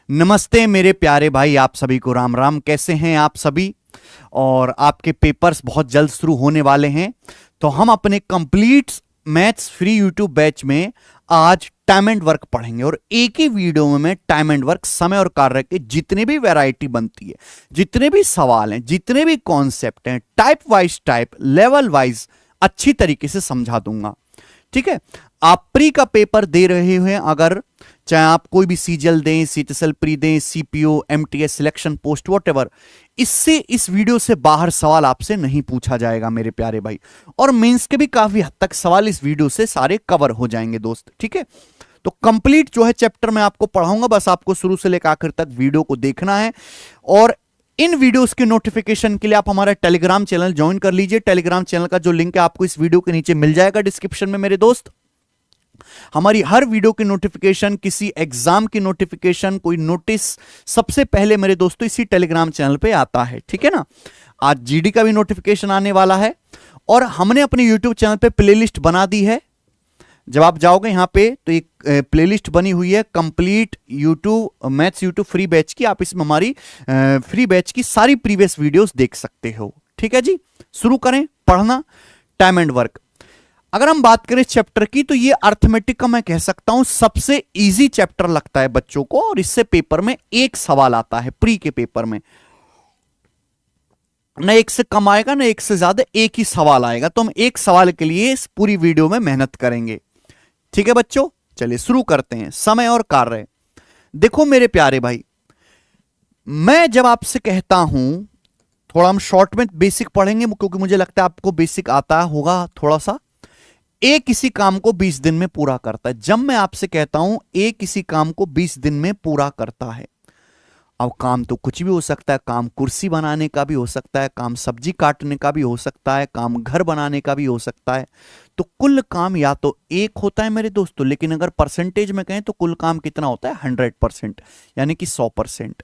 नमस्ते मेरे प्यारे भाई, आप सभी को राम राम। कैसे हैं आप सभी? और आपके पेपर्स बहुत जल्द शुरू होने वाले हैं, तो हम अपने complete maths free YouTube batch में आज टाइम एंड वर्क पढ़ेंगे। और एक ही वीडियो में मैं टाइम एंड वर्क, समय और कार्य के जितने भी वैरायटी बनती है, जितने भी सवाल हैं, जितने भी कॉन्सेप्ट हैं, type wise type, level wise अच्छी तरीके से समझा दूंगा। ठीक है? आप प्री का पेपर दे रहे हैं, अगर चाहे आप कोई भी सीजीएल दें, सीटीएसएल प्री दें, CPO, MTS, selection post, whatever, इससे इस वीडियो से बाहर सवाल आपसे नहीं पूछा जाएगा मेरे प्यारे भाई। और मेंस के भी काफी हद तक सवाल इस वीडियो से सारे कवर हो जाएंगे दोस्त। ठीक है? तो कंप्लीट जो है चैप्टर मैं आपको पढ़ाऊंगा, बस आपको शुरू से लेकर आखिर तक वीडियो को देखना है। और इन वीडियोस के नोटिफिकेशन के लिए आप हमारा टेलीग्राम चैनल ज्वाइन कर लीजिए। टेलीग्राम चैनल का जो लिंक है आपको इस वीडियो के नीचे मिल जाएगा डिस्क्रिप्शन में मेरे दोस्त। हमारी हर वीडियो की नोटिफिकेशन, किसी एग्जाम की नोटिफिकेशन, कोई नोटिस, सबसे पहले मेरे दोस्तों इसी टेलीग्राम चैनल पे आता है। ठीक है ना? आज जीडी का भी नोटिफिकेशन आने वाला है। और हमने अपने यूट्यूब चैनल पे प्लेलिस्ट बना दी है। जब आप जाओगे यहां पे तो एक प्लेलिस्ट बनी हुई है complete YouTube maths YouTube free batch की। आप इसमें हमारी फ्री बैच की सारी प्रीवियस वीडियोस देख सकते हो। ठीक है जी? शुरू करें पढ़ना टाइम एंड वर्क। अगर हम बात करें चैप्टर की, तो ये अर्थमेटिक का मैं कह सकता हूं सबसे इजी चैप्टर लगता है बच्चों को। और इससे पेपर में एक सवाल आता है, प्री के पेपर में ना एक से कम आएगा ना एक से ज्यादा, एक ही सवाल आएगा। तो हम एक सवाल के लिए इस पूरी वीडियो में मेहनत करेंगे। ठीक है बच्चों? चलिए शुरू करते हैं। समय और कार्य। देखो मेरे प्यारे भाई, मैं जब आपसे कहता हूं, थोड़ा हम शॉर्ट में बेसिक पढ़ेंगे क्योंकि मुझे लगता है आपको बेसिक आता होगा थोड़ा सा। ए किसी काम को 20 दिन में पूरा करता है। जब मैं आपसे कहता हूं ए किसी काम को 20 दिन में पूरा करता है, अब काम तो कुछ भी हो सकता है। काम कुर्सी बनाने का भी हो सकता है, काम सब्जी काटने का भी हो सकता है, काम घर बनाने का भी हो सकता है। तो कुल काम या तो एक होता है मेरे दोस्तों, लेकिन अगर परसेंटेज में कहें तो कुल काम कितना होता है? 100%, यानी कि 100%।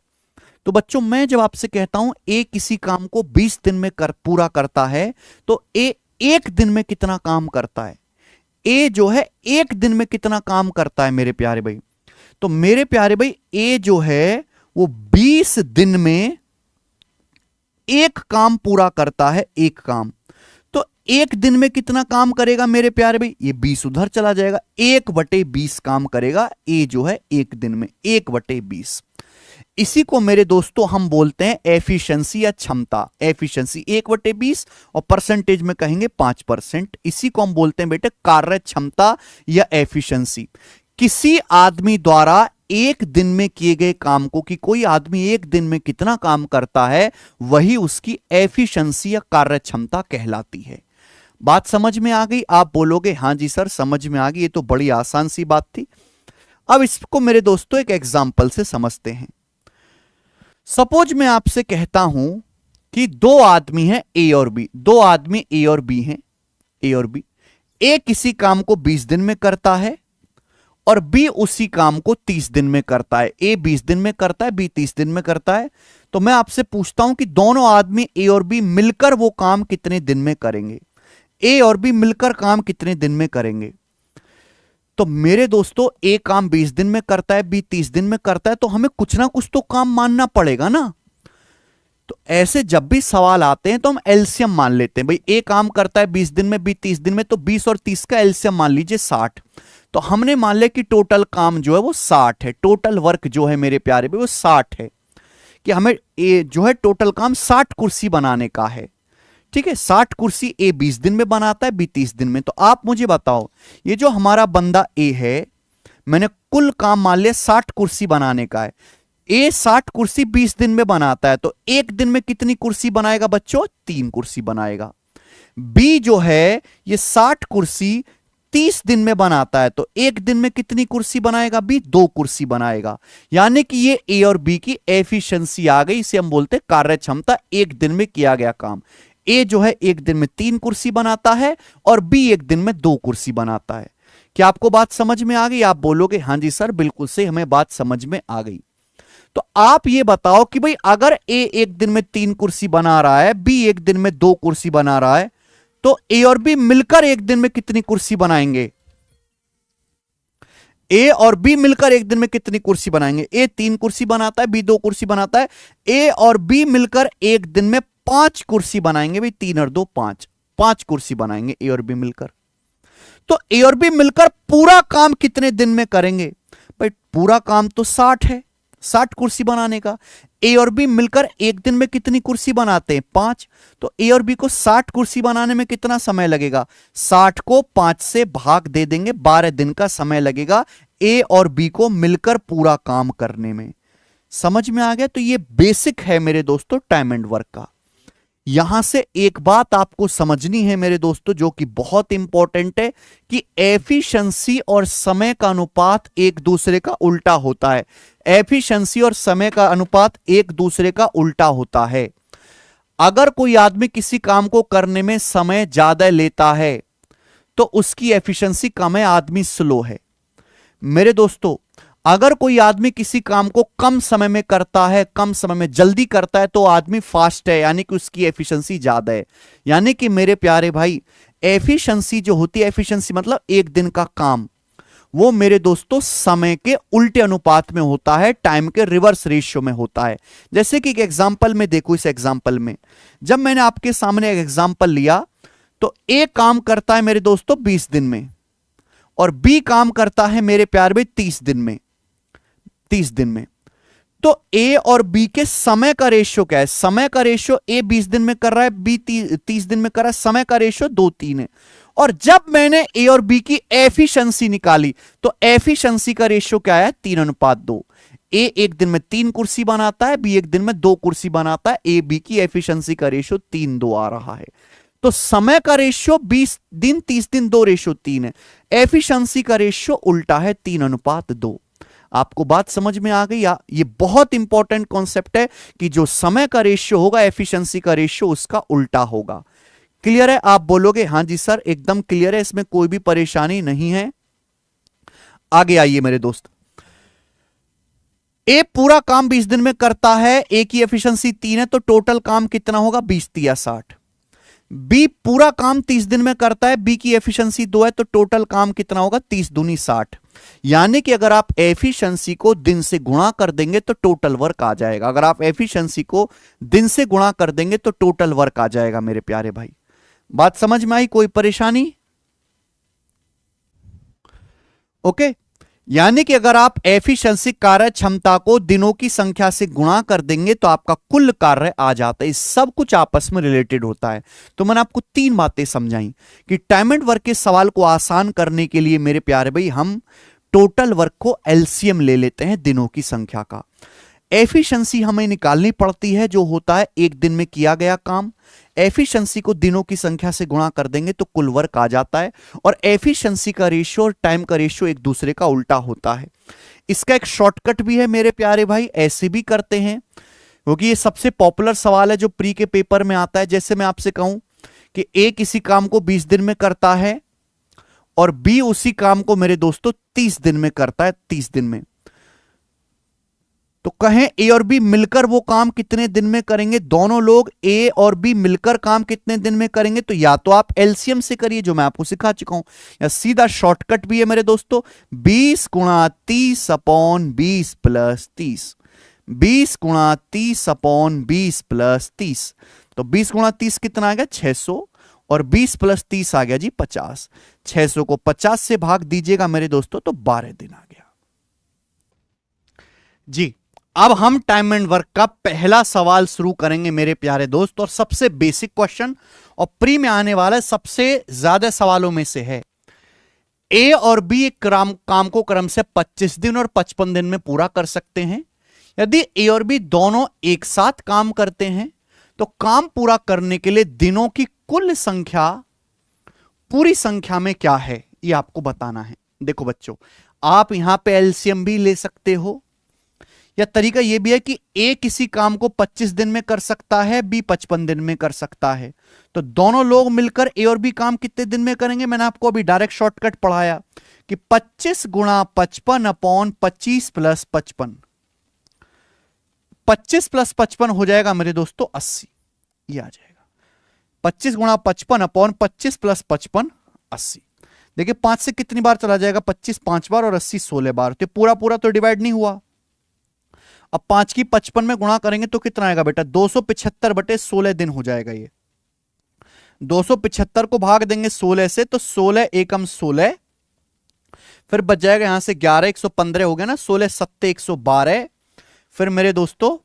तो बच्चों, मैं जब आपसे कहता हूं ए किसी काम को 20 दिन में पूरा करता है, तो ए एक दिन में कितना काम करता है? ए जो है एक दिन में कितना काम करता है मेरे प्यारे भाई? तो मेरे प्यारे भाई, ए जो है वो 20 दिन में एक काम पूरा करता है, एक काम। तो एक दिन में कितना काम करेगा मेरे प्यारे भाई? ये 20 उधर चला जाएगा, 1/20 काम करेगा ए जो है एक दिन में, 1/20। इसी को मेरे दोस्तों हम बोलते हैं एफिशिएंसी या क्षमता। एफिशिएंसी 1/20 और परसेंटेज में कहेंगे 5%। इसी को हम बोलते हैं बेटे कार्य क्षमता या एफिशिएंसी। किसी आदमी द्वारा एक दिन में किए गए काम को, कि कोई आदमी एक दिन में कितना काम करता है, वही उसकी एफिशिएंसी या कार्य क्षमता कहलाती है। बात समझ में आ गई? आप बोलोगे हां जी सर समझ में आ गई, ये तो बड़ी आसान सी बात थी। अब इसको मेरे दोस्तों एक एग्जाम्पल से समझते हैं। सपोज मैं आपसे कहता हूं कि दो आदमी हैं ए और बी। दो आदमी ए और बी हैं, ए और बी। ए किसी काम को 20 दिन में करता है और बी उसी काम को 30 दिन में करता है। ए 20 दिन में करता है, बी 30 दिन में करता है। तो मैं आपसे पूछता हूं कि दोनों आदमी ए और बी मिलकर वो काम कितने दिन में करेंगे? ए और बी मिलकर काम कितने दिन में करेंगे? तो मेरे दोस्तों, ए काम 20 दिन में करता है, बी 30 दिन में करता है, तो हमें कुछ ना कुछ तो काम मानना पड़ेगा ना। तो ऐसे जब भी सवाल आते हैं तो हम एलसीएम मान लेते हैं। भाई ए काम करता है 20 दिन में, बी 30 दिन में, तो 20 और 30 का एलसीएम मान लीजिए 60। तो हमने मान लिया कि टोटल काम जो है वो 60 है। टोटल वर्क जो है मेरे प्यारे भाई वो 60 है, कि हमें ए जो है टोटल काम 60 कुर्सी बनाने का है। ठीक है? 60 कुर्सी ए 20 दिन में बनाता है, बी 30 दिन में। तो आप मुझे बताओ, ये जो हमारा बंदा ए है, मैंने कुल काम मान लिया 60 कुर्सी बनाने का है। ए 60 कुर्सी 20 दिन में बनाता है, तो एक दिन में कितनी कुर्सी बनाएगा बच्चों? 3 कुर्सी बनाएगा। बी जो है ये 60 कुर्सी 30 दिन में बनाता है, तो एक दिन में कितनी कुर्सी बनाएगा? बी 2 कुर्सी बनाएगा। यानी कि ये ए और बी की एफिशिएंसी आ गई। इसे हम बोलते हैं कार्य क्षमता, एक दिन में किया गया काम। ए जो है एक दिन में 3 कुर्सी बनाता है और बी एक दिन में 2 कुर्सी बनाता है। क्या आपको बात समझ में आ गई? आप बोलोगे हां जी सर बिल्कुल से हमें बात समझ में आ गई। तो आप ये बताओ कि भाई अगर ए एक दिन में 3 कुर्सी बना रहा है, बी एक दिन में 2 कुर्सी बना रहा है, तो ए और बी मिलकर एक दिन में कितनी कुर्सी बनाएंगे? ए और बी मिलकर एक दिन में कितनी कुर्सी बनाएंगे? ए 3 कुर्सी बनाता है, बी 2 कुर्सी बनाता है। ए और बी मिलकर एक दिन में 5 कुर्सी बनाएंगे भाई, 3 और 2 5, 5 कुर्सी बनाएंगे ए और बी मिलकर। तो ए और बी मिलकर पूरा काम कितने दिन में करेंगे? भाई पूरा काम तो 60 है, 60 कुर्सी बनाने का। ए और बी मिलकर एक दिन में कितनी कुर्सी बनाते हैं? 5। तो ए और बी को 60 कुर्सी बनाने में कितना समय लगेगा? 60 को 5 से भाग दे देंगे, 12 दिन का समय लगेगा ए और बी को मिलकर पूरा काम करने में। समझ में आ गया? तो ये बेसिक है मेरे दोस्तों टाइम एंड वर्क का। यहां से एक बात आपको समझनी है मेरे दोस्तों, जो कि बहुत इंपॉर्टेंट है, कि एफिशिएंसी और समय का अनुपात एक दूसरे का उल्टा होता है। एफिशिएंसी और समय का अनुपात एक दूसरे का उल्टा होता है। अगर कोई आदमी किसी काम को करने में समय ज्यादा लेता है तो उसकी एफिशिएंसी कम है, आदमी स्लो है। मेरे दोस्तों, अगर कोई आदमी किसी काम को कम समय में करता है, कम समय में जल्दी करता है, तो आदमी फास्ट है, यानी कि उसकी एफिशिएंसी ज्यादा है। यानी कि मेरे प्यारे भाई, एफिशिएंसी जो होती है, एफिशिएंसी मतलब एक दिन का काम, वो मेरे दोस्तों समय के उल्टे अनुपात में होता है, टाइम के रिवर्स रेशियो में होता है। जैसे कि एक एग्जांपल में देखो, इस एग्जांपल में जब मैंने आपके सामने एक एग्जांपल लिया, तो ए काम करता है मेरे दोस्तों 20 दिन में और बी काम करता है मेरे प्यारे भाई 30 दिन में, 30 दिन में। तो ए और बी के समय का रेशियो क्या है? समय का रेशियो ए 20 दिन में कर रहा है, बी 30 दिन में कर रहा है, समय का रेशियो 2-3 है। और जब मैंने ए और बी की एफिशिएंसी निकाली तो एफिशिएंसी का रेशियो क्या है? 3:2। ए एक दिन में 3 कुर्सी बनाता है, बी एक दिन में 2 कुर्सी बनाता है। ए बी की एफिशिएंसी का रेशियो 3:2 आ रहा है। तो समय का रेशियो 20 दिन 30 दिन 2:3 है। एफिशिएंसी का रेशियो उल्टा है, 3:2। आपको बात समझ में आ गई? ये बहुत इंपॉर्टेंट कॉन्सेप्ट है कि जो समय का रेशियो होगा, एफिशिएंसी का रेशियो उसका उल्टा होगा। क्लियर है? आप बोलोगे हां जी सर, एकदम क्लियर है, इसमें कोई भी परेशानी नहीं है। आगे आइए मेरे दोस्त। ए पूरा काम 20 दिन में करता है, ए की एफिशिएंसी 3 है, तो टोटल काम कितना होगा? 20×3 = 60। बी पूरा काम 30 दिन में करता है, बी की एफिशिएंसी 2 है, तो टोटल काम कितना होगा? 30×2 = 60। यानी कि अगर आप एफिशिएंसी को दिन से गुणा कर देंगे तो टोटल वर्क आ जाएगा। अगर आप एफिशिएंसी को दिन से गुणा कर देंगे तो टोटल वर्क आ जाएगा मेरे प्यारे भाई। बात समझ में आई? कोई परेशानी? ओके। यानी कि अगर आप एफिशिएंसी कार्य क्षमता को दिनों की संख्या से गुणा कर देंगे तो आपका कुल कार्य आ जाता है। सब कुछ आपस में रिलेटेड होता है। तो मैंने आपको 3 बातें समझाई कि टाइम एंड वर्क के सवाल को आसान करने के लिए मेरे प्यारे भाई हम टोटल वर्क को एलसीएम ले लेते हैं दिनों की संख्या का। एफिशिएंसी हमें निकालनी पड़ती है, जो होता है एक दिन में किया गया काम। एफिशिएंसी को दिनों की संख्या से गुणा कर देंगे तो कुल वर्क आ जाता है। और एफिशिएंसी का रेशियो और टाइम का रेशियो एक दूसरे का उल्टा होता है। इसका एक शॉर्टकट भी है मेरे प्यारे भाई, ऐसे भी करते हैं, क्योंकि ये सबसे पॉपुलर सवाल है जो प्री के पेपर में आता है। जैसे मैं आपसे कहूं कि ए किसी काम को 20 दिन में करता है और बी उसी काम को मेरे दोस्तों 30 दिन में करता है, 30 दिन में, तो कहें ए और बी मिलकर वो काम कितने दिन में करेंगे? दोनों लोग ए और बी मिलकर काम कितने दिन में करेंगे? तो या तो आप एलसीएम से करिए, जो मैं आपको सिखा चुका हूं, या सीधा शॉर्टकट भी है मेरे दोस्तों, 20 × 30 / 20 + 30। 20 × 30 / 20 + 30। तो 20 × 30 कितना आ गया? 600, और 20 + 30 आ गया जी 50। 600 को 50 से भाग दीजिएगा मेरे दोस्तों, तो 12 दिन आ गया जी। अब हम टाइम एंड वर्क का पहला सवाल शुरू करेंगे मेरे प्यारे दोस्त, और सबसे बेसिक क्वेश्चन और प्री में आने वाला सबसे ज्यादा सवालों में से है। ए और बी एक काम को क्रम से 25 दिन और 55 दिन में पूरा कर सकते हैं। यदि ए और बी दोनों एक साथ काम करते हैं तो काम पूरा करने के लिए दिनों की कुल संख्या पूरी संख्या में क्या है, यह आपको बताना है। देखो बच्चों, आप यहां पे एलसीएम भी ले सकते हो, या तरीका यह भी है कि ए किसी काम को 25 दिन में कर सकता है, बी 55 दिन में कर सकता है। तो दोनों लोग मिलकर ए और बी काम कितने दिन में करेंगे? मैंने आपको अभी डायरेक्ट शॉर्टकट पढ़ाया कि 25 × 55 / 25 + 55। 25 + 55 हो जाएगा मेरे दोस्तों 80। यह आ जाएगा 25 × 55 / 25 + 55 80। देखिए 5 से कितनी बार चला जाएगा, 25 5 बार और 80 16 बार, तो पूरा पूरा तो डिवाइड नहीं हुआ। अब 5 की 55 में गुणा करेंगे तो कितना आएगा बेटा, 275/16 दिन हो जाएगा ये। 275 को भाग देंगे 16 से तो 16 एकम 16, फिर बच जाएगा यहां से 11, 115 हो गया ना, 16 7 112, फिर मेरे दोस्तों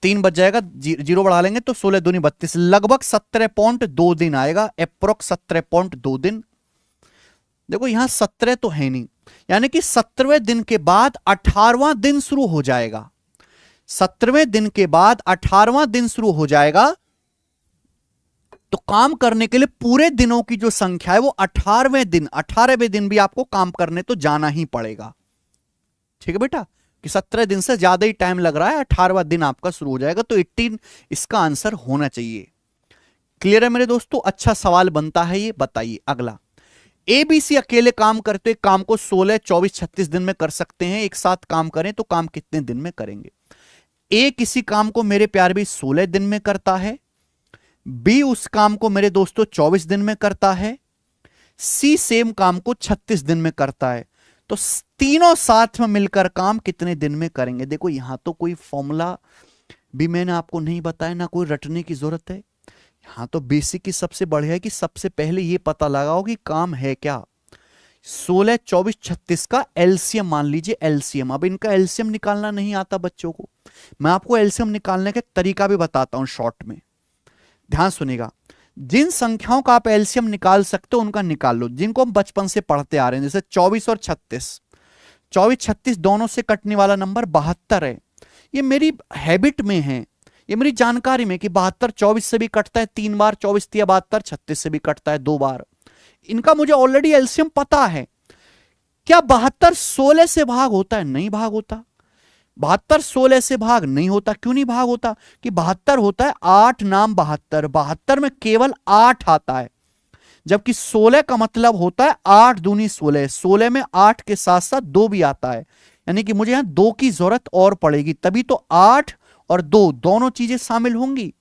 3 बच जाएगा, जीरो बढ़ा लेंगे तो 16 दूनी 32, लगभग 17.2 दिन आएगा, अप्रोक्स 17.2 दिन। देखो यहां 17 तो है नहीं, यानी कि 17वें दिन के बाद 18वां दिन शुरू हो जाएगा। 17वें दिन के बाद 18वां दिन शुरू हो जाएगा, तो काम करने के लिए पूरे दिनों की जो संख्या है वो 18वें दिन भी आपको काम करने तो जाना ही पड़ेगा। ठीक है बेटा, कि 17 दिन से ज्यादा ही टाइम लग रहा है, 18वां दिन आपका शुरू हो जाएगा, तो 18 इसका आंसर होना चाहिए। क्लियर है मेरे दोस्तों, अच्छा सवाल बनता है ये। बताइए अगला, एबीसी अकेले काम करते काम को 16 24 36 दिन में कर सकते हैं, एक साथ काम करें तो काम कितने दिन में करेंगे। ए किसी काम को मेरे प्यार भी 16 दिन में करता है, बी उस काम को मेरे दोस्तों 24 दिन में करता है, सी सेम काम को 36 दिन में करता है, तो तीनों साथ में मिलकर काम कितने दिन में करेंगे। देखो यहां तो कोई फॉर्मूला भी मैंने आपको नहीं बताया, ना कोई रटने की जरूरत है। यहां तो बेसिक की सबसे बढ़िया है कि सबसे पहले यह पता लगाओ कि काम है क्या। 16 24 36 का एलसीएम मान लीजिए, एलसीएम। अब इनका एलसीएम निकालना नहीं आता बच्चों को, मैं आपको एलसीएम निकालने का तरीका भी बताता हूं शॉर्ट में, ध्यान सुनिएगा। जिन संख्याओं का आप एलसीएम निकाल सकते हो उनका निकाल लो, जिनको हम बचपन से पढ़ते आ रहे हैं, जैसे 24 और 36। 24 36 दोनों से कटने वाला नंबर 72 है। ये मेरी हैबिट में है, ये मेरी जानकारी में कि 72 24 से भी कटता है 3 बार, 24 3 72, 36 से भी कटता है 2 बार। इनका मुझे ऑलरेडी एलसीएम पता है। क्या 72 16 से भाग होता है? नहीं भाग होता। 72 16 से भाग नहीं होता। क्यों नहीं भाग होता? कि 72 होता है 8 नाम 72, 72 में केवल 8 आता है, जबकि 16 का मतलब होता है 8 दूनी 16, 16 में 8 के साथ साथ 2 भी आता है, यानी कि मुझे यहां 2 की जरूरत और पड़ेगी, तभी तो 8 और 2 दोनों चीजें शामिल होंगी,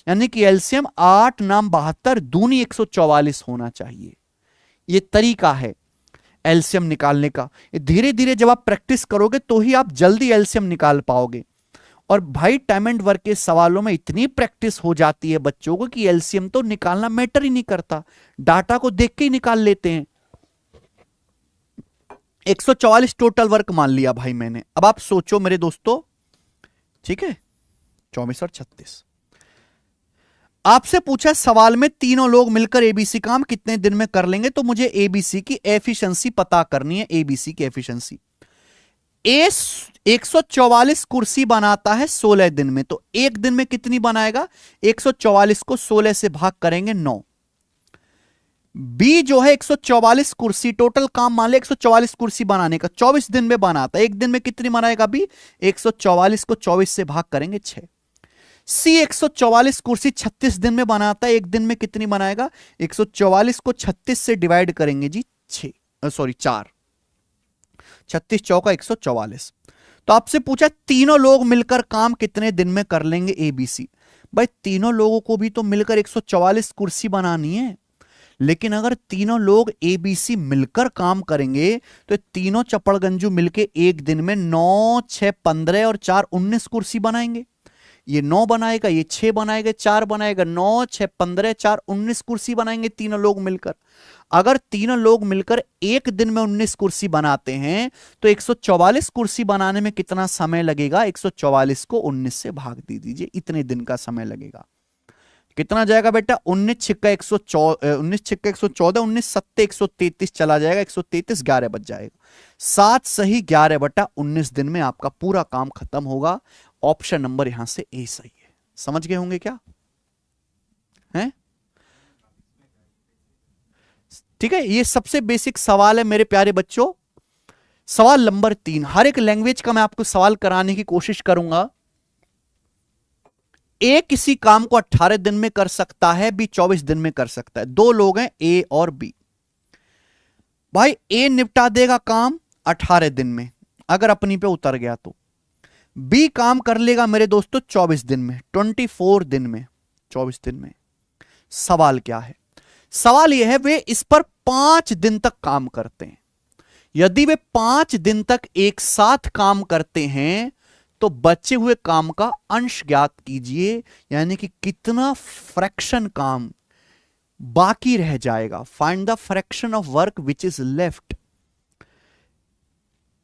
यानी कि एलसीएम 8 नाम 72 दूनी 144 होना चाहिए। यह तरीका है एलसीएम निकालने का। धीरे धीरे जब आप प्रैक्टिस करोगे तो ही आप जल्दी एलसीएम निकाल पाओगे। और भाई टाइम एंड वर्क के सवालों में इतनी प्रैक्टिस हो जाती है बच्चों को कि एलसीएम तो निकालना मैटर ही नहीं करता, डाटा को देख के ही निकाल लेते हैं। 144 टोटल वर्क मान लिया भाई मैंने। अब आप सोचो मेरे दोस्तों, ठीक है, 24 और 36 आपसे पूछा सवाल में तीनों लोग मिलकर एबीसी काम कितने दिन में कर लेंगे, तो मुझे एबीसी की एफिशिएंसी पता करनी है। एबीसी की एफिशिएंसी, ए 144 कुर्सी बनाता है 16 दिन में, तो एक दिन में कितनी बनाएगा? 144 को 16 से भाग करेंगे 9। बी जो है 144 कुर्सी टोटल काम मान ले 144 कुर्सी बनाने का 24 दिन में बनाता है, एक दिन में कितनी बनाएगा बी? 144 को 24 से भाग करेंगे 6। सी 144 कुर्सी 36 दिन में बनाता है, एक दिन में कितनी बनाएगा? 144 को 36 से डिवाइड करेंगे जी 4, 36 चौका 144। तो आपसे पूछा तीनों लोग मिलकर काम कितने दिन में कर लेंगे एबीसी। भाई तीनों लोगों को भी तो मिलकर 144 कुर्सी बनानी है, लेकिन अगर तीनों लोग एबीसी मिलकर काम करेंगे तो तीनों चपड़गंजू मिलकर एक दिन में 9 6 15 और 4 19 कुर्सी बनाएंगे। ये 9 बनाएगा, ये 6 बनाएगा, 4 बनाएगा, 9 6 15 4 19 कुर्सी बनाएंगे तीनों लोग मिलकर। अगर तीनों लोग मिलकर एक दिन में 19 कुर्सी बनाते हैं तो 144 कुर्सी बनाने में कितना समय लगेगा? 144 को 19 से भाग दे दीजिए, इतने दिन का समय लगेगा। कितना जाएगा बेटा? 19 छिक्का 114, 19 सत्ते 133 चला जाएगा, 133 11 बच जाएगा। 7 सही 11 बटा 19 दिन में आपका पूरा काम खत्म होगा। ऑप्शन नंबर यहां से ए सही है। समझ गए होंगे क्या? हैं? ठीक है, ये सबसे बेसिक सवाल है मेरे प्यारे बच्चों। सवाल नंबर 3, हर एक लैंग्वेज का मैं आपको सवाल कराने की कोशिश करूंगा। ए किसी काम को 18 दिन में कर सकता है, बी 24 दिन में कर सकता है। दो लोग हैं ए और बी। भाई ए निपटा देगा काम 18 दिन में अगर अपनी पे उतर गया, तो बी काम कर लेगा मेरे दोस्तों 24 दिन में, 24 दिन में, 24 दिन में। सवाल क्या है? सवाल यह है वे इस पर 5 दिन तक काम करते हैं। यदि वे 5 दिन तक एक साथ काम करते हैं तो बचे हुए काम का अंश ज्ञात कीजिए, यानी कि कितना फ्रैक्शन काम बाकी रह जाएगा। Find the fraction of work which is left.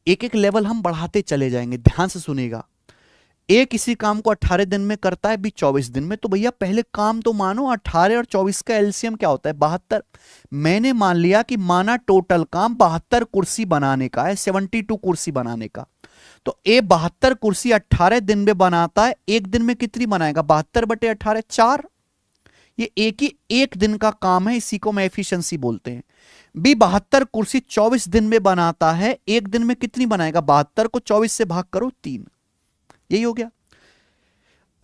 एक एक लेवल हम बढ़ाते चले जाएंगे, ध्यान से सुनिएगा। ए किसी काम को 18 दिन में करता है, बी 24 दिन में, तो भैया पहले काम तो मानो 18 और 24 का एलसीएम क्या होता है 72। मैंने मान लिया कि माना टोटल काम 72 कुर्सी बनाने का है, 72 कुर्सी बनाने का। तो ए 72 कुर्सी 18 दिन में बनाता है, एक दिन में कितनी बनाएगा 72/18 4। ये एक दिन का काम है, इसी को मैं एफिशिएंसी बोलते हैं। बी 72 कुर्सी 24 दिन में बनाता है, एक दिन में कितनी बनाएगा 72 को 24 से भाग करो 3। यही हो गया।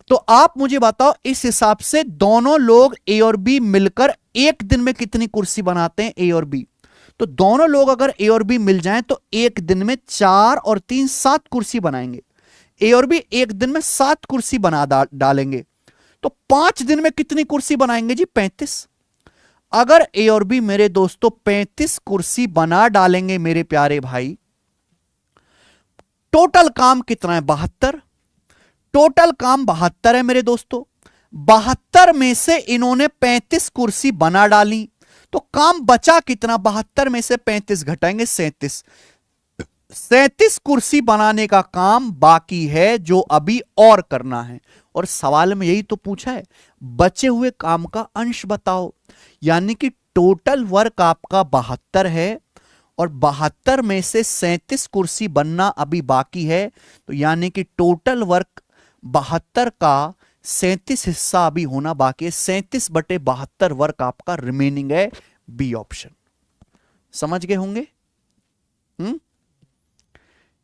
तो आप मुझे बताओ इस हिसाब से दोनों लोग ए और बी मिलकर एक दिन में कितनी कुर्सी बनाते हैं, ए और बी। तो दोनों लोग अगर ए और बी मिल जाएं तो एक दिन में 4 और 3 7 कुर्सी बनाएंगे। ए और बी एक दिन में 7 कुर्सी बना डालेंगे। तो 5 दिन में कितनी कुर्सी बनाएंगे जी 35। अगर ए और बी मेरे दोस्तों 35 कुर्सी बना डालेंगे मेरे प्यारे भाई, टोटल काम कितना है 72। टोटल काम 72 है मेरे दोस्तों। 72 में से इन्होंने 35 कुर्सी बना डाली, तो काम बचा कितना 72 में से 35 घटाएंगे 37। 37 कुर्सी बनाने का काम बाकी है जो अभी और करना है। और सवाल में यही तो पूछा है, बचे हुए काम का अंश बताओ। यानी कि टोटल वर्क आपका 72 है और 72 में से 37 कुर्सी बनना अभी बाकी है, तो यानी कि टोटल वर्क 72 का 37 हिस्सा अभी होना बाकी है। 37/72 वर्क आपका रिमेनिंग है, बी ऑप्शन। समझ गए होंगे?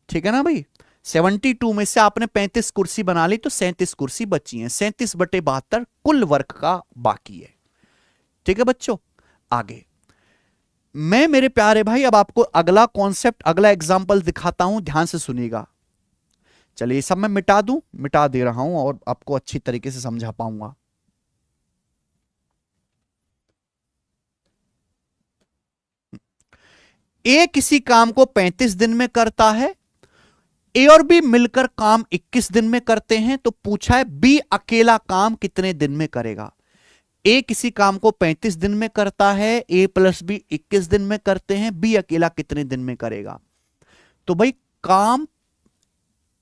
ठीक है ना भाई। 72 में से आपने 35 कुर्सी बना ली तो 37 कुर्सी बची हैं। 37/72 कुल वर्क का बाकी है। ठीक है बच्चों, आगे मैं मेरे प्यारे भाई अब आपको अगला कॉन्सेप्ट, अगला एग्जांपल दिखाता हूं, ध्यान से सुनिएगा। चलिए सब मैं मिटा दे रहा हूं और आपको अच्छी तरीके से समझा पाऊंगा। ए किसी काम को 35 दिन में करता है, ए और बी मिलकर काम 21 दिन में करते हैं, तो पूछा है बी अकेला काम कितने दिन में करेगा। ए किसी काम को 35 दिन में करता है, ए प्लस बी 21 दिन में करते हैं, बी अकेला कितने दिन में करेगा। तो भाई काम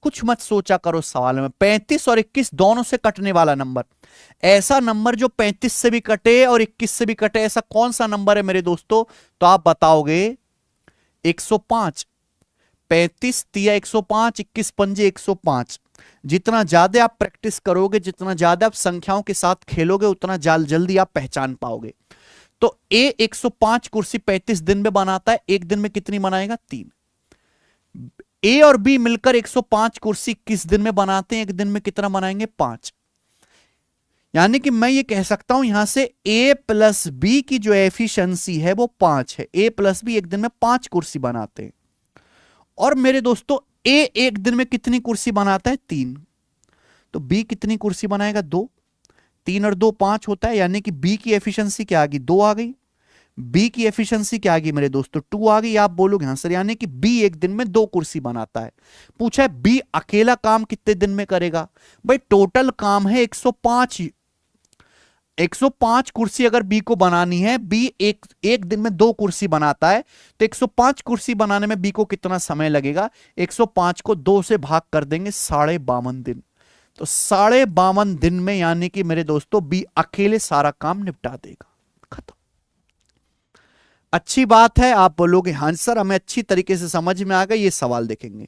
कुछ मत सोचा करो सवाल में, 35 और 21 दोनों से कटने वाला नंबर, ऐसा नंबर जो 35 से भी कटे और 21 से भी कटे, ऐसा कौन सा नंबर है मेरे दोस्तों। तो आप बताओगे 105। 35 तिया 105, 21 पंजे 105। जितना ज्यादा आप प्रैक्टिस करोगे, जितना ज्यादा आप संख्याओं के साथ खेलोगे, उतना जल्दी आप पहचान पाओगे। तो ए 105 कुर्सी 35 दिन में बनाता है, एक दिन में कितनी बनाएगा 3। ए और बी मिलकर 105 कुर्सी किस दिन में बनाते हैं, एक दिन में कितना बनाएंगे 5। यानी कि मैं ये कह सकता हूं यहां से ए प्लस बी की जो एफिशिएंसी है वो 5 है। ए प्लस बी एक दिन में 5 कुर्सी बनाते हैं। और मेरे दोस्तों ए एक दिन में कितनी कुर्सी बनाता है 3, तो बी कितनी कुर्सी बनाएगा 2। 3 और 2 5 होता है, यानी कि बी की एफिशिएंसी क्या आ गई 2 आ गई। बी की एफिशिएंसी क्या आ गई मेरे दोस्तों 2 आ गई। आप बोलोगे हाँ सर, यानी कि बी एक दिन में 2 कुर्सी बनाता है। पूछा है बी अकेला काम कितने दिन में करेगा। भाई टोटल काम है 105। 105 कुर्सी अगर बी को बनानी है, बी एक दिन में 2 कुर्सी बनाता है, तो 105 कुर्सी बनाने में बी को कितना समय लगेगा। 105 को 2 से भाग कर देंगे 52.5 दिन। तो 52.5 दिन में यानी कि मेरे दोस्तों बी अकेले सारा काम निपटा देगा, खत्म। अच्छी बात है, आप बोलोगे हाँ सर हमें अच्छी तरीके से समझ में आ गया। ये सवाल देखेंगे,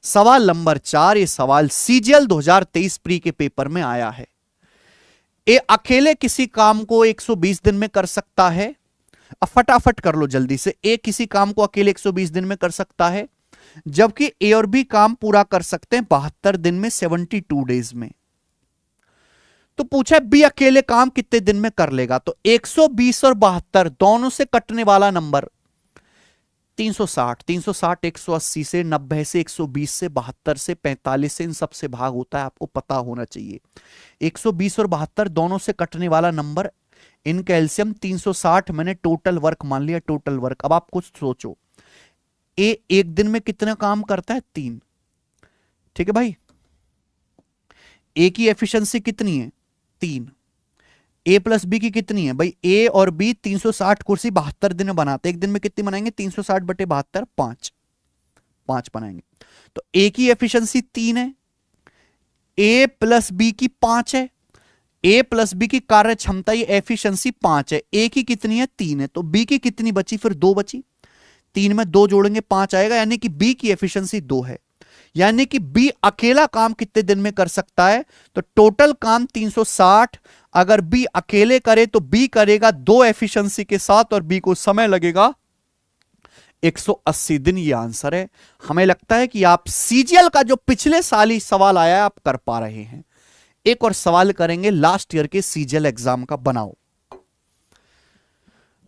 सवाल नंबर 4। ये सवाल सीजीएल 2023 प्री के पेपर में आया है। ए अकेले किसी काम को 120 दिन में कर सकता है। अब फटाफट कर लो जल्दी से। ए किसी काम को अकेले 120 दिन में कर सकता है, जबकि ए और बी काम पूरा कर सकते हैं 72 दिन में, 72 डेज में। तो पूछा है बी अकेले काम कितने दिन में कर लेगा। तो 120 और 72 दोनों से कटने वाला नंबर 360। 360 180 से, 90 से, 120 से, 72 से, 45 से, इन सब से भाग होता है, आपको पता होना चाहिए। 120 और 72 दोनों से कटने वाला नंबर इनका एलसीएम 360, मैंने टोटल वर्क मान लिया, टोटल वर्क। अब आप कुछ सोचो, ए एक दिन में कितना काम करता है? 3। ठीक है भाई, ए की एफिशिएंसी कितनी है? 3। ए प्लस बी की कितनी है भाई? ए और बी 360 कुर्सी 72 दिन में बनाते, एक दिन में कितनी बनाएंगे? 360 बटे 72, 5 बनाएंगे। तो ए की एफिशिएंसी 3 है, ए प्लस बी की 5 है, ए प्लस बी की कार्य क्षमता, ये एफिशिएंसी 5 है। ए की कितनी है? 3 है। तो बी की कितनी बची? फिर 2 बची। 3 में 2 जोड़ेंगे 5 आएगा, यानी कि बी की एफिशिएंसी 2 है। यानी कि बी अकेला काम कितने दिन में कर सकता है? तो टोटल काम 360, अगर बी अकेले करे तो बी करेगा 2 एफिशिएंसी के साथ, और बी को समय लगेगा 180 दिन। ये आंसर है। हमें लगता है कि आप सीजीएल का जो पिछले साल ही सवाल आया है आप कर पा रहे हैं। एक और सवाल करेंगे लास्ट ईयर के सीजीएल एग्जाम का, बनाओ।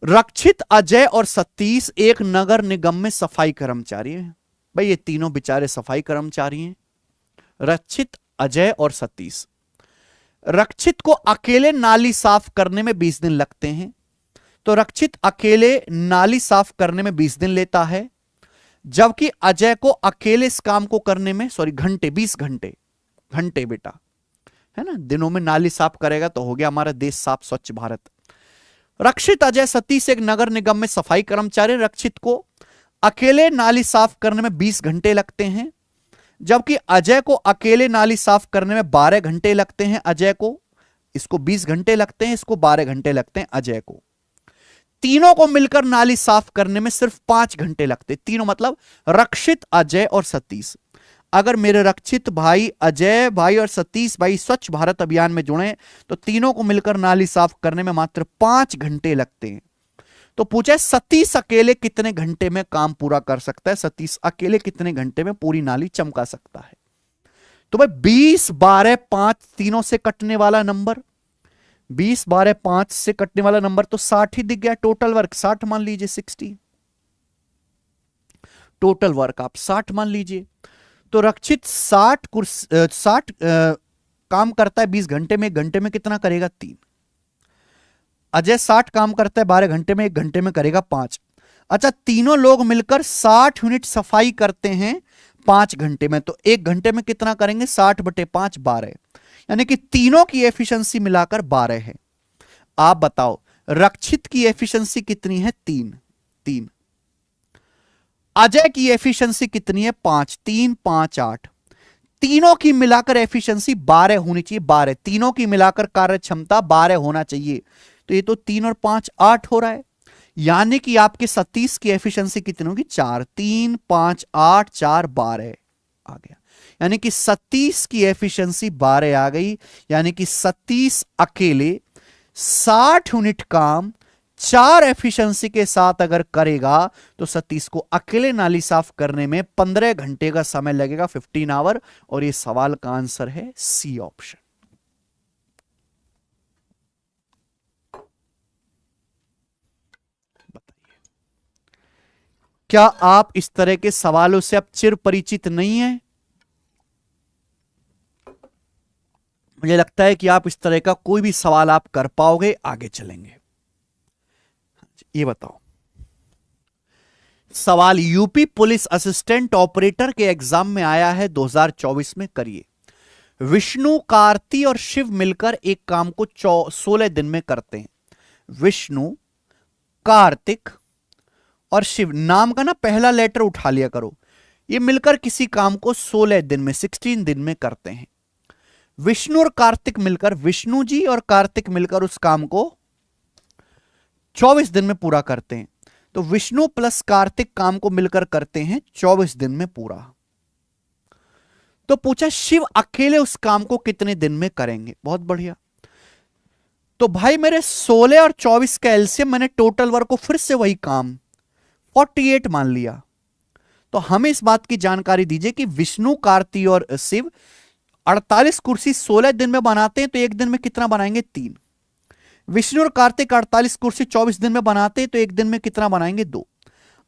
रक्षित, अजय और सतीश एक नगर निगम में सफाई कर्मचारी हैं। भाई ये तीनों बेचारे सफाई कर्मचारी हैं, रक्षित, अजय और सतीश। रक्षित को अकेले नाली साफ करने में 20 दिन लगते हैं, तो रक्षित अकेले नाली साफ करने में 20 दिन लेता है, जबकि अजय को अकेले इस काम को करने में घंटे, 20 घंटे बेटा, है ना, दिनों में नाली साफ करेगा तो हो गया हमारा देश साफ, स्वच्छ भारत। रक्षित, अजय, सतीश एक नगर निगम में सफाई कर्मचारी। रक्षित को अकेले नाली साफ करने में 20 घंटे लगते हैं, जबकि अजय को अकेले नाली साफ करने में 12 घंटे लगते हैं। अजय को, इसको 20 घंटे लगते हैं, इसको 12 घंटे लगते हैं अजय को। तीनों को मिलकर नाली साफ करने में सिर्फ 5 घंटे लगते। तीनों मतलब रक्षित, अजय और सतीश। अगर मेरे रक्षित भाई, अजय भाई और सतीश भाई स्वच्छ भारत अभियान में जुड़े तो तीनों को मिलकर नाली साफ करने में मात्र 5 घंटे लगते हैं। तो पूछा सतीश अकेले कितने घंटे में काम पूरा कर सकता है? सतीश अकेले कितने घंटे में पूरी नाली चमका सकता है? तो भाई 20, 12, 5 तीनों से कटने वाला नंबर, 20, 12, 5 से कटने वाला नंबर तो 60 ही दिख गया। टोटल वर्क 60 मान लीजिए, 60 टोटल वर्क आप 60 मान लीजिए। तो रक्षित 60 काम करता है 20 घंटे में, 1 घंटे में कितना करेगा? 3। अजय 60 काम करता है 12 घंटे में, 1 घंटे में करेगा 5। अच्छा, तीनों लोग मिलकर 60 यूनिट सफाई करते हैं 5 घंटे में, तो 1 घंटे में कितना करेंगे? 60 बटे 5, 12, यानी कि तीनों की एफिशिएंसी मिलाकर 12 है। आप बताओ रक्षित की एफिशिएंसी कितनी है? 3। अजय की एफिशिएंसी कितनी है? 5। 3, 5, 8। तीनों की मिलाकर एफिशिएंसी 12 होनी चाहिए, 12। तीनों की मिलाकर कार्य क्षमता 12 होना चाहिए। तो ये तो 3 और 5, 8 हो रहा है। यानी कि आपके सतीश की एफिशिएंसी कितनी होगी? 4। 3, 5, 8, 4, 12 आ गया। यानी कि सतीश की एफिशिएंसी 12 आ गई। यानी कि सतीश अकेले 60 यूनिट काम 4 एफिशिएंसी के साथ अगर करेगा तो सतीश को अकेले नाली साफ करने में 15 घंटे का समय लगेगा, 15 आवर। और ये सवाल का आंसर है सी ऑप्शन। बताइए, क्या आप इस तरह के सवालों से अब चिर परिचित नहीं है? मुझे लगता है कि आप इस तरह का कोई भी सवाल आप कर पाओगे। आगे चलेंगे। ये बताओ, सवाल यूपी पुलिस असिस्टेंट ऑपरेटर के एग्जाम में आया है 2024 में। करिए। विष्णु, कार्ति और शिव मिलकर एक काम को 16 दिन में करते हैं। विष्णु, कार्तिक और शिव, नाम का ना पहला लेटर उठा लिया करो। ये मिलकर किसी काम को 16 दिन में, 16 दिन में करते हैं। विष्णु और कार्तिक मिलकर, विष्णु जी और कार्तिक मिलकर उस काम को 24 दिन में पूरा करते हैं। तो विष्णु प्लस कार्तिक काम को मिलकर करते हैं 24 दिन में पूरा। तो पूछा शिव अकेले उस काम को कितने दिन में करेंगे? बहुत बढ़िया। तो भाई मेरे 16 और 24 का एलसीएम, मैंने टोटल वर्क को फिर से वही काम 48 मान लिया। तो हमें इस बात की जानकारी दीजिए कि विष्णु, कार्तिक और शिव 48 कुर्सी 16 दिन में बनाते हैं, तो एक दिन में कितना बनाएंगे? 3। विष्णु और कार्तिक 48 कुर्सी 24 दिन में बनाते हैं, तो एक दिन में कितना बनाएंगे? 2।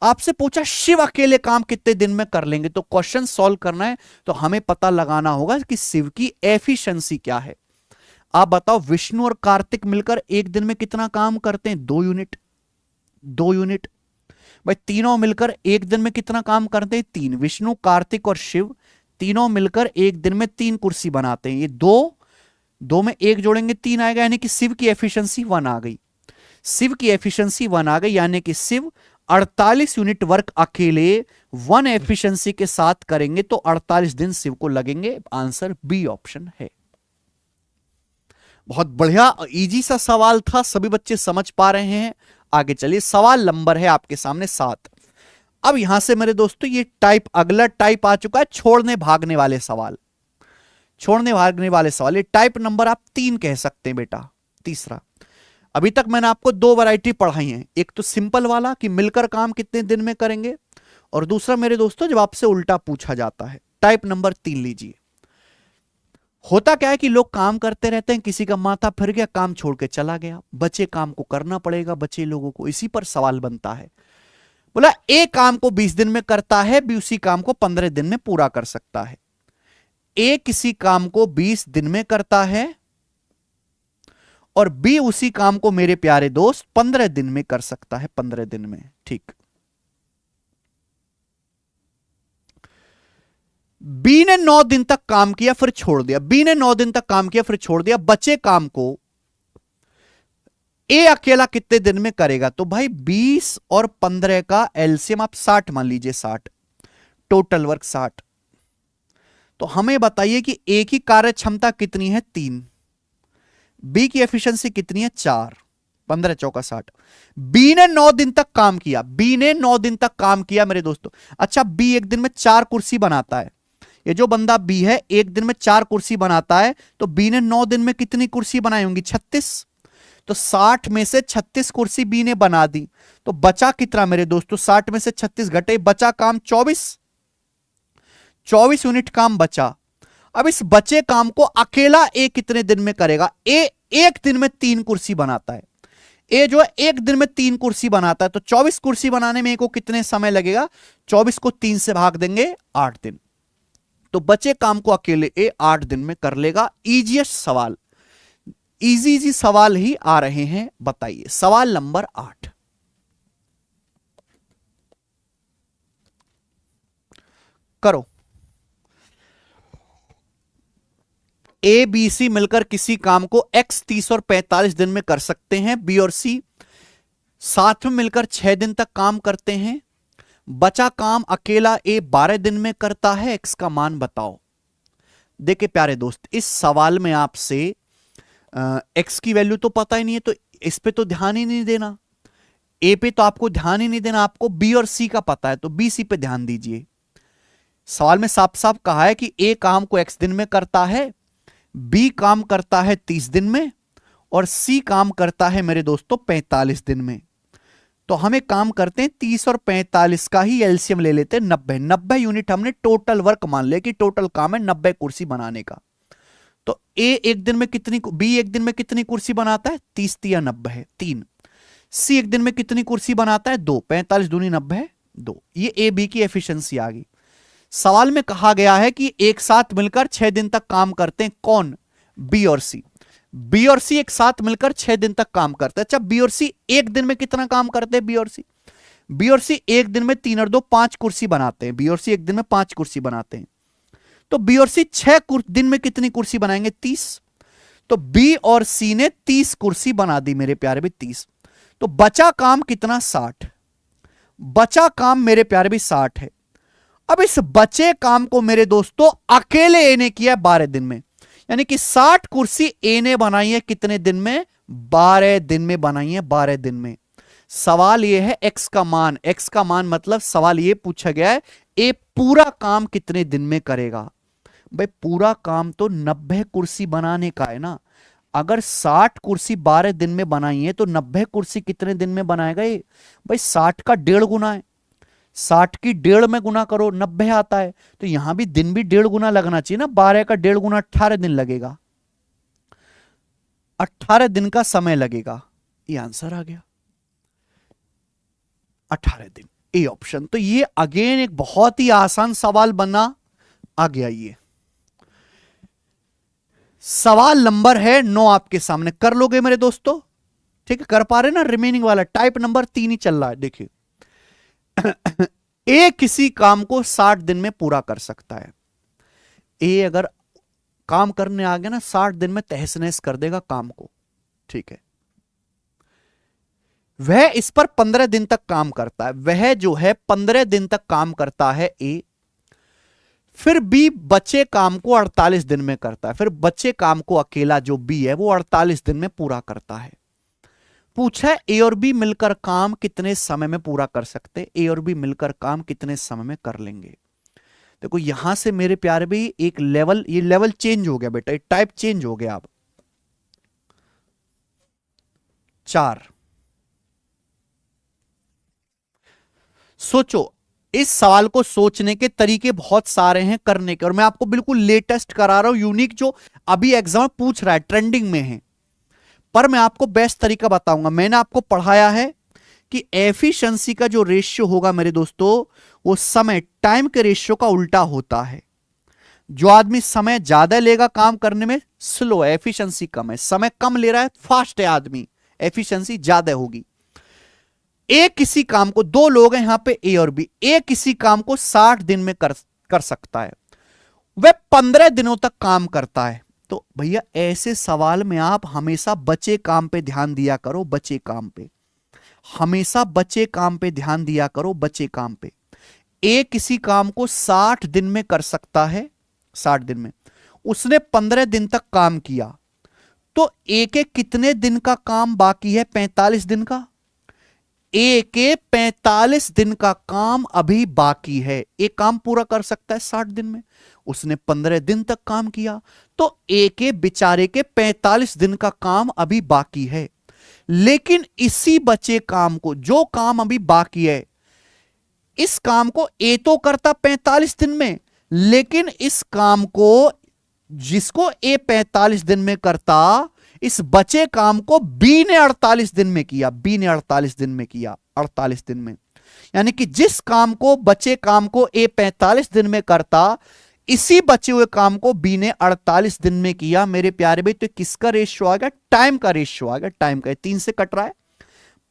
आपसे पूछा शिव अकेले काम कितने दिन में कर लेंगे, तो क्वेश्चन सॉल्व करना है तो हमें पता लगाना होगा कि शिव की एफिशिएंसी क्या है। आप बताओ विष्णु और कार्तिक मिलकर एक दिन में कितना काम करते हैं? 2 यूनिट। 2 यूनिट भाई। तीनों मिलकर एक दिन में कितना काम करते हैं? 3। विष्णु, कार्तिक और शिव तीनों मिलकर एक दिन में 3 कुर्सी बनाते हैं। ये दो में एक जोड़ेंगे 3 आएगा, यानी कि शिव की एफिशिएंसी 1 आ गई। शिव की एफिशिएंसी 1 आ गई, यानी कि शिव 48 यूनिट वर्क अकेले 1 एफिशिएंसी के साथ करेंगे, तो 48 दिन शिव को लगेंगे। आंसर बी ऑप्शन है। बहुत बढ़िया, इजी सा सवाल था, सभी बच्चे समझ पा रहे हैं। आगे चलिए, सवाल नंबर है आपके सामने 7। अब यहां से मेरे दोस्तों ये अगला टाइप आ चुका है, छोड़ने भागने वाले सवाल। छोड़ने भागने वाले सवाल, ये टाइप नंबर आप 3 कह सकते हैं बेटा, तीसरा। अभी तक मैंने आपको 2 वैरायटी पढ़ाई हैं, एक तो सिंपल वाला कि मिलकर काम कितने दिन में करेंगे, और दूसरा मेरे दोस्तों जब आपसे उल्टा पूछा जाता है। टाइप नंबर 3 लीजिए। होता क्या है कि लोग काम करते रहते हैं, किसी का माथा फिर गया, काम छोड़ के चला गया, बचे काम को करना पड़ेगा, बचे लोगों को। इसी पर सवाल बनता है। बोला ए काम को 20 दिन में करता है, बी उसी काम को 15 दिन में पूरा कर सकता है। ए किसी काम को 20 दिन में करता है और बी उसी काम को मेरे प्यारे दोस्त 15 दिन में कर सकता है। 15 दिन में, ठीक। बी ने 9 दिन तक काम किया फिर छोड़ दिया। बी ने 9 दिन तक काम किया फिर छोड़ दिया। बचे काम को ए अकेला कितने दिन में करेगा? तो भाई 20 और 15 का एलसीएम आप 60 मान लीजिए, 60। Total work 60। तो हमें बताइए कि ए की कार्य क्षमता कितनी है? 3। बी की एफिशिएंसी कितनी है? 4। 15 चौका 60। बी ने 9 दिन तक काम किया। बी ने 9 दिन तक काम किया मेरे दोस्तों। अच्छा, बी एक दिन में 4 कुर्सी बनाता है। ये जो बंदा बी है एक दिन में 4 कुर्सी बनाता है, तो बी ने 9 दिन में कितनी कुर्सी बनाई होंगी? 36। तो 60 में से 36 कुर्सी बी ने बना दी, तो बचा कितना मेरे दोस्तों? 60 में से 36 घटे, बचा काम 24 यूनिट काम बचा। अब इस बचे काम को अकेला ए कितने दिन में करेगा? ए एक दिन में 3 कुर्सी बनाता है। ए जो है एक दिन में 3 कुर्सी बनाता है, तो 24 कुर्सी बनाने में ए को कितने समय लगेगा? 24 को 3 से भाग देंगे, 8 दिन। तो बचे काम को अकेले ए 8 दिन में कर लेगा। इजीएस्ट सवाल, इजी सवाल ही आ रहे हैं। बताइए सवाल नंबर 8। करो। ए बी सी मिलकर किसी काम को एक्स 30 और 45 दिन में कर सकते हैं। बी और सी साथ में मिलकर 6 दिन तक काम करते हैं। बचा काम अकेला ए 12 दिन में करता है। एक्स का मान बताओ। देखिए प्यारे दोस्त, इस सवाल में आपसे एक्स की वैल्यू तो पता ही नहीं है, तो इस पे तो ध्यान ही नहीं देना। ए पे तो आपको ध्यान ही नहीं देना, आपको बी और सी का पता है, तो बी सी पे ध्यान दीजिए। सवाल में साफ साफ कहा है कि ए काम को एक्स दिन में करता है, बी काम करता है 30 दिन में, और सी काम करता है मेरे दोस्तों 45 दिन में। तो हमें काम करते हैं 30 और 45 का ही एलसीएम ले लेते हैं 90। 90 यूनिट हमने टोटल वर्क मान लिया कि टोटल काम है 90 कुर्सी बनाने का। तो ए एक दिन में कितनी, बी एक दिन में कितनी कुर्सी बनाता है? 30 या 90 है, 3। सी एक दिन में कितनी कुर्सी बनाता है? 2। 45 दूनी 90 है, 2। ये ए बी की एफिशिएंसी आ गई। सवाल में कहा गया है कि एक साथ मिलकर 6 दिन तक काम करते हैं। कौन? बी और सी। बी और सी एक साथ मिलकर 6 दिन तक काम करते हैं। अच्छा, बी और सी एक दिन में कितना काम करते हैं? बी और सी एक दिन में 3 और 2 5 कुर्सी बनाते हैं। बी और सी एक दिन में 5 कुर्सी बनाते हैं। तो बी और सी 6 दिन में कितनी कुर्सी बनाएंगे? 30। तो बी और सी ने 30 कुर्सी बना दी मेरे प्यारे भी, 30। तो बचा काम कितना? 60। बचा काम मेरे प्यारे भी 60 है। अब इस बचे काम को मेरे दोस्तों अकेले ए ने किया 12 दिन में, यानी कि 60 कुर्सी ए ने बनाई है कितने दिन में? 12 दिन में बनाई है, 12 दिन में। सवाल यह है एक्स का मान। एक्स का मान मतलब सवाल यह पूछा गया है ए पूरा काम कितने दिन में करेगा? भाई पूरा काम तो 90 कुर्सी बनाने का है ना। अगर 60 कुर्सी 12 दिन में बनाई है तो 90 कुर्सी कितने दिन में बनाएगा ये? भाई 60 का 1.5 गुना है। 60 की 1.5 में गुना करो, 90 आता है। तो यहां भी दिन भी 1.5 गुना लगना चाहिए ना। 12 का 1.5 गुना 18 दिन लगेगा। 18 दिन का समय लगेगा। ये आंसर आ गया, 18 दिन, ए ऑप्शन। तो ये अगेन एक बहुत ही आसान सवाल बना आ गया। ये सवाल नंबर है 9 आपके सामने, कर लोगे मेरे दोस्तों? ठीक है, कर पा रहे ना? रिमेनिंग वाला टाइप नंबर 3 ही चल रहा है। देखिए ए किसी काम को 60 दिन में पूरा कर सकता है। ए अगर काम करने आ गया ना, 60 दिन में तहस नहस कर देगा काम को। ठीक है, वह इस पर 15 दिन तक काम करता है। वह जो है 15 दिन तक काम करता है ए। फिर बी बचे काम को 48 दिन में करता है। फिर बचे काम को अकेला जो बी है वो 48 दिन में पूरा करता है। पूछा है ए और बी मिलकर काम कितने समय में पूरा कर सकते? ए और बी मिलकर काम कितने समय में कर लेंगे? देखो यहां से मेरे प्यारे भी एक लेवल, ये लेवल चेंज हो गया बेटा, ये टाइप चेंज हो गया। अब 4 सोचो। इस सवाल को सोचने के तरीके बहुत सारे हैं करने के, और मैं आपको बिल्कुल लेटेस्ट करा रहा हूं, यूनिक, जो अभी एग्जाम पूछ रहा है, ट्रेंडिंग में है। पर मैं आपको बेस्ट तरीका बताऊंगा। मैंने आपको पढ़ाया है कि एफिशिएंसी का जो रेशियो होगा मेरे दोस्तों, वो समय, टाइम के रेशियो का उल्टा होता है। जो आदमी समय ज्यादा लेगा काम करने में, स्लो है, एफिशिएंसी कम है। समय कम ले रहा है, फास्ट है आदमी, एफिशिएंसी ज्यादा होगी। ए किसी काम को, दो लोग हैं यहां पे ए और बी, ए किसी काम को 60 दिन में कर सकता है, वह 15 दिनों तक काम करता है। तो भैया ऐसे सवाल में आप हमेशा बचे काम पे ध्यान दिया करो, बचे काम पे, हमेशा बचे काम पे ध्यान दिया करो, बचे काम पे। ए किसी काम को 60 दिन में कर सकता है, 60 दिन में, उसने 15 दिन तक काम किया, तो ए के कितने दिन का काम बाकी है? 45 दिन का। ए के 45 दिन का काम अभी बाकी है। ए काम पूरा कर सकता है 60 दिन में, उसने 15 दिन तक काम किया, तो ए के बेचारे के 45 दिन का काम अभी बाकी है। लेकिन इसी बचे काम को, जो काम अभी बाकी है, इस काम को ए तो करता 45 दिन में, लेकिन इस काम को, जिसको ए 45 दिन में करता, इस बचे काम को बी ने 48 दिन में किया। बी ने 48 दिन में किया, 48 दिन में। यानी कि जिस काम को, बचे काम को ए 45 दिन में करता, इसी बचे हुए काम को बी ने 48 दिन में किया। मेरे प्यारे भाई, तो किसका रेशियो आ गया? टाइम का रेशियो आ गया, टाइम का। 3 से कट रहा है,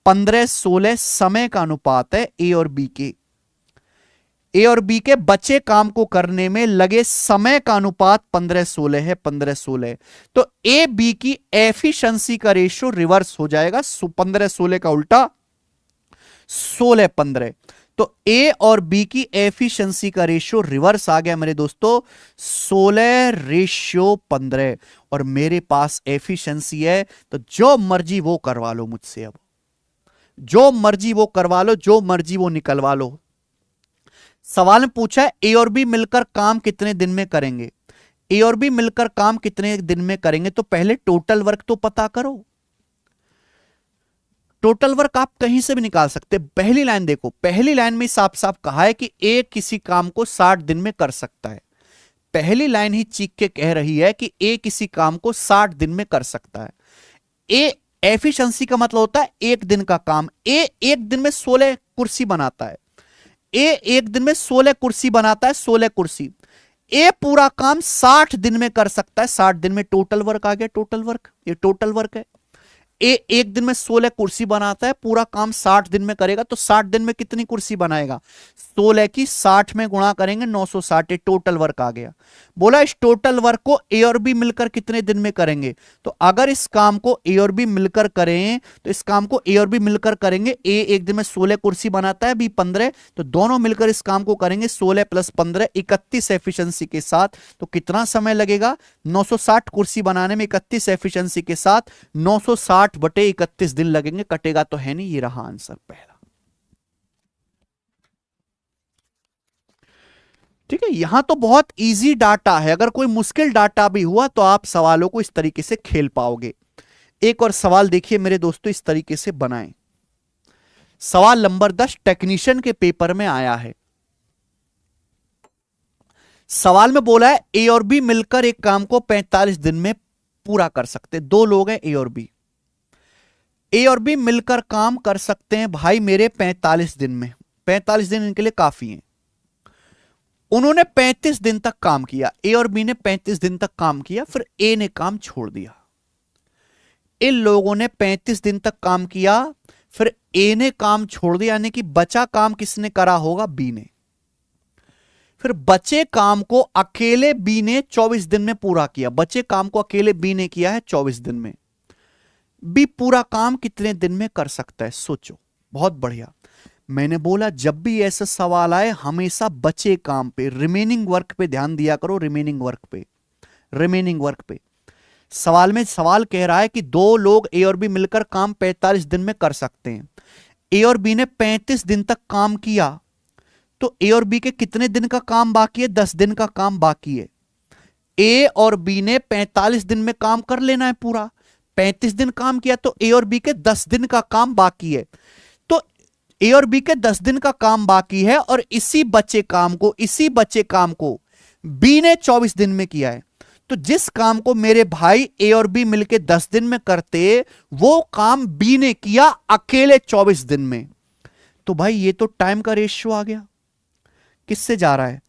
15-16 समय का अनुपात है ए और बी के। ए और बी के बचे काम को करने में लगे समय का अनुपात 15-16 है, 15-16। तो ए बी की एफिशिएंसी का रेशियो रिवर्स हो जाएगा, 15-16 का उल्टा 16-15। तो ए और बी की एफिशिएंसी का रेशियो रिवर्स आ गया मेरे दोस्तों, 16:15। और मेरे पास एफिशिएंसी है, तो जो मर्जी वो करवा लो मुझसे। अब जो मर्जी वो करवा लो, जो मर्जी वो निकलवा लो। सवाल में पूछा है ए और बी मिलकर काम कितने दिन में करेंगे? ए और बी मिलकर काम कितने दिन में करेंगे? तो पहले टोटल वर्क तो पता करो। टोटल वर्क आप कहीं से भी निकाल सकते। पहली लाइन देखो, पहली लाइन में साफ साफ कहा है कि ए किसी काम को 60 दिन में कर सकता है। पहली लाइन ही चीख के कह रही है कि ए किसी काम को 60 दिन में कर सकता है। ए एफिशिएंसी का मतलब होता है एक दिन का काम। ए एक दिन में 16 कुर्सी बनाता है। ए एक दिन में 16 कुर्सी बनाता है, 16 कुर्सी। ए पूरा काम 60 दिन में कर सकता है। 60 दिन में टोटल वर्क आ गया, टोटल वर्क, ये टोटल वर्क है। ए एक दिन में 16 कुर्सी बनाता है, पूरा काम 60 दिन में करेगा, तो 60 दिन में कितनी कुर्सी बनाएगा? 16 की 60 में गुणा करेंगे, 960। ये टोटल वर्क आ गया। बोला इस टोटल वर्क को ए और बी मिलकर कितने दिन में करेंगे? तो अगर इस काम को ए और बी मिलकर करें, तो इस काम को ए और बी मिलकर करेंगे। ए एक दिन में 16 कुर्सी बनाता है, बी 15, तो दोनों मिलकर इस काम को करेंगे 16 + 15, 31 एफिशिएंसी के साथ। तो कितना समय लगेगा? 960 कुर्सी बनाने में 31 एफिशिएंसी के साथ 960/31 दिन लगेंगे। कटेगा तो है नहीं, ये रहा आंसर पहला। ठीक है, यहां तो बहुत इजी डाटा है। अगर कोई मुश्किल डाटा भी हुआ तो आप सवालों को इस तरीके से खेल पाओगे। एक और सवाल देखिए मेरे दोस्तों, इस तरीके से बनाएं। सवाल नंबर 10 टेक्नीशियन के पेपर में आया है। सवाल में बोला है ए और बी मिलकर एक काम को 45 दिन में पूरा कर सकते। दो लोग हैं ए और बी। ए और बी मिलकर काम कर सकते हैं भाई मेरे 45 दिन में। 45 दिन इनके लिए काफी हैं। उन्होंने 35 दिन तक काम किया, ए और बी ने 35 दिन तक काम किया, फिर ए ने काम छोड़ दिया। इन लोगों ने 35 दिन तक काम किया, फिर ए ने काम छोड़ दिया, यानी कि बचा काम किसने करा होगा? बी ने। फिर बचे काम को अकेले बी ने 24 दिन में पूरा किया। बचे काम को अकेले बी ने किया है 24 दिन में। बी पूरा काम कितने दिन में कर सकता है? सोचो। बहुत बढ़िया। मैंने बोला जब भी ऐसा सवाल आए हमेशा बचे काम पे, रिमेनिंग वर्क पे ध्यान दिया करो। रिमेनिंग वर्क पे, रिमेनिंग वर्क पे। सवाल में सवाल कह रहा है कि दो लोग ए और बी मिलकर काम 45 दिन में कर सकते हैं। ए और बी ने 35 दिन तक काम किया, तो ए और बी के कितने दिन का काम बाकी है? 10 दिन का काम बाकी है। ए और बी ने 45 दिन में काम कर लेना है पूरा। 35 दिन काम किया तो ए और बी के 10 दिन का काम बाकी है। तो ए और बी के 10 दिन का काम बाकी है और इसी बचे काम को बी ने 24 दिन में किया है। तो जिस काम को मेरे भाई ए और बी मिलके 10 दिन में करते, वो काम बी ने किया अकेले 24 दिन में। तो भाई ये तो टाइम का रेशियो आ गया। किससे जा रहा है?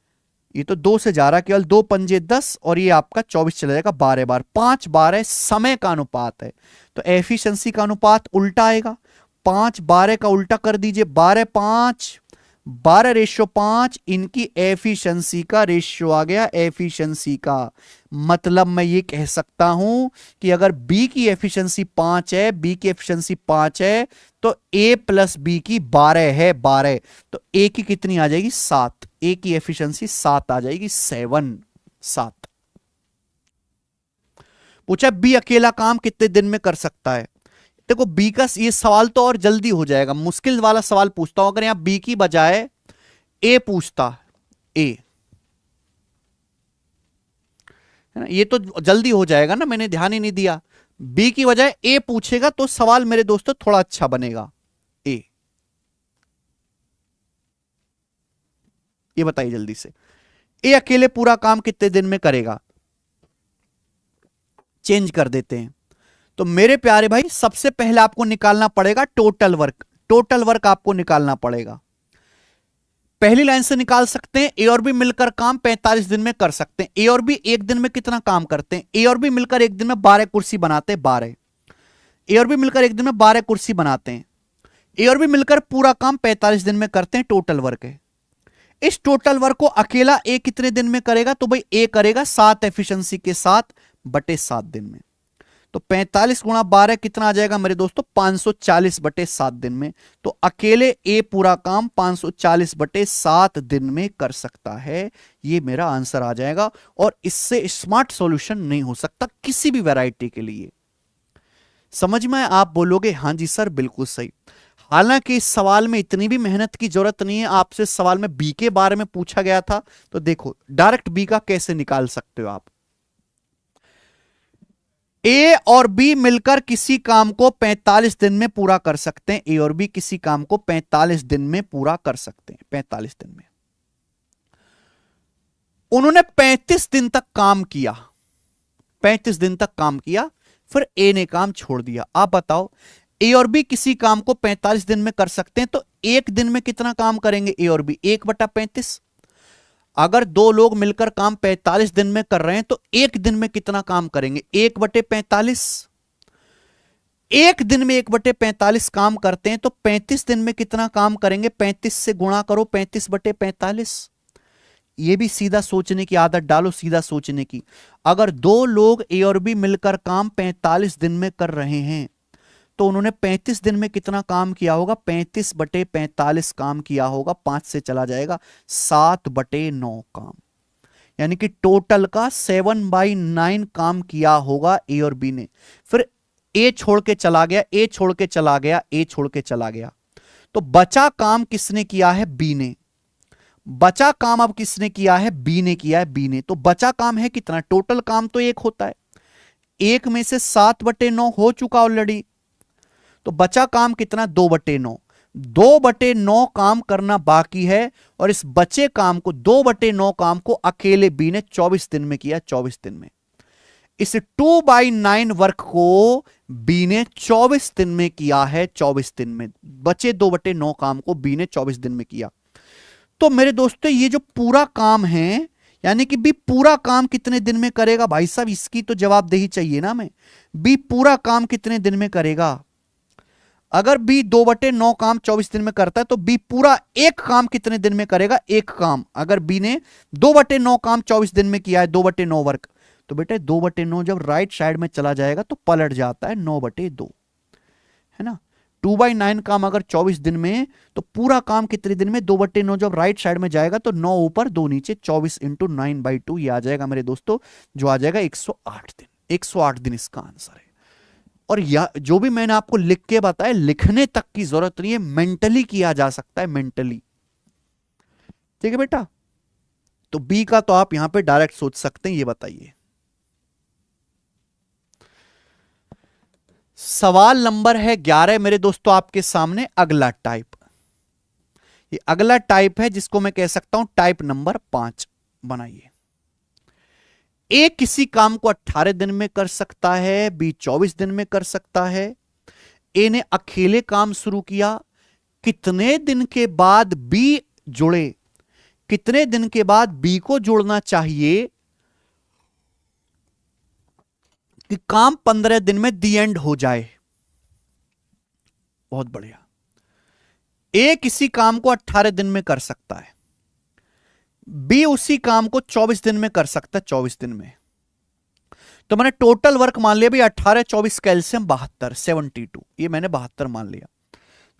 ये तो 2 से जा रहा है, केवल 2 पंजे 10 और ये आपका 24 चला जाएगा 12 बार। 5 12 समय का अनुपात है, तो एफिशिएंसी का अनुपात उल्टा आएगा। 5 12 का उल्टा कर दीजिए, 12 5 12 रेशियो 5, इनकी एफिशिएंसी का रेशियो आ गया। एफिशिएंसी का मतलब मैं ये कह सकता हूं कि अगर बी की एफिशिएंसी 5 है, बी की एफिशिएंसी 5 है, तो ए प्लस बी की 12 है। 12 तो ए की कितनी आ जाएगी? 7। ए की एफिशिएंसी 7 आ जाएगी। 7। पूछा बी अकेला काम कितने दिन में कर सकता है? देखो बी का ये सवाल तो और जल्दी हो जाएगा। मुश्किल वाला सवाल पूछता हूं, अगर यहां बी की बजाय ए पूछता, ए है ना, ये तो जल्दी हो जाएगा ना, मैंने ध्यान ही नहीं दिया। बी की बजाय ए पूछेगा तो सवाल मेरे दोस्तों थोड़ा अच्छा बनेगा। ए, ये बताइए जल्दी से, ए अकेले पूरा काम कितने दिन में करेगा? चेंज कर देते हैं। तो मेरे प्यारे भाई सबसे पहले आपको निकालना पड़ेगा टोटल वर्क। टोटल वर्क आपको निकालना पड़ेगा। पहली लाइन से निकाल सकते हैं, ए और बी मिलकर काम 45 दिन में कर सकते हैं। ए और बी एक दिन में कितना काम करते हैं? ए और बी मिलकर एक दिन में 12 कुर्सी बनाते हैं। 12 ए और बी मिलकर एक दिन में 12 कुर्सी बनाते हैं। ए और बी मिलकर पूरा काम 45 दिन में करते हैं। टोटल वर्क है। इस टोटल वर्क को अकेला ए कितने दिन में करेगा? तो भाई ए करेगा 7 एफिशिएंसी के साथ बटे 7 दिन में। तो 45 गुणा 12 कितना आ जाएगा मेरे दोस्तों? 540 बटे 7 दिन में। तो अकेले ए पूरा काम 540 बटे 7 दिन में कर सकता है। ये मेरा आंसर आ जाएगा और इससे स्मार्ट सॉल्यूशन नहीं हो सकता किसी भी वैरायटी के लिए। समझ में? आप बोलोगे हां जी सर बिल्कुल सही। हालांकि इस सवाल में इतनी भी मेहनत की जरूरत नहीं है। आपसे सवाल में बी के बारे में पूछा गया था, तो देखो डायरेक्ट बी का कैसे निकाल सकते हो आप। ए और बी मिलकर किसी काम को 45 दिन में पूरा कर सकते हैं। ए और बी किसी काम को 45 दिन में पूरा कर सकते हैं। 45 दिन में। उन्होंने 35 दिन तक काम किया। 35 दिन तक काम किया, फिर ए ने काम छोड़ दिया। आप बताओ, ए और बी किसी काम को 45 दिन में कर सकते हैं, तो एक दिन में कितना काम करेंगे ए और बी? 1/35। अगर दो लोग मिलकर काम 45 दिन में कर रहे हैं, तो एक दिन में कितना काम करेंगे? 1/45। एक दिन में 1/45 काम करते हैं, तो 35 दिन में कितना काम करेंगे? 35 से गुणा करो, 35/45। ये भी सीधा सोचने की आदत डालो, सीधा सोचने की। अगर दो लोग ए और बी मिलकर काम 45 दिन में कर रहे हैं, तो उन्होंने 35 दिन में कितना काम किया होगा? 35/45 काम किया होगा। 5 से चला जाएगा, 7/9 काम। यानी कि टोटल का 7/9 काम किया होगा ए और बी ने। फिर ए छोड़ के चला गया, ए छोड़ के चला गया, ए छोड़ के चला गया, तो बचा काम किसने किया है? बी ने। बचा काम अब किसने किया है? बी ने किया है। बी ने। तो बचा काम है कितना? टोटल काम तो 1 होता है, 1 में से 7/9 हो चुका ऑलरेडी, तो बचा काम कितना? 2/9। 2/9 काम करना बाकी है, और इस बचे काम को 2/9 काम को अकेले बी ने 24 दिन में किया। 24 दिन में। इस 2/9 वर्क को बी ने 24 दिन में किया है। 24 दिन में। बचे 2/9 काम को बी ने 24 दिन में किया। तो मेरे दोस्तों ये जो पूरा काम है, यानी कि बी पूरा काम कितने दिन में करेगा? भाई साहब इसकी तो जवाबदेही चाहिए ना हमें। बी पूरा काम कितने दिन में करेगा? अगर बी 2/9 काम 24 दिन में करता है तो बी पूरा एक काम कितने दिन में करेगा? एक काम। अगर बी ने 2/9 काम 24 दिन में किया है, 2/9 वर्क, तो बेटे 2/9 जब राइट साइड में चला जाएगा तो पलट जाता है 9/2, है ना। 2/9 काम अगर 24 दिन में, तो पूरा काम कितने दिन में? 2/9 जब राइट साइड में जाएगा तो 9 ऊपर 2 नीचे, 24 इंटू 9/2 ये आ जाएगा मेरे दोस्तों, जो आ जाएगा 108 दिन। 108 दिन इसका आंसर है। और या जो भी मैंने आपको लिख के बताया, लिखने तक की जरूरत नहीं है, मेंटली किया जा सकता है, मेंटली। ठीक है बेटा, तो बी का तो आप यहां पे डायरेक्ट सोच सकते हैं। ये बताइए सवाल नंबर है 11 मेरे दोस्तों आपके सामने। अगला टाइप, ये अगला टाइप है जिसको मैं कह सकता हूं टाइप नंबर 5। बनाइए। ए किसी काम को 18 दिन में कर सकता है, बी 24 दिन में कर सकता है। ए ने अकेले काम शुरू किया, कितने दिन के बाद बी जुड़े? कितने दिन के बाद बी को जोड़ना चाहिए कि काम 15 दिन में दी एंड हो जाए? बहुत बढ़िया। ए किसी काम को 18 दिन में कर सकता है, बी उसी काम को 24 दिन में कर सकता है, 24 दिन में। तो मैंने टोटल वर्क मान लिया भाई 18 24 कैल्शियम 72, 72, ये मैंने 72 मान लिया।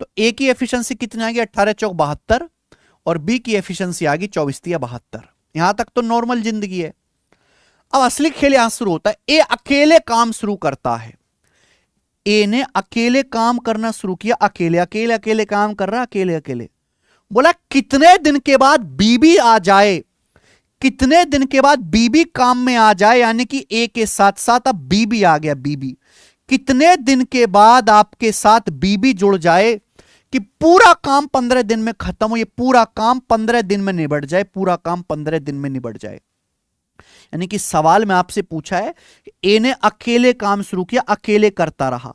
तो ए की एफिशिएंसी कितनी आ गई? 18 चौक 72, और बी की एफिशिएंसी आ गई 24 या 72। यहां तक तो नॉर्मल जिंदगी है। अब असली खेल यहां शुरू होता है। ए अकेले काम शुरू करता है, ए ने अकेले काम करना शुरू किया, अकेले अकेले अकेले काम कर रहा, अकेले अकेले। बोला कितने दिन के बाद बीबी आ जाए, कितने दिन के बाद बीबी काम में आ जाए, यानी कि ए के साथ साथ अब बीबी आ गया। बीबी कितने दिन के बाद आपके साथ बीबी जुड़ जाए कि पूरा काम 15 दिन में खत्म हो, ये पूरा काम 15 दिन में निबट जाए, पूरा काम 15 दिन में निबट जाए। यानी कि सवाल में आपसे पूछा है, ए ने अकेले काम शुरू किया, अकेले करता रहा,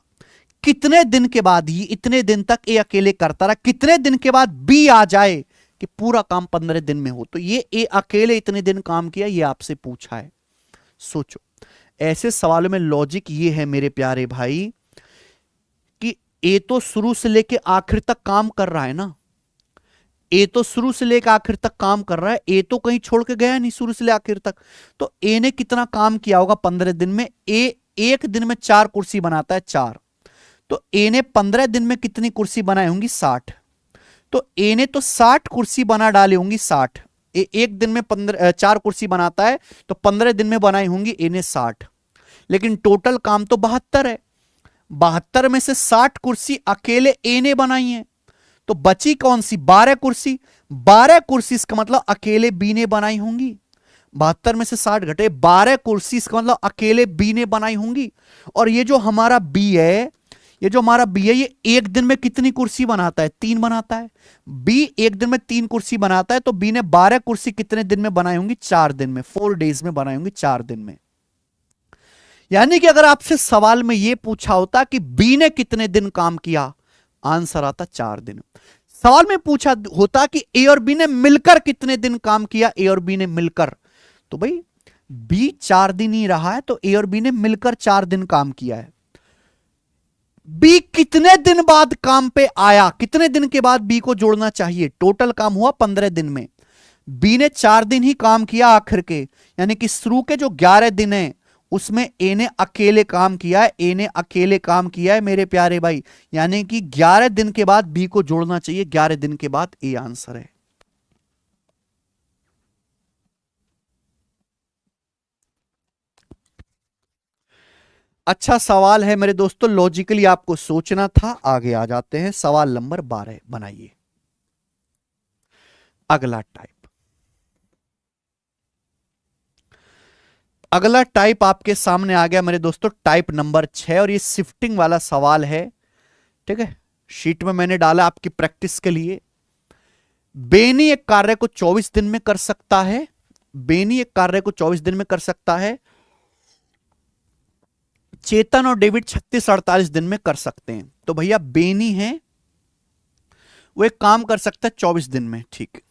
कितने दिन के बाद, ये इतने दिन तक ए अकेले करता रहा, कितने दिन के बाद बी आ जाए कि पूरा काम 15 दिन में हो। तो ये ए अकेले इतने दिन काम किया, ये आपसे पूछा है। सोचो, ऐसे सवालों में लॉजिक ये है मेरे प्यारे भाई कि ए तो शुरू से लेके आखिर तक काम कर रहा है ना, ए तो शुरू से लेकर आखिर तक काम कर रहा है, ए तो कहीं छोड़ के गया नहीं शुरू से लेकर आखिर तक। तो ए ने कितना काम किया होगा 15 दिन में? ए एक दिन में 4 कुर्सी बनाता है, 4। तो ए ने 15 दिन में कितनी कुर्सी बनाई होंगी? 60। तो ए ने तो 60 कुर्सी बना डाली होंगी, 60। ए एक दिन में 4 कुर्सी बनाता है, तो 15 दिन में बनाई होंगी ए ने 60। लेकिन टोटल काम तो 72 है, 72 में से 60 कुर्सी अकेले ए ने बनाई है, तो बची कौन सी? 12 कुर्सी। 12 कुर्सी इसका मतलब अकेले बी ने बनाई होंगी। 72 में से 60 घटे, 12 कुर्सी इसका मतलब अकेले बी ने बनाई होंगी। और ये जो हमारा बी है, ये जो हमारा बी है, ये एक दिन में कितनी कुर्सी बनाता है? 3 बनाता है। बी एक दिन में 3 कुर्सी बनाता है, तो बी ने 12 कुर्सी कितने दिन में बनाई होंगी? 4 दिन में, 4 डेज में बनाई होंगी, 4 दिन में। यानी कि अगर आपसे सवाल में यह पूछा होता कि बी ने कितने दिन काम किया, आंसर आता 4 दिन। सवाल में पूछा होता कि ए और बी ने मिलकर कितने दिन काम किया, ए और बी ने मिलकर, तो भाई बी 4 दिन ही रहा है, तो ए और बी ने मिलकर 4 दिन काम किया है। बी कितने दिन बाद काम पे आया, कितने दिन के बाद बी को जोड़ना चाहिए? टोटल काम हुआ 15 दिन में, बी ने 4 दिन ही काम किया आखिर के, यानी कि शुरू के जो 11 दिन है उसमें ए ने अकेले काम किया है, ए ने अकेले काम किया है मेरे प्यारे भाई। यानी कि 11 दिन के बाद बी को जोड़ना चाहिए, 11 दिन के बाद ए आंसर है। अच्छा सवाल है मेरे दोस्तों, लॉजिकली आपको सोचना था। आगे आ जाते हैं, सवाल नंबर 12 बनाइए। अगला टाइप, अगला टाइप आपके सामने आ गया मेरे दोस्तों, टाइप नंबर 6, और ये शिफ्टिंग वाला सवाल है। ठीक है, शीट में मैंने डाला आपकी प्रैक्टिस के लिए। बेनी एक कार्य को 24 दिन में कर सकता है, बेनी एक कार्य को 24 दिन में कर सकता है, चेतन और डेविड 36-48 दिन में कर सकते हैं। तो भैया बेनी है, वो एक काम कर सकता है 24 दिन में। ठीक,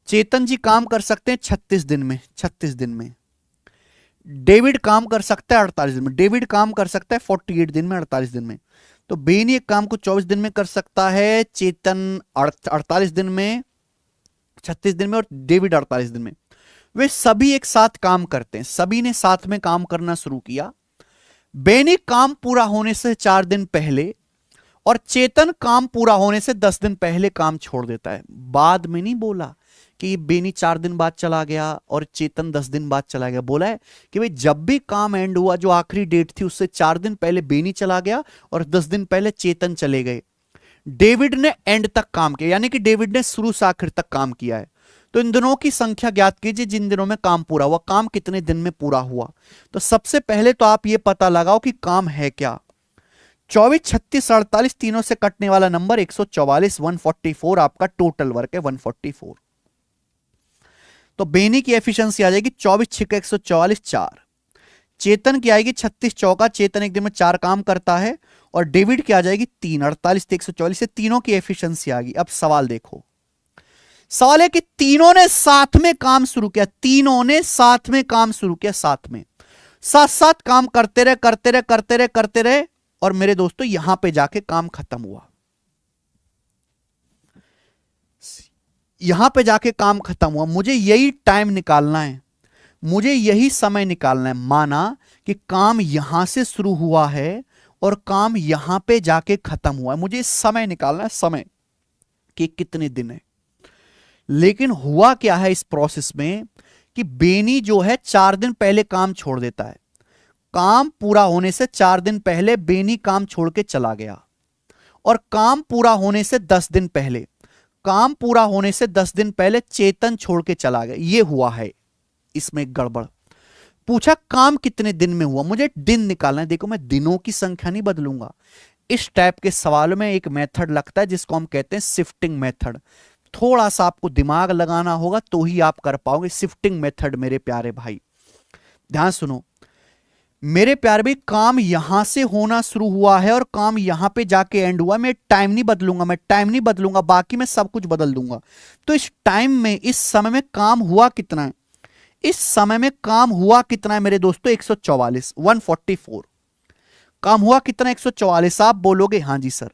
चेतन जी काम कर सकते हैं 36 दिन में, 36 दिन में। डेविड काम कर सकता है 48 दिन में। डेविड काम कर सकता है 48 दिन में, 48 दिन में। तो बेनी एक काम को 24 दिन में कर सकता है, चेतन 48 दिन में, 36 दिन में, और डेविड 48 दिन में। वे सभी एक साथ काम करते हैं, सभी ने साथ में काम करना शुरू किया। बेनी काम पूरा होने से 4 दिन पहले और चेतन काम पूरा होने से 10 दिन पहले काम छोड़ देता है। बाद में नहीं बोला कि बेनी 4 दिन बाद चला गया और चेतन 10 दिन बाद चला गया। बोला है कि भाई जब भी काम एंड हुआ, जो आखिरी डेट थी उससे 4 दिन पहले बेनी चला गया और 10 दिन पहले चेतन चले गए। डेविड ने एंड तक काम किया, यानी कि डेविड ने शुरू से आखिर तक काम किया है। तो इन दिनों की संख्या ज्ञात कीजिए जिन दिनों में काम पूरा हुआ। काम कितने दिन में पूरा हुआ? तो सबसे पहले तो आप ये पता लगाओ कि काम है क्या। 24, 36, 48 तीनों से कटने वाला नंबर 144, 144 आपका टोटल वर्क है, 144। तो बेनी की एफिशिएंसी आ जाएगी 24 छिक्का 144 4। चेतन की आएगी 36 चौका, चेतन एक दिन में 4 काम करता है। और डेविड की आ जाएगी 3, 48 144 से तीनों की एफिशिएंसी आ गई। अब सवाल देखो, सवाल है कि तीनों ने साथ में काम शुरू किया, तीनों ने साथ में काम शुरू किया, साथ में साथ साथ काम करते रहे, करते रहे, करते रहे, करते रहे, और मेरे दोस्तों यहां पे जाके काम खत्म हुआ। यहां पे जाके काम खत्म हुआ। मुझे यही टाइम निकालना है, मुझे यही समय निकालना है। माना कि काम यहां से शुरू हुआ है और काम यहां पे जाके खत्म हुआ है। मुझे समय निकालना है, समय कि कितने दिन है। लेकिन हुआ क्या है इस प्रोसेस में कि बेनी जो है 4 दिन पहले काम छोड़ देता है। काम पूरा होने से 4 दिन पहले बेनी काम छोड़ के चला गया। और काम पूरा होने से 10 दिन पहले, काम पूरा होने से 10 दिन पहले चेतन छोड़ के चला गया। यह हुआ है, इसमें गड़बड़। पूछा काम कितने दिन में हुआ, मुझे दिन निकालना है। देखो मैं दिनों की संख्या नहीं बदलूंगा। इस टाइप के सवालों में एक मेथड लगता है जिसको हम कहते हैं शिफ्टिंग मेथड। थोड़ा सा आपको दिमाग लगाना होगा तो ही आप कर पाओगे शिफ्टिंग मेथड। मेरे प्यारे भाई ध्यान सुनो, मेरे प्यारे भाई, काम यहां से होना शुरू हुआ है और काम यहां पे जाके एंड हुआ। मैं टाइम नहीं बदलूंगा, मैं टाइम नहीं बदलूंगा, बाकी मैं सब कुछ बदल दूंगा। तो इस टाइम में, इस समय में काम हुआ कितना है? इस समय में काम हुआ कितना है मेरे दोस्तों? 144, 144 काम हुआ कितना? 144। आप बोलोगे हां जी सर।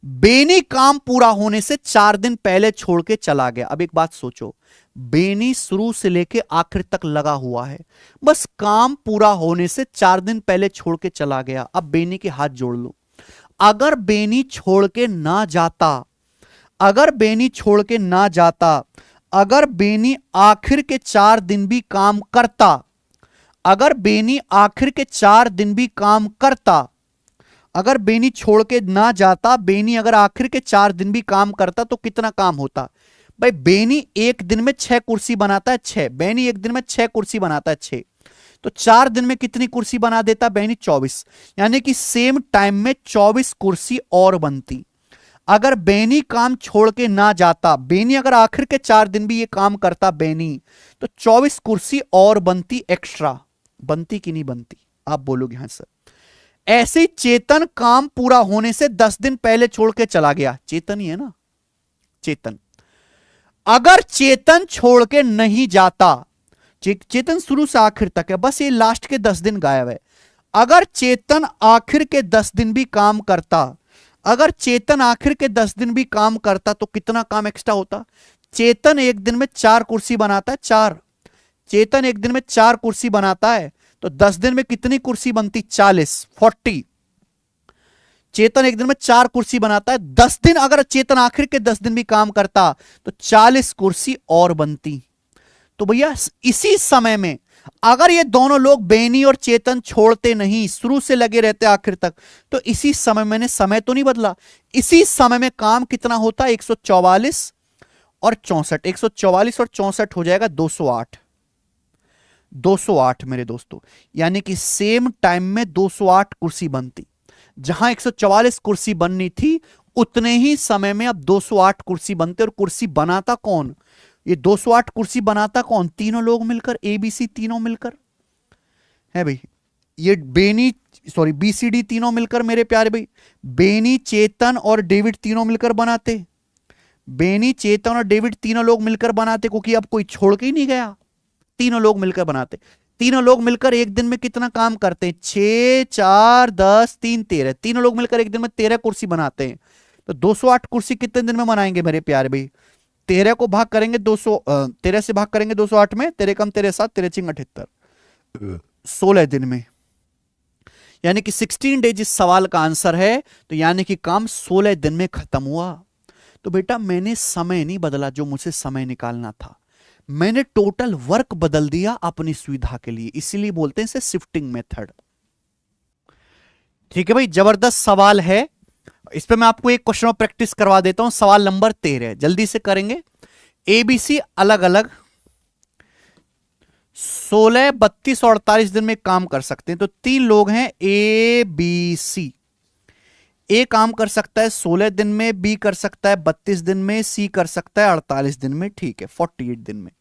बेनी काम पूरा होने से 4 दिन पहले छोड़ के चला गया। अब एक बात सोचो, बेनी शुरू से लेके आखिर तक लगा हुआ है, बस काम पूरा होने से 4 दिन पहले छोड़ के चला गया। अब बेनी के हाथ जोड़ लो। अगर बेनी छोड़ के ना जाता, अगर बेनी छोड़ के ना जाता, अगर बेनी आखिर के 4 दिन भी काम करता, अगर बेनी आखिर के 4 दिन भी काम करता, अगर बेनी छोड़ के ना जाता, बेनी अगर आखिर के 4 दिन भी काम करता तो कितना काम होता? भाई बेनी एक दिन में 6 कुर्सी बनाता है, 6। बेनी एक दिन में 6 कुर्सी बनाता है, 6। तो 4 दिन में कितनी कुर्सी बना देता बेनी? 24। यानी कि सेम टाइम में 24 कुर्सी और बनती। अगर बेनी काम छोड़ के ना जाता, बेनी अगर आखिर के 4 दिन भी ये काम करता बेनी, तो 24 कुर्सी और बनती, एक्स्ट्रा। बनती कि नहीं बनती? आप बोलोगे हां सर। ऐसे चेतन काम पूरा होने से 10 दिन पहले छोड़ के चला गया। चेतन ही है ना, चेतन। अगर चेतन छोड़ के नहीं जाता, चेतन शुरू से आखिर तक है, बस ये लास्ट के 10 दिन गायब है। अगर चेतन आखिर के 10 दिन भी काम करता, अगर चेतन आखिर के 10 दिन भी काम करता तो कितना काम एक्स्ट्रा होता? चेतन एक दिन में 4 कुर्सी बनाता है, 4। चेतन एक दिन में 4 कुर्सी बनाता है, तो 10 दिन में कितनी कुर्सी बनती? 40, 40। चेतन एक दिन में 4 कुर्सी बनाता है, 10 दिन अगर चेतन आखिर के 10 दिन भी काम करता तो 40 कुर्सी और बनती। तो भैया इसी समय में अगर ये दोनों लोग बेनी और चेतन छोड़ते नहीं, शुरू से लगे रहते आखिर तक, तो इसी समय, मैंने समय तो नहीं बदला, इसी समय में काम कितना होता? 144 और 64। 144 और 64 हो जाएगा 208। 208 मेरे दोस्तों, यानी कि सेम टाइम में 208 कुर्सी बनती। जहां 144 कुर्सी बननी थी उतने ही समय में अब 208 कुर्सी बनते। और कुर्सी बनाता कौन? ये 208 कुर्सी बनाता कौन? तीनों लोग मिलकर, एबीसी तीनों मिलकर है भाई। ये बेनी, सॉरी बीसीडी तीनों मिलकर मेरे प्यारे भाई, बेनी, चेतन और डेविड तीनों मिलकर बनाते। बेनी, चेतन और डेविड तीनों लोग मिलकर बनाते, क्योंकि अब कोई छोड़ के ही नहीं गया, तीनों लोग मिलकर बनाते। तीनों लोग मिलकर एक दिन में कितना काम करते हैं? 6, 4, 10, 3, 13। तीनों लोग मिलकर एक दिन में 13 कुर्सी बनाते हैं। तो 208 कुर्सी कितने दिन में बनाएंगे मेरे प्यारे भाई? 13 को भाग करेंगे 200, 13 से भाग करेंगे 208 में, 13 कम 13 7, 13 चिंग 78, 16 दिन में। यानी कि 16 डेज इस सवाल का आंसर है। तो यानी कि काम 16 दिन में खत्म हुआ। तो बेटा मैंने समय नहीं बदला जो मुझे समय निकालना था, मैंने टोटल वर्क बदल दिया अपनी सुविधा के लिए, इसीलिए बोलते हैं इसे शिफ्टिंग मेथड। ठीक है भाई, जबरदस्त सवाल है। इस पे मैं आपको एक क्वेश्चन और प्रैक्टिस करवा देता हूं। सवाल नंबर 13 जल्दी से करेंगे। एबीसी अलग अलग 16, 32 और 48 दिन में काम कर सकते हैं। तो 3 लोग हैं ए बी सी। ए काम कर सकता है 16 दिन में, बी कर सकता है 32 दिन में, सी कर सकता है 48 दिन में। ठीक है, 48 दिन में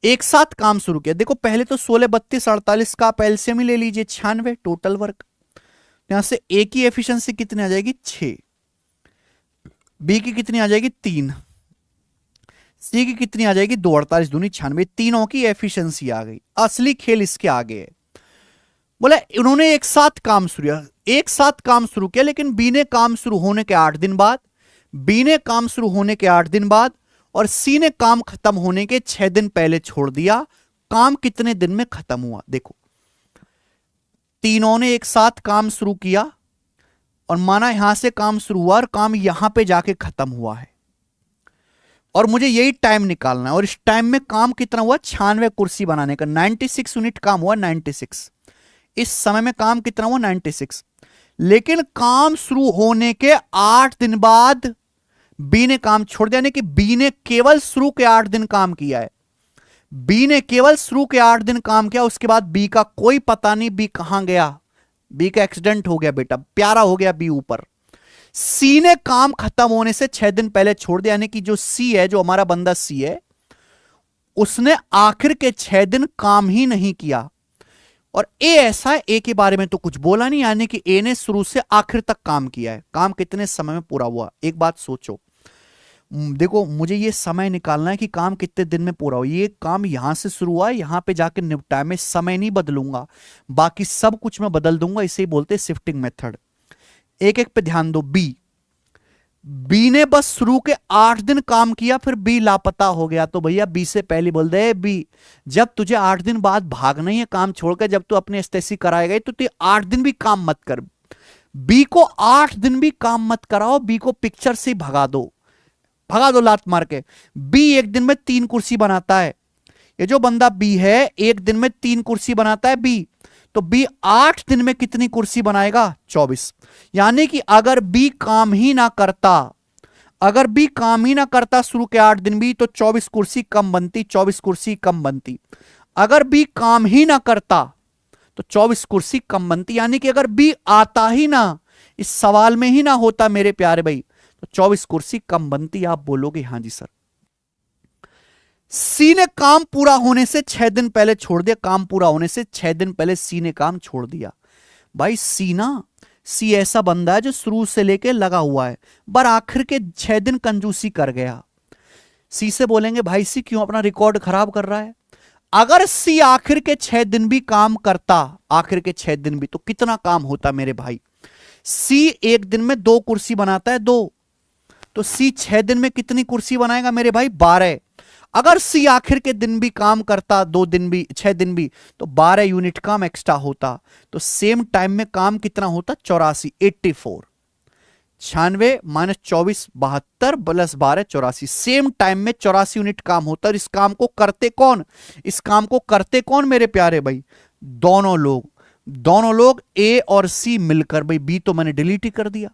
एक साथ काम शुरू किया। देखो पहले तो 16, 32, 48 का आप एलसीएम ही ले लीजिए, 96 टोटल वर्क। यहां से ए की एफिशिएंसी कितनी आ जाएगी? 6। बी की कितनी आ जाएगी? 3। सी की कितनी आ जाएगी? 2, 48 दूनी 96। तीनों की एफिशिएंसी आ गई। असली खेल इसके आगे है। बोला उन्होंने एक साथ काम शुरू किया, एक साथ काम शुरू किया, लेकिन बी ने काम शुरू होने के 8 दिन बाद, बी ने काम शुरू होने के 8 दिन बाद और सी ने काम खत्म होने के 6 दिन पहले छोड़ दिया। काम कितने दिन में खत्म हुआ? देखो तीनों ने एक साथ काम शुरू किया और माना यहां से काम शुरू हुआ और काम यहां पे जाके खत्म हुआ है, और मुझे यही टाइम निकालना है। और इस टाइम में काम कितना हुआ? 96 कुर्सी बनाने का, 96 यूनिट काम हुआ। 96 इस समय में काम कितना हुआ? 96। लेकिन काम शुरू होने के 8 दिन बाद बी ने काम छोड़ दिया, यानी कि बी ने केवल शुरू के 8 दिन काम किया है। बी ने केवल शुरू के 8 दिन काम किया, उसके बाद बी का कोई पता नहीं बी कहां गया। बी का एक्सीडेंट हो गया बेटा, प्यारा हो गया बी ऊपर। सी ने काम खत्म होने से 6 दिन पहले छोड़ दिया, यानी कि जो सी है, जो हमारा बंदा सी है, उसने आखिर के 6 दिन काम ही नहीं किया। और ए ऐसा है, ए के बारे में तो कुछ बोला नहीं, यानी कि ए ने शुरू से आखिर तक काम किया है। काम कितने समय में पूरा हुआ? एक बात सोचो, देखो मुझे ये समय निकालना है कि काम कितने दिन में पूरा हो। ये काम यहां से शुरू हुआ है, यहां पे जाके निपटा, मैं समय नहीं बदलूंगा, बाकी सब कुछ मैं बदल दूंगा। इसे बोलते हैं शिफ्टिंग मेथड। एक एक पे ध्यान दो। बी ने बस शुरू के 8 दिन काम किया, फिर बी लापता हो गया। तो भैया बी से पहले बोल दे, बी जब तुझे 8 दिन बाद भागना ही है काम छोड़कर, जब तू अपनी एस्टेसी कराएगा तो तू 8 दिन भी काम मत कर। बी को 8 दिन भी काम मत कराओ, बी को पिक्चर से भगा दो, भगा दो लात मार के। बी एक दिन में 3 कुर्सी बनाता है। ये जो बंदा बी है एक दिन में 3 कुर्सी बनाता है बी। तो बी 8 दिन में कितनी कुर्सी बनाएगा? 24। यानी कि अगर बी काम ही ना करता, अगर बी काम ही ना करता शुरू के 8 दिन भी, तो 24 कुर्सी कम बनती, 24 कुर्सी कम बनती। अगर बी काम ही ना करता तो 24 कुर्सी कम बनती। यानी कि अगर बी आता ही ना, इस सवाल में ही ना होता मेरे प्यारे भाई, तो 24 कुर्सी कम बनती। आप बोलोगे हां जी सर। सी ने काम पूरा होने से 6 दिन पहले छोड़ दिया, काम पूरा होने से 6 दिन पहले सी ने काम छोड़ दिया। भाई सी ऐसा बंदा है जो शुरू से लेके लगा हुआ है, पर आखिर के 6 दिन कंजूसी कर गया। सी से बोलेंगे भाई सी क्यों अपना रिकॉर्ड खराब कर रहा है? अगर सी आखिर के 6 दिन भी काम करता, आखिर के 6 दिन भी, तो कितना काम होता मेरे भाई? सी एक दिन में 2 कुर्सी बनाता है, 2। तो सी 6 दिन में कितनी कुर्सी बनाएगा मेरे भाई? 12। अगर सी आखिर के दिन भी काम करता, 2 दिन भी, 6 दिन भी, तो 12 यूनिट काम एक्स्ट्रा होता। तो सेम टाइम में काम कितना होता? 84, 84। 96 माइनस 24, 72 प्लस 12, 84। सेम टाइम में 84 यूनिट काम होता। और इस काम को करते कौन? इस काम को करते कौन मेरे प्यारे भाई? दोनों लोग, दोनों लोग ए और सी मिलकर। भाई बी तो मैंने डिलीट ही कर दिया।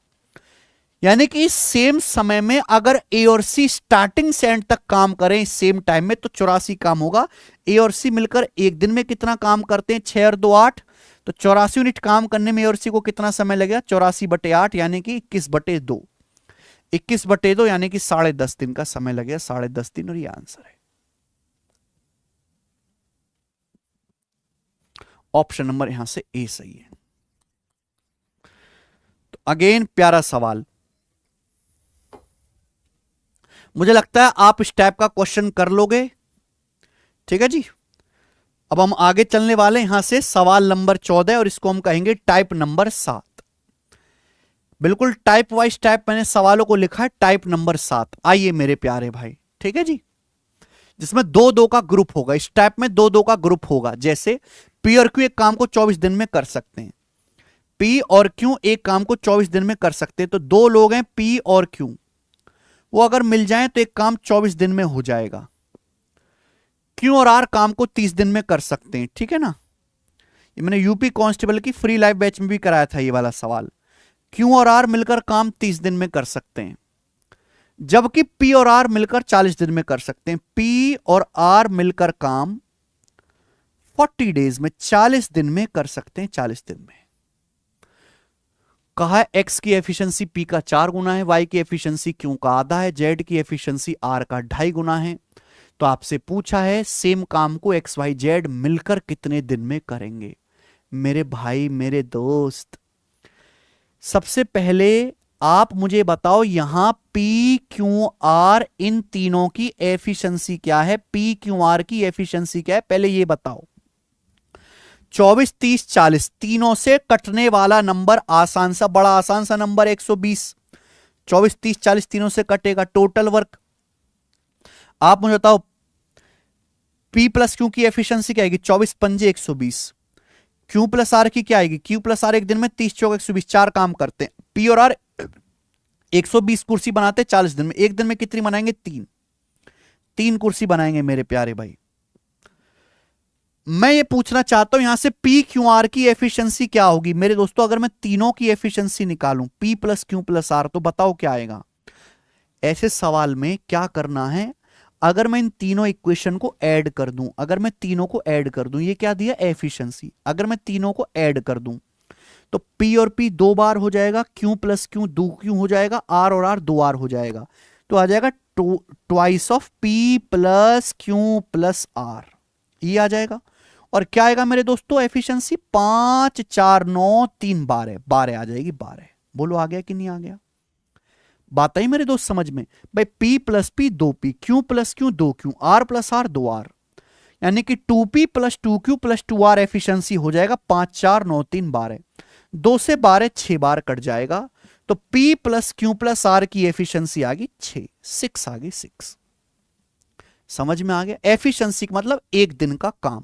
यानी कि इस सेम समय में अगर ए और सी स्टार्टिंग से एंड तक काम करें इस सेम टाइम में, तो 84 काम होगा। ए और सी मिलकर एक दिन में कितना काम करते हैं? 6 और 2 8। तो 84 यूनिट काम करने में ए और सी को कितना समय लगेगा? 84/8 यानी कि 21/2। 21/2 यानी कि 10.5 दिन का समय लगेगा, 10.5 दिन। और ये आंसर है ऑप्शन नंबर यहां से ए सही है। तो अगेन प्यारा सवाल, मुझे लगता है आप इस टाइप का क्वेश्चन कर लोगे। ठीक है जी, अब हम आगे चलने वाले यहां से सवाल नंबर 14 और इसको हम कहेंगे टाइप नंबर 7। बिल्कुल टाइप वाइज टाइप मैंने सवालों को लिखा है, टाइप नंबर 7। आइए मेरे प्यारे भाई, ठीक है जी, जिसमें दो दो का ग्रुप होगा। इस टाइप में दो दो का ग्रुप होगा। जैसे पी और क्यू एक काम को 24 दिन में कर सकते हैं, पी और क्यू एक काम को 24 दिन में कर सकते हैं। तो दो लोग हैं पी और क्यू, वो अगर मिल जाएं तो एक काम 24 दिन में हो जाएगा। क्यू और आर काम को 30 दिन में कर सकते हैं। ठीक है ना, ये मैंने यूपी कांस्टेबल की फ्री लाइव बैच में भी कराया था ये वाला सवाल। क्यू और आर मिलकर काम 30 दिन में कर सकते हैं, जबकि पी और आर मिलकर 40 दिन में कर सकते हैं। पी और आर मिलकर काम 40 डेज में, 40 दिन में कर सकते हैं, 40 दिन में। कहा है एक्स की एफिशिएंसी पी का 4 गुना है, वाई की एफिशिएंसी क्यू का आधा है, जेड की एफिशिएंसी आर का 2.5 गुना है। तो आपसे पूछा है सेम काम को एक्स वाई जेड मिलकर कितने दिन में करेंगे। मेरे भाई मेरे दोस्त, सबसे पहले आप मुझे बताओ यहां पी क्यू आर इन तीनों की एफिशिएंसी क्या है, पी क्यू आर की एफिशिएंसी क्या है, पहले ये बताओ। 24, 30, 40 तीनों से कटने वाला नंबर आसान सा, बड़ा आसान सा नंबर 120। 24, 30, 40 तीनों से कटेगा। टोटल वर्क आप मुझे बताओ, P प्लस क्यू की एफिशिएंसी क्या आएगी, 24 पंजे 120। क्यू प्लस आर की क्या आएगी, क्यू प्लस आर एक दिन में 30 चौक 120, 4 काम करते हैं। पी और आर 120 कुर्सी बनाते 40 दिन में, एक दिन में कितनी बनाएंगे, 3 कुर्सी बनाएंगे मेरे प्यारे भाई। मैं ये पूछना चाहता हूं यहां से पी क्यू आर की एफिशिएंसी क्या होगी मेरे दोस्तों। अगर मैं तीनों की एफिशिएंसी निकालूं, P plus Q plus R, तो बताओ क्या आएगा। ऐसे सवाल में क्या करना है, अगर मैं इन तीनों इक्वेशन को ऐड कर दूं, अगर मैं तीनों को ऐड कर दूं, ये क्या दिया एफिशिएंसी, अगर मैं तीनों को ऐड कर दूं तो P और P 2 बार हो जाएगा, Q प्लस Q 2 Q हो जाएगा, R और R 2 R हो जाएगा। तो आ जाएगा twice of P plus Q plus R, ये आ जाएगा। और क्या आएगा मेरे दोस्तों एफिशिएंसी, 5 4 9 3 12, 12 आ जाएगी, 12। बोलो आ गया कि नहीं आ गया, बात आई मेरे दोस्त समझ में। भाई P plus P 2P, Q plus Q 2Q, R plus R 2R, यानी कि 2P plus 2Q plus 2R efficiency हो जाएगा 5 4 9 3 12। 2 से 12 6 बार कट जाएगा। तो P plus Q plus R की एफिशिएंसी आ गई 6 आ गई 6। समझ में आ गया, एफिशिएंसी मतलब एक दिन का काम।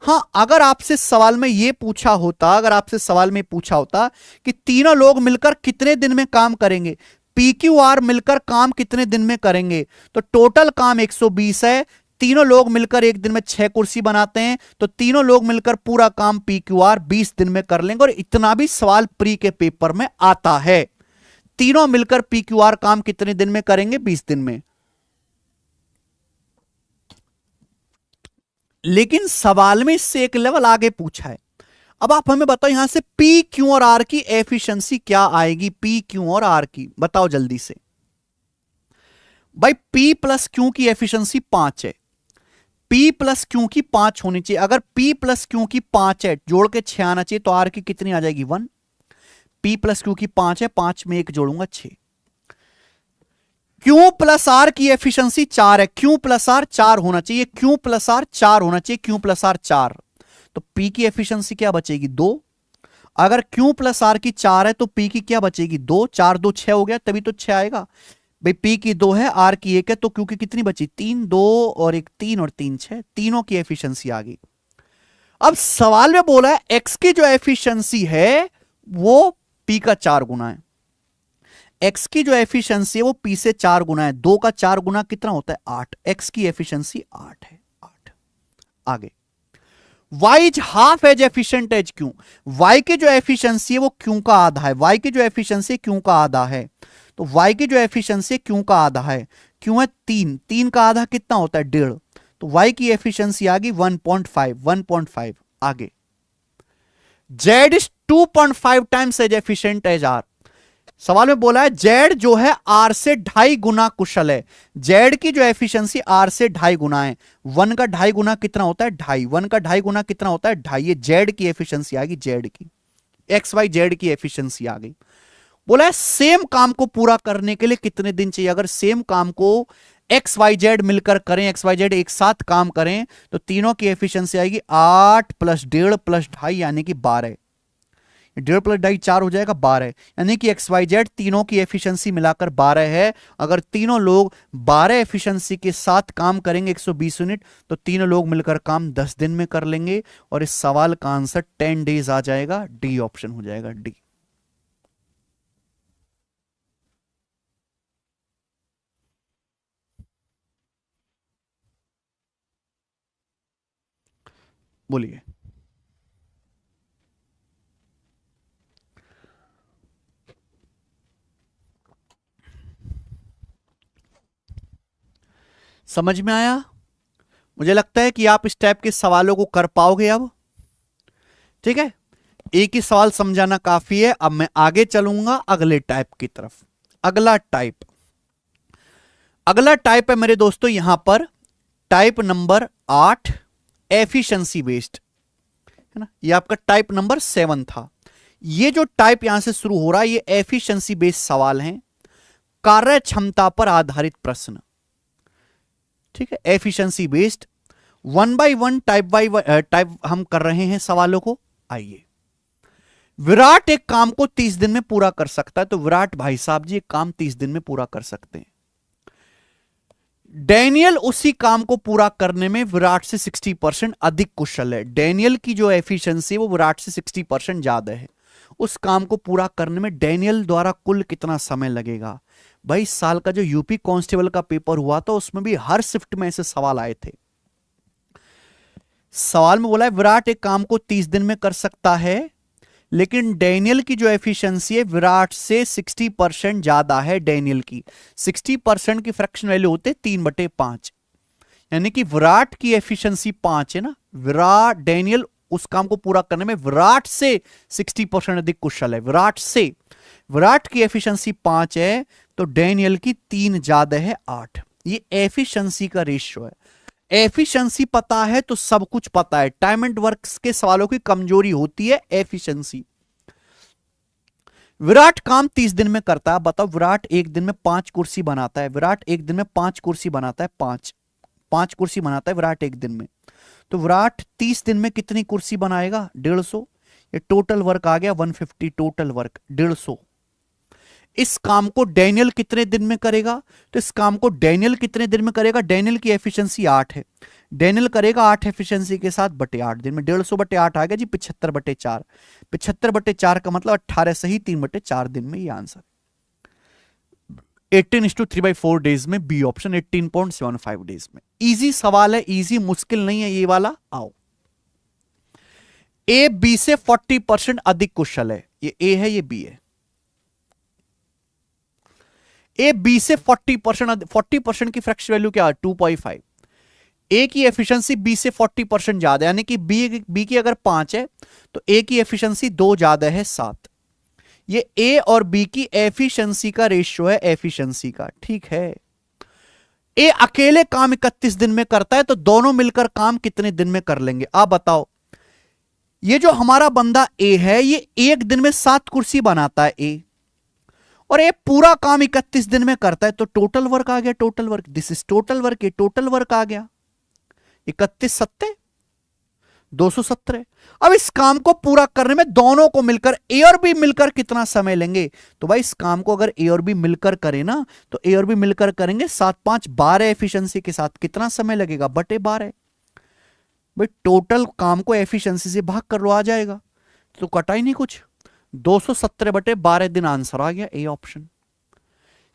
हां, अगर आपसे सवाल में यह पूछा होता, अगर आपसे सवाल में पूछा होता कि तीनों लोग मिलकर कितने दिन में काम करेंगे, पी क्यू आर मिलकर काम कितने दिन में करेंगे, तो टोटल काम 120 है, तीनों लोग मिलकर एक दिन में 6 कुर्सी बनाते हैं, तो तीनों लोग मिलकर पूरा काम पी क्यू आर 20 दिन में कर लेंगे। और इतना भी सवाल प्री के पेपर में आता है, तीनों मिलकर पी क्यू आर काम कितने दिन में करेंगे, 20 दिन में। लेकिन सवाल में इससे एक लेवल आगे पूछा है। अब आप हमें बताओ यहां से पी क्यू और आर की एफिशिएंसी क्या आएगी, पी क्यू और आर की बताओ जल्दी से। भाई P प्लस क्यू की एफिशिएंसी 5 है, P प्लस क्यू की 5 होनी चाहिए। अगर P प्लस क्यू की 5 है, जोड़ के 6 आना चाहिए, तो R की कितनी आ जाएगी 1। P प्लस क्यू की 5 है, 5 में 1 जोड़ूंगा 6। Q प्लस आर की एफिशिएंसी 4 है, Q प्लस आर 4 होना चाहिए, Q प्लस आर 4 होना चाहिए, Q प्लस आर 4। तो P की एफिशिएंसी क्या बचेगी 2। अगर Q प्लस आर की 4 है तो P की क्या बचेगी 2, 4 2 6 हो गया, तभी तो 6 आएगा। भाई P की 2 है, R की 1 है, तो Q की कितनी बची 3, 2 और 1 3 और 3 6, तीनों की एफिशिएंसी आ गई। अब सवाल में बोला है X की जो एफिशिएंसी है वो P का 4 गुना है। X की जो एफिशिएंसी है वो P से 4 गुना है, 2 का 4 गुना कितना होता है 8। X की एफिशिएंसी 8 है, 8। आगे Y is half as efficient as Q, Y की जो एफिशिएंसी है वो Q का आधा है, Y की जो एफिशिएंसी Q का आधा है। तो Y की जो एफिशिएंसी Q का आधा है, Q है 3, 3 का आधा कितना होता है 1.5, तो Y की एफिशिएंसी आ गई 1.5। आगे Z is 2.5 times as efficient as R। सवाल में बोला है Z जो है R से 2.5 गुना कुशल है, Z की जो एफिशिएंसी R से 2.5 गुना है। 1 का 2.5 गुना कितना होता है 2.5, 1 का 2.5 गुना कितना होता है 2.5। ये Z की एफिशिएंसी आ गई, Z की XYZ की एफिशिएंसी आ गई। बोला है सेम काम को पूरा करने के लिए कितने दिन चाहिए। अगर सेम काम को एक्स वाई जेड मिलकर करें, एक्स वाई जेड एक साथ काम करें, तो तीनों की एफिशिएंसी आएगी 8 प्लस 1.5 प्लस 2.5 यानी कि 12। 1.5 प्लस 2.5 4 हो जाएगा 12, यानी कि एक्स वाई जेड तीनों की एफिशिएंसी मिलाकर 12 है। अगर तीनों लोग 12 एफिशिएंसी के साथ काम करेंगे 120 यूनिट, तो तीनों लोग मिलकर काम 10 दिन में कर लेंगे और इस सवाल का आंसर 10 डेज आ जाएगा। डी ऑप्शन हो जाएगा, डी। बोलिए। समझ में आया? मुझे लगता है कि आप इस टाइप के सवालों को कर पाओगे अब। ठीक है, एक ही सवाल समझाना काफी है। अब मैं आगे चलूंगा अगले टाइप की तरफ। अगला टाइप है मेरे दोस्तों यहां पर टाइप नंबर 8, एफिशिएंसी बेस्ड, है ना। ये आपका टाइप नंबर 7 था। ये जो टाइप यहां से शुरू हो रहा है ये एफिशिएंसी बेस्ड सवाल हैं, कार्य क्षमता पर आधारित प्रश्न। ठीक है, एफिशिएंसी बेस्ड 1 बाय 1 टाइप हम कर रहे हैं सवालों को। आइए, विराट एक काम को 30 दिन में पूरा कर सकता है, तो विराट भाई साहब जी एक काम 30 दिन में पूरा कर सकते हैं। डैनियल उसी काम को पूरा करने में विराट से 60% अधिक कुशल है। डैनियल की जो एफिशिएंसी है वो विराट से 60% ज्यादा है। उस काम को पूरा करने में डैनियल द्वारा कुल कितना समय लगेगा। भाई साल का जो यूपी कांस्टेबल का पेपर हुआ था उसमें भी हर शिफ्ट में ऐसे सवाल आए थे। सवाल में बोला है विराट एक काम को 30 दिन में कर सकता है, लेकिन डैनियल की जो एफिशिएंसी है विराट से 60% ज्यादा है। डैनियल की 60% की फ्रैक्शन वैल्यू होते 3/5, यानी कि विराट की एफिशिएंसी 5 है ना। डैनियल उस काम को पूरा करने में विराट से 60% अधिक कुशल है। विराट की एफिशिएंसी 5 है तो डैनियल की 3 ज्यादा है, 8। ये एफिशिएंसी का रेशियो है। एफिशिएंसी पता है तो सब कुछ पता है। टाइम एंड वर्क के सवालों की कमजोरी होती है एफिशिएंसी। विराट काम 30 दिन में करता है। बताओ, विराट एक दिन में 5 कुर्सी बनाता है। विराट एक दिन में 5 कुर्सी बनाता है, 5 कुर्सी बनाता है विराट एक दिन में। तो विराट 30 दिन में कितनी कुर्सी बनाएगा? 150। ये टोटल वर्क आ गया 150, टोटल वर्क 150। इस काम को डैनियल कितने दिन में करेगा? तो इस काम को डैनियल कितने दिन में करेगा? डैनियल की एफिशिएंसी 8 है। डैनियल करेगा 8 एफिशिएंसी के साथ बटे 8 दिन में। 150/8 आ गया जी 75/4। 75/4 का मतलब 18 सही 3/4 दिन में। ये आंसर 18:3/4 डेज में, बी ऑप्शन 18.75 डेज में। इजी सवाल है, इजी, मुश्किल नहीं है ये वाला। आओ, ए बी से 40% अधिक कुशल है। ये ए है, ये बी है। ए बी से 40% की फ्रैक्शन वैल्यू क्या है? 2.5। ए की एफिशिएंसी बी से 40% ज्यादा, यानी कि बी की अगर 5 है तो ए की एफिशिएंसी 2 ज्यादा है, 7। ये ए और बी की एफिशिएंसी का रेशियो है, एफिशिएंसी का। ठीक है, ए अकेले काम 31 दिन में करता है, तो दोनों मिलकर काम कितने दिन में कर लेंगे? आप बताओ। ये जो हमारा बंदा ए है ये एक दिन में 7 कुर्सी बनाता है ए, और ये पूरा काम 31 दिन में करता है, तो टोटल वर्क आ गया। Total work, this is total work. ये टोटल वर्क आ गया 31 7 217। अब इस काम को पूरा करने में दोनों को मिलकर ए और बी मिलकर कितना समय लेंगे? तो भाई इस काम को अगर ए और बी मिलकर करें ना, तो ए और बी मिलकर करेंगे 7 5 12 एफिशिएंसी के साथ। कितना समय लगेगा? बटे 12। भाई टोटल काम को एफिशिएंसी से भाग कर लो, आ जाएगा। तो कटा ही नहीं कुछ। 217/12 दिन आंसर आ गया, ए ऑप्शन।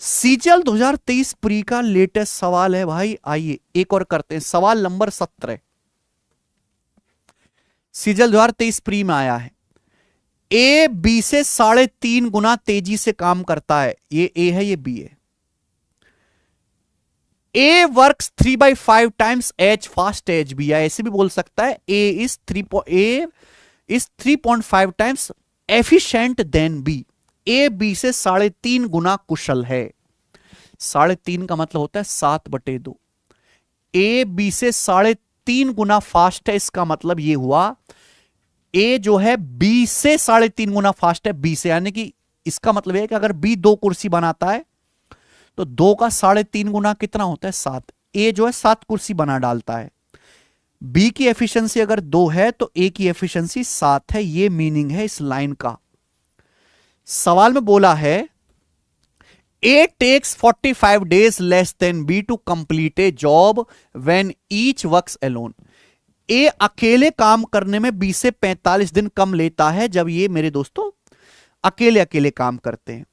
सीजीएल 2023 प्री का लेटेस्ट सवाल है भाई। आइए एक और करते हैं, सवाल नंबर 17। सीजीएल 2023 प्री में आया है। ए बी से 3.5 गुना तेजी से काम करता है। ये ए है, ये बी है। A works 3/5 times as fast as B, या ऐसे भी बोल सकता है A is 3.5 times efficient than B. A B से 3.5 गुना कुशल है। 3.5 का मतलब होता है 7/2। ए बी से 3.5 गुना फास्ट है, इसका मतलब ये हुआ ए जो है बी से 3.5 गुना फास्ट है बी से, यानी कि इसका मतलब है कि अगर बी 2 कुर्सी बनाता है तो 2 का 3.5 गुना कितना होता है 7। ए जो है 7 कुर्सी बना डालता है। बी की एफिशिएंसी अगर 2 है तो ए की एफिशिएंसी 7 है। ये मीनिंग है इस लाइन का। सवाल में बोला है A takes 45 days less than B to complete a job when each works alone. A अकेले काम करने में बी से 45 दिन कम लेता है जब ये मेरे दोस्तों अकेले अकेले काम करते हैं।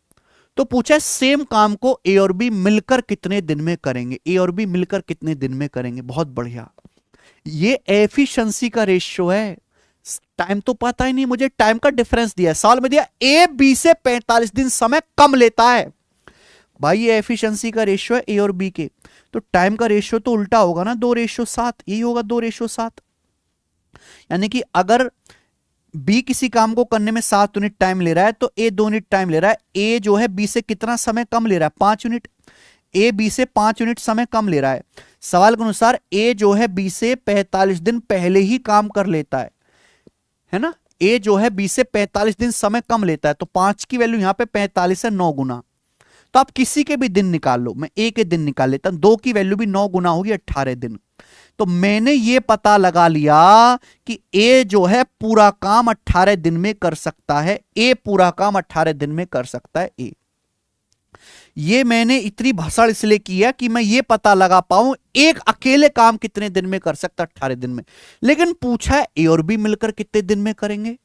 तो पूछा है सेम काम को ए और बी मिलकर कितने दिन में करेंगे। ए और बी मिलकर कितने दिन में करेंगे। बहुत बढ़िया, ये एफिशिएंसी का रेशियो है। टाइम तो पता ही नहीं मुझे, टाइम का डिफरेंस दिया है। सवाल में दिया ए बी से 45 दिन समय कम लेता है। भाई ये एफिशिएंसी का रेशियो है ए और बी के, तो टाइम का रेशियो तो उल्टा होगा ना, 2:7। यही होगा 2:7। यानी कि अगर बी किसी काम को करने में 7 यूनिट टाइम ले रहा है तो ए 2 यूनिट टाइम ले रहा है। ए जो है बी से कितना समय कम ले रहा है 5 यूनिट। ए बी से 5 यूनिट समय कम ले रहा है। सवाल के अनुसार ए जो है बी से 45 दिन पहले ही काम कर लेता है ना। ए जो है बी से 45 दिन समय कम लेता है, तो 5 की वैल्यू यहां पे 45 है 9 गुना। तो आप किसी के भी दिन निकाल लो, मैं ए के दिन निकाल लेता हूं। 2 की वैल्यू भी 9 गुना होगी 18 दिन। तो मैंने ये पता लगा लिया कि ए जो है पूरा काम 18 दिन में कर सकता है। ए पूरा काम 18 दिन में कर सकता है। ए ये मैंने इतनी भसड़ इसलिए किया कि मैं ये पता लगा पाऊं एक अकेले काम कितने दिन में कर सकता 18 दिन में। लेकिन पूछा है ए और बी मिलकर कितने दिन में करेंगे।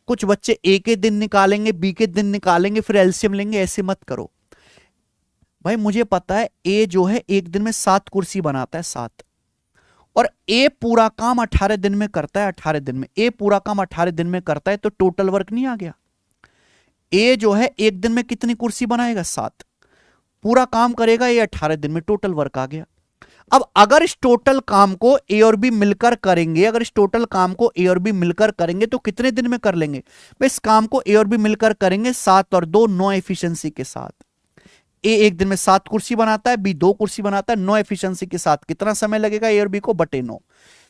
कुछ बच्चे ए के दिन निकालेंगे, बी के दिन निकालेंगे, फिर एलसीएम लेंगे। ऐसे मत करो भाई, मुझे पता है ए जो है एक दिन में 7 कुर्सी बनाता है 7, और ए पूरा काम 18 दिन में करता है। 18 दिन में ए पूरा काम 18 दिन में करता है, तो टोटल वर्क नहीं आ गया। ए जो है एक दिन में कितनी कुर्सी बनाएगा 7, पूरा काम करेगा ये 18 दिन में, टोटल वर्क आ गया। अब अगर इस टोटल काम को ए और बी मिलकर करेंगे, अगर इस टोटल काम को ए और बी मिलकर करेंगे तो कितने दिन में कर लेंगे। इस काम को ए और बी मिलकर करेंगे 7 और 2 9 एफिशिएंसी के साथ। ए एक दिन में 7 कुर्सी बनाता है, बी 2 कुर्सी बनाता है। 9 एफिशिएंसी के साथ कितना समय लगेगा ए और बी को, बटे 9।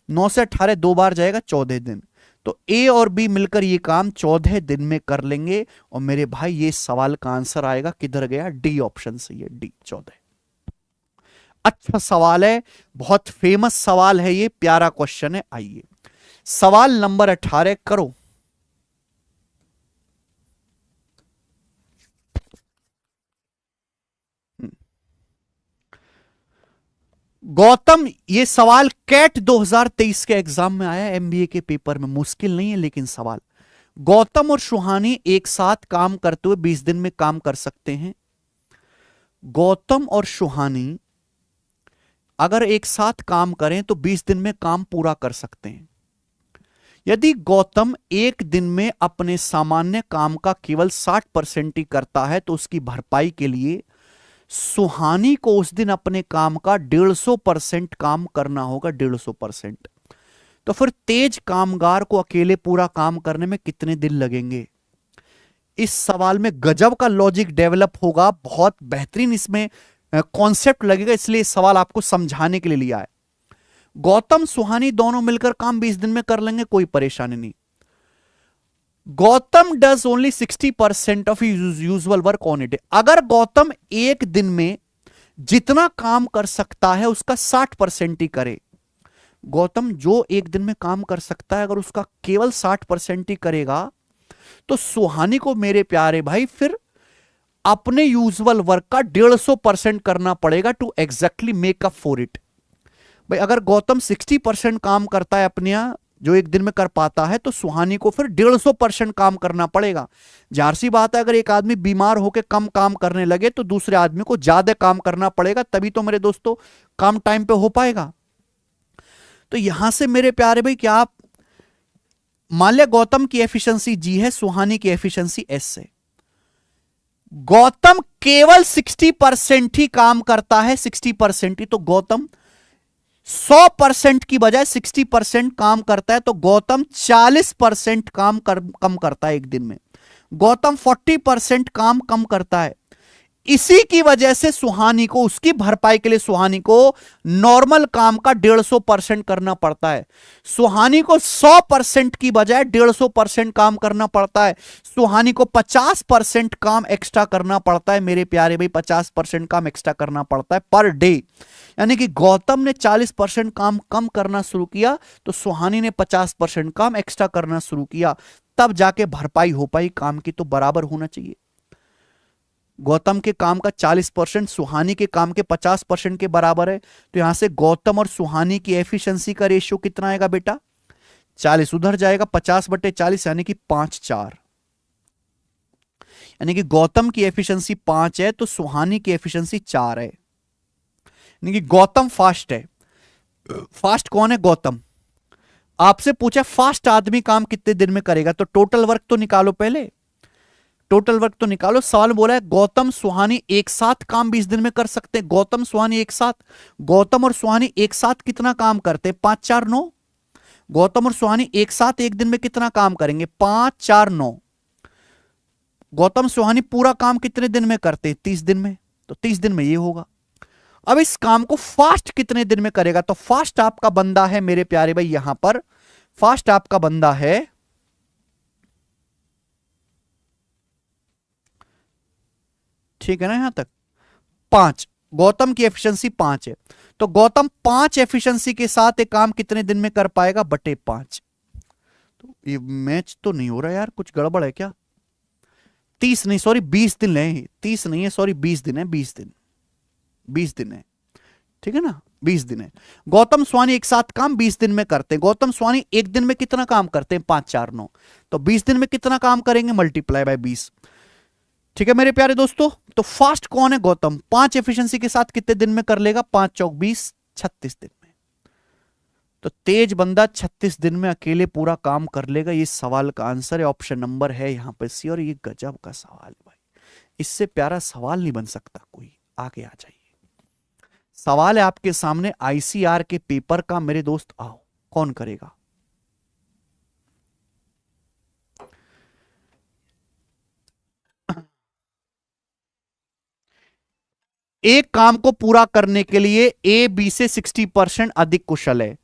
9 से 18 2 बार जाएगा 14 दिन। तो ए और बी मिलकर ये काम 14 दिन में कर लेंगे। और मेरे भाई ये सवाल का आंसर आएगा किधर गया, डी ऑप्शन से, ये डी 14। अच्छा सवाल है, बहुत फेमस सवाल है, ये प्यारा क्वेश्चन है। आइए सवाल नंबर 18 करो। गौतम, ये सवाल कैट 2023 के एग्जाम में आया, एमबीए के पेपर में। मुश्किल नहीं है लेकिन सवाल। गौतम और सुहानी एक साथ काम करते हुए 20 दिन में काम कर सकते हैं। गौतम और सुहानी अगर एक साथ काम करें तो 20 दिन में काम पूरा कर सकते हैं। यदि गौतम एक दिन में अपने सामान्य काम का केवल 60% ही करता है तो उसकी भरपाई के लिए सुहानी को उस दिन अपने काम का 150% काम करना होगा। 150%। तो फिर तेज कामगार को अकेले पूरा काम करने में कितने दिन लगेंगे। इस सवाल में गजब का लॉजिक डेवलप होगा, बहुत बेहतरीन इसमें कॉन्सेप्ट लगेगा, इसलिए इस सवाल आपको समझाने के लिए लिया है। गौतम सुहानी दोनों मिलकर काम 20 दिन में कर लेंगे, कोई परेशानी नहीं। Gautam does only 60% of usual work on a day. अगर गौतम एक दिन में जितना काम कर सकता है उसका 60% ही करे, गौतम जो एक दिन में काम कर सकता है अगर उसका केवल 60% ही करेगा, तो सुहानी को मेरे प्यारे भाई फिर अपने यूजुअल वर्क का 150% करना पड़ेगा to exactly make up for it. भाई अगर गौतम 60% काम करता है अपने यहां जो एक दिन में कर पाता है, तो सुहानी को फिर 150% काम करना पड़ेगा। जाहिर सी बात है, अगर एक आदमी बीमार होकर कम काम करने लगे तो दूसरे आदमी को ज्यादा काम करना पड़ेगा, तभी तो मेरे दोस्तों काम टाइम पे हो पाएगा। तो यहां से मेरे प्यारे भाई क्या आप मान लिया गौतम की एफिशिएंसी जी है, सुहानी की एफिशिएंसी एस है। गौतम केवल 60% ही काम करता है, 60% ही, तो गौतम 100% की बजाय 60% काम करता है, तो गौतम 40% काम कम करता है एक दिन में। गौतम 40% काम कम करता है। इसी की वजह से सुहानी को, उसकी भरपाई के लिए सुहानी को नॉर्मल काम का 150% करना पड़ता है। सुहानी को 100% की बजाय 150% काम करना पड़ता है। सुहानी को 50% काम एक्स्ट्रा करना पड़ता है मेरे प्यारे भाई, 50% काम एक्स्ट्रा करना पड़ता है पर डे। यानी कि गौतम ने 40% काम कम करना शुरू किया तो सुहानी ने 50% काम एक्स्ट्रा करना शुरू किया, तब जाके भरपाई हो पाई काम की। तो बराबर होना चाहिए। गौतम के काम का 40% सुहानी के काम के 50% के बराबर है। तो यहां से गौतम और सुहानी की एफिशिएंसी का रेशियो कितना आएगा बेटा? 40 उधर जाएगा, 50/40 यानी कि 5:4। यानी कि गौतम की एफिशिएंसी 5 है तो सुहानी की एफिशिएंसी 4 है। यानी कि गौतम फास्ट है। फास्ट कौन है? गौतम। आपसे पूछा फास्ट आदमी काम कितने दिन में करेगा, तो टोटल वर्क तो निकालो, पहले टोटल वर्क तो निकालो। सवाल बोला है गौतम सुहानी एक साथ काम 20 दिन में कर सकते हैं। गौतम सुहानी एक साथ, गौतम और सुहानी एक साथ कितना काम करते हैं? 5 4 9। गौतम और सुहानी एक साथ एक दिन में कितना काम करेंगे? 5 4 9। गौतम सुहानी पूरा काम कितने दिन में करते हैं? 30 दिन में। तो 30 दिन में ये होगा। अब इस काम को फास्ट कितने दिन में करेगा? तो फास्ट आपका बंदा है मेरे प्यारे भाई, यहां पर फास्ट आपका बंदा है ठीक है ना, यहां तक 5। गौतम की एफिशिएंसी 5 है तो गौतम 5 एफिशिएंसी के साथ एक काम कितने दिन में कर पाएगा? बटे 5। तो ये मैच तो नहीं हो रहा यार, कुछ गड़बड़ है क्या? 30 नहीं, सॉरी 20 दिन है। 30 नहीं है, सॉरी 20 दिन है। 20 दिन, 20 दिन है, ठीक है ना, 20 दिन है। गौतम सुहानी एक साथ काम 20 दिन में करते हैं। गौतम सुहानी एक दिन में कितना काम करते हैं? 5 4 9। तो 20 दिन में कितना काम करेंगे? Multiply by 20। ठीक है मेरे प्यारे दोस्तों, तो फास्ट कौन है? गौतम। 5 एफिशिएंसी के साथ कितने दिन में कर लेगा? 5 चौक 20, 36 दिन में। तो तेज बंदा 36 दिन में अकेले पूरा काम कर लेगा। ये सवाल का आंसर है, ऑप्शन नंबर है यहां पर सी। और ये गजब का सवाल है भाई, इससे प्यारा सवाल नहीं बन सकता कोई। आगे आ जाइए, सवाल है आपके सामने आईसीआर के पेपर का मेरे दोस्त। आओ, कौन करेगा? एक काम को पूरा करने के लिए ए बी से 60% अधिक कुशल है,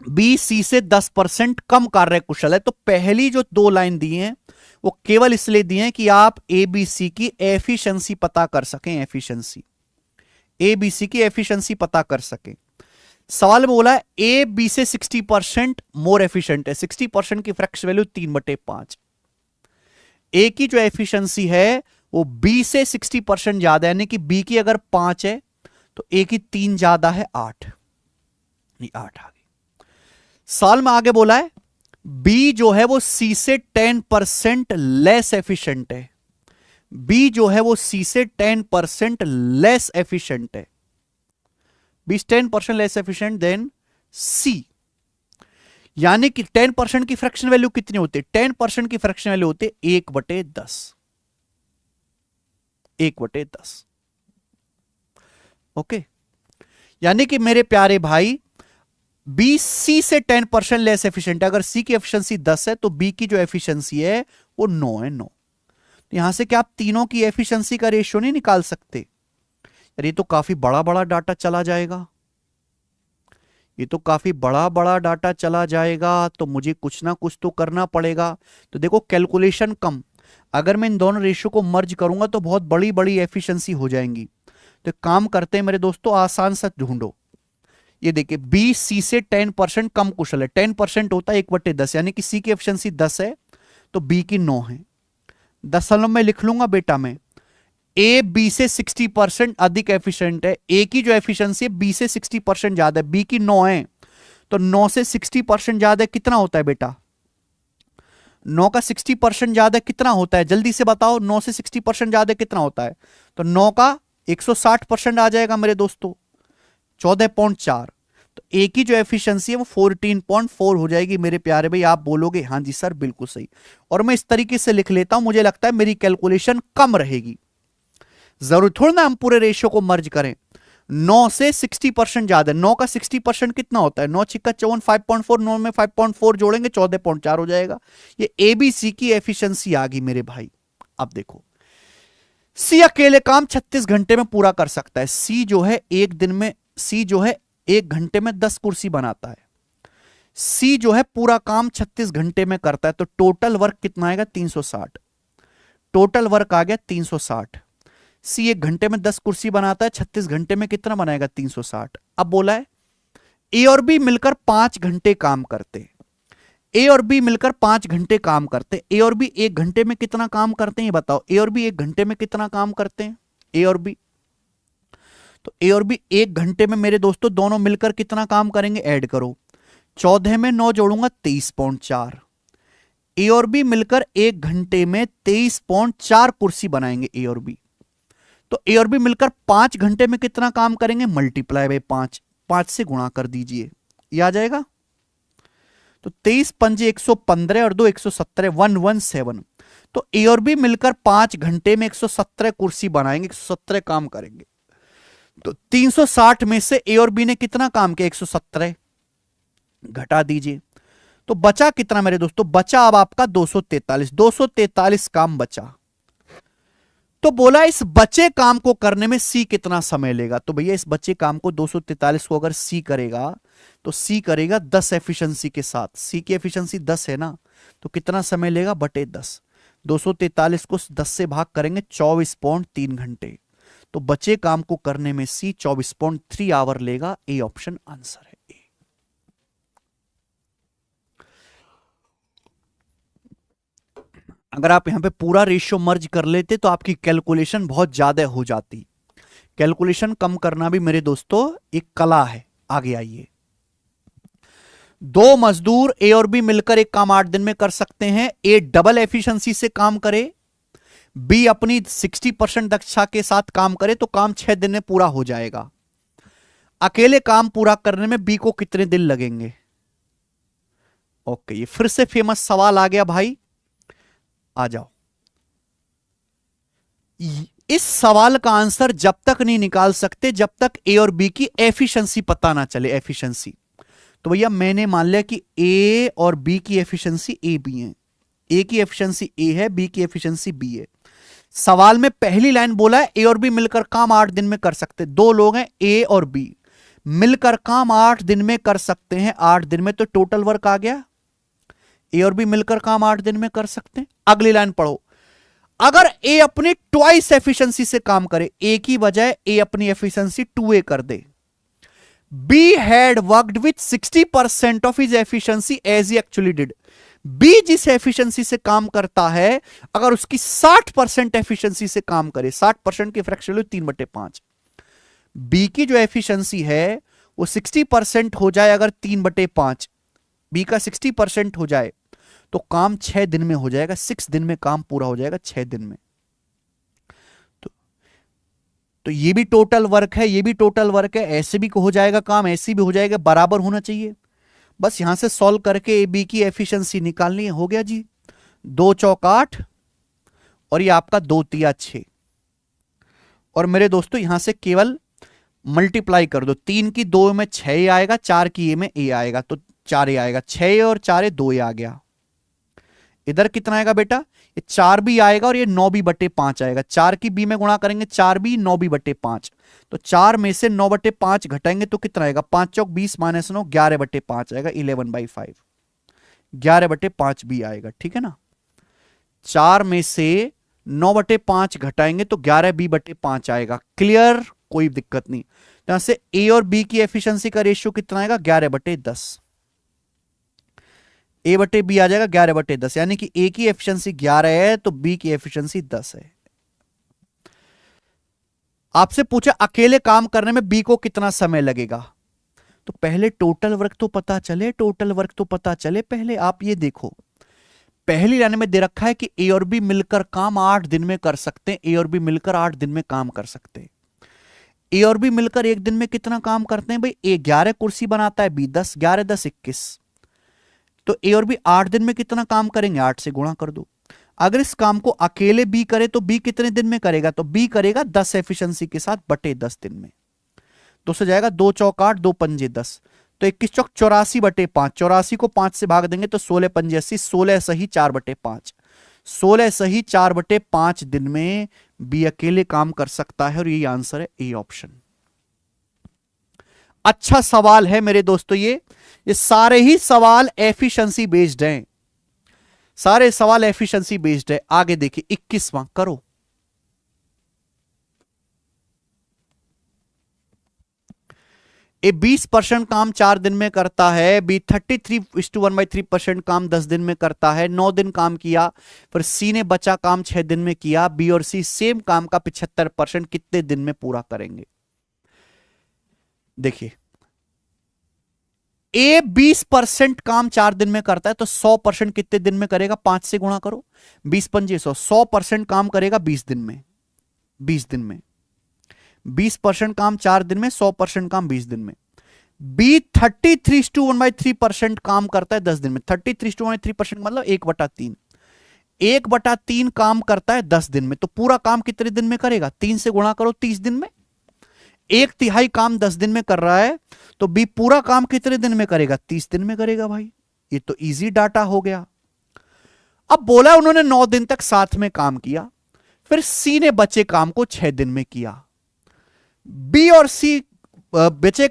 बी सी से 10% कम कार्य कुशल है। तो पहली जो 2 लाइन दी हैं वो केवल इसलिए दी हैं कि आप ए बी सी की एफिशिएंसी पता कर सकें। एफिशिएंसी, ए बी सी की एफिशिएंसी पता कर सकें। सवाल में बोला है ए बी से 60% मोर एफिशिएंट है। 60% की फ्रैक्शन वैल्यू 3/5। ए की जो एफिशिएंसी है वो बी से 60% ज्यादा है, यानी कि बी की अगर 5 है तो ए की 3 ज्यादा है, 8। नहीं, 8 आ गई। साल में आगे बोला है बी जो है वो सी से 10% लेस एफिशिएंट है। बी जो है वो सी से 10% लेस एफिशिएंट है। बी 10% लेस एफिशिएंट देन सी। यानी कि 10% की फ्रैक्शन वैल्यू कितनी होती है? 10% की फ्रैक्शन वैल्यू होती है 1/10। 1/10। ओके, यानी कि मेरे प्यारे भाई बी सी से 10% लेस एफिशिएंट है। अगर सी की एफिशिएंसी 10 है तो बी की जो एफिशिएंसी है वो 9 है। 9। तो यहां से क्या आप तीनों की एफिशिएंसी का रेशियो नहीं निकाल सकते? यार ये तो काफी बड़ा बड़ा डाटा चला जाएगा, ये तो काफी बड़ा बड़ा डाटा चला जाएगा। तो मुझे कुछ ना कुछ तो करना पड़ेगा। तो देखो कैलकुलेशन कम, अगर मैं इन दोनों रेशियो को मर्ज करूंगा तो बहुत बड़ी बड़ी एफिशिएंसी हो जाएंगी। तो काम करते हैं मेरे दोस्तों, आसान सा ढूंढो। ये देखिए बी सी से 10% कम कुशल है। 10% होता है 1/10, यानी कि सी की एफिशिएंसी 10 है तो बी की 9 है। दशमलव में लिख लूंगा बेटा मैं। ए बी से 60% अधिक एफिशिएंट है। ए की जो एफिशिएंसी है बी से 60% ज्यादा है, बी की 9 है। तो 9 से 60% ज्यादा कितना होता है बेटा? 9 का 60% ज्यादा कितना होता है? जल्दी से बताओ, 9 से 60% ज्यादा कितना होता है? तो 9 का 160% आ जाएगा मेरे दोस्तों, 14.4। तो ए की जो एफिशिएंसी है वो 14.4 हो जाएगी मेरे प्यारे भाई। आप बोलोगे हाँ जी सर बिल्कुल सही, और मैं इस तरीके से लिख लेता हूं, मुझे लगता है मेरी कैलकुलेशन कम रहेगी। जरूर थोड़ा ना हम पूरे रेशियो को मर्ज करें। 9 से 60% ज्यादा, 9 का 60% कितना होता है? 9 छिक्का 54, 5.4, 9 में 5.4 जोड़ेंगे 14.4 हो जाएगा। ये एबीसी की एफिशिएंसी आ गई मेरे भाई। अब देखो सी अकेले काम 36 घंटे में पूरा कर सकता है। सी जो है एक दिन में, सी जो है एक घंटे में 10 कुर्सी बनाता है। सी जो है पूरा काम 36 घंटे में करता है, तो टोटल वर्क कितना आएगा 360। टोटल वर्क आ गया 360। सी एक घंटे में 10 कुर्सी बनाता है, 36 घंटे में कितना बनाएगा 360। अब बोला है ए और बी मिलकर 5 घंटे काम करते, ए और बी मिलकर 5 घंटे काम करते। ए और बी एक घंटे में कितना काम करते हैं बताओ। ए और बी एक घंटे में कितना काम करते हैं, ए और बी। तो ए और बी एक घंटे में मेरे दोस्तों दोनों मिलकर कितना काम करेंगे, ऐड करो। 14 में 9 जोड़ूंगा 23.4। ए और बी मिलकर एक घंटे में 23.4 कुर्सी बनाएंगे ए और बी। तो ए और बी मिलकर 5 घंटे में कितना काम करेंगे, मल्टीप्लाई बाय 5, 5 से गुणा कर दीजिए, ये आ जाएगा। तो 23 पंजे 115 और 2 117, 117। तो ए और बी मिलकर 5 घंटे में 117 कुर्सी बनाएंगे, 117 काम करेंगे। तो 360 में से ए और बी ने कितना काम किया, 117 घटा दीजिए। तो बचा कितना मेरे दोस्तों, बचा अब आपका 243। 243 काम बचा। तो बोला इस बचे काम को करने में सी कितना समय लेगा। तो भैया इस बचे काम को 243 को अगर सी करेगा तो सी करेगा 10 एफिशिएंसी के साथ। सी की एफिशिएंसी 10 है ना, तो कितना समय लेगा, बटे 10। 243 को 10 से भाग करेंगे 24.3 घंटे। तो बचे काम को करने में सी 24.3 आवर लेगा। ए ऑप्शन आंसर है। ए। अगर आप यहां पे पूरा रेशियो मर्ज कर लेते तो आपकी कैलकुलेशन बहुत ज्यादा हो जाती। कैलकुलेशन कम करना भी मेरे दोस्तों एक कला है। आगे आइए। दो मजदूर ए और बी मिलकर एक काम 8 दिन में कर सकते हैं। ए डबल एफिशिएंसी से काम करे, बी अपनी 60% दक्षता के साथ काम करे, तो काम 6 दिन में पूरा हो जाएगा। अकेले काम पूरा करने में बी को कितने दिन लगेंगे। ओके, ये फिर से फेमस सवाल आ गया भाई, आ जाओ। इस सवाल का आंसर जब तक नहीं निकाल सकते जब तक ए और बी की एफिशिएंसी पता ना चले। एफिशिएंसी तो भैया मैंने मान लिया कि ए और बी की एफिशिएंसी ए बी है। ए की एफिशिएंसी ए है, बी की एफिशिएंसी बी है। सवाल में पहली लाइन बोला है ए और बी मिलकर काम 8 दिन में कर सकते। दो लोग हैं ए और बी, मिलकर काम 8 दिन में कर सकते हैं। 8 दिन में तो टोटल वर्क आ गया। ए और बी मिलकर काम 8 दिन में कर सकते हैं। अगली लाइन पढ़ो। अगर ए अपनी ट्वाइस एफिशिएंसी से काम करे, ए की बजाय ए अपनी एफिशिएंसी 2a कर दे। B had worked with 60% of his efficiency as he actually did. B जिस एफिशिएंसी से काम करता है, अगर उसकी 60% एफिशिएंसी से काम करे, 60% की फ्रैक्शन वैल्यू 3/5। बी की जो एफिशिएंसी है वो 60% हो जाए, अगर 3/5 बी का 60% हो जाए तो काम 6 दिन में हो जाएगा। 6 दिन में काम पूरा हो जाएगा, 6 दिन में। तो ये भी टोटल वर्क है, ये भी टोटल वर्क है। ऐसे भी हो जाएगा काम, ऐसे भी हो जाएगा, बराबर होना चाहिए। बस यहां से सॉल्व करके ए बी की एफिशिएंसी निकालनी है। हो गया जी। 2 चौक 8 और ये आपका 2 तिया 6। और मेरे दोस्तों यहां से केवल मल्टीप्लाई कर दो। 3 की 2 में 6 आएगा, 4 की ए में ए आएगा, तो 4 आएगा। 6 और 4 2 आ गया। इधर कितना आएगा बेटा, ये 4 भी आएगा और ये 9b/5 आएगा। 4 की बी में गुणा करेंगे 4b, 9b/5। तो 4 में से 9/5 घटाएंगे तो कितना आएगा, 5 चौक 20 - 9 11/5 आएगा। 11/5 11/5 भी आएगा, ठीक है ना। 4 में से 9/5 घटाएंगे तो 11b/5 आएगा। क्लियर, कोई दिक्कत नहीं। यहां से ए और बी की एफिशिएंसी का रेशियो कितना आएगा, 11/10। ए बटे बी आ जाएगा 11/10, यानी कि ए की एफिशिएंसी 11 है तो बी की एफिशिएंसी 10 है। आपसे पूछा अकेले काम करने में बी को कितना समय लगेगा, तो पहले टोटल वर्क तो पता चले। टोटल वर्क तो पता चले पहले। आप ये देखो, पहली लाइन में दे रखा है कि ए और बी मिलकर काम 8 दिन में कर सकते हैं। ए और बी मिलकर 8 दिन में काम कर सकते हैं। ए और बी मिलकर एक दिन में कितना काम करते हैं भाई, ए 11 कुर्सी बनाता है, बी 10, 11 10 21। तो ए और बी 8 दिन में कितना काम करेंगे, 8 से गुणा कर दो। अगर इस काम को अकेले बी करे तो बी कितने दिन में करेगा, तो बी करेगा 10 एफिशिएंसी के साथ बटे 10 दिन में। तो से जाएगा 2 चौक 8, 2 पंजे 10, तो 21 चौक 84/5। 84 को 5 से भाग देंगे तो 16 पंजे 80, 16 सही 4/5। 16 सही 4/5 दिन में बी अकेले काम कर सकता है और यही आंसर है ए ऑप्शन। अच्छा सवाल है मेरे दोस्तों, ये सारे ही सवाल एफिशिएंसी बेस्ड हैं, सारे सवाल एफिशिएंसी बेस्ड है। आगे देखिए 21वां करो। ए 20% काम 4 दिन में करता है, बी 33:1/3% काम 10 दिन में करता है, 9 दिन काम किया, फिर सी ने बचा काम 6 दिन में किया। बी और सी सेम काम का 75% कितने दिन में पूरा करेंगे? देखिए ए 20% काम 4 दिन में करता है तो 100% कितने दिन में करेगा? 5 से गुणा करो, 20 पंजे 100, 100% काम करेगा 20 दिन में, 20 दिन में 20% काम 4 दिन में, 100% काम 20 दिन में। बी 33:1/3% काम करता है 10 दिन में। 33:1/3% मतलब 1/3, 1/3 काम करता है 10 दिन में, तो पूरा काम कितने दिन में करेगा? 3 से गुणा करो, 30 दिन में। 1/3 काम 10 दिन में कर रहा है तो बी पूरा काम कितने दिन में करेगा? 30 दिन में करेगा भाई। ये तो इजी डाटा हो गया। अब बोला उन्होंने 9 दिन तक साथ में काम किया, फिर सी ने बचे काम को 6 दिन में किया। बी और सी बचे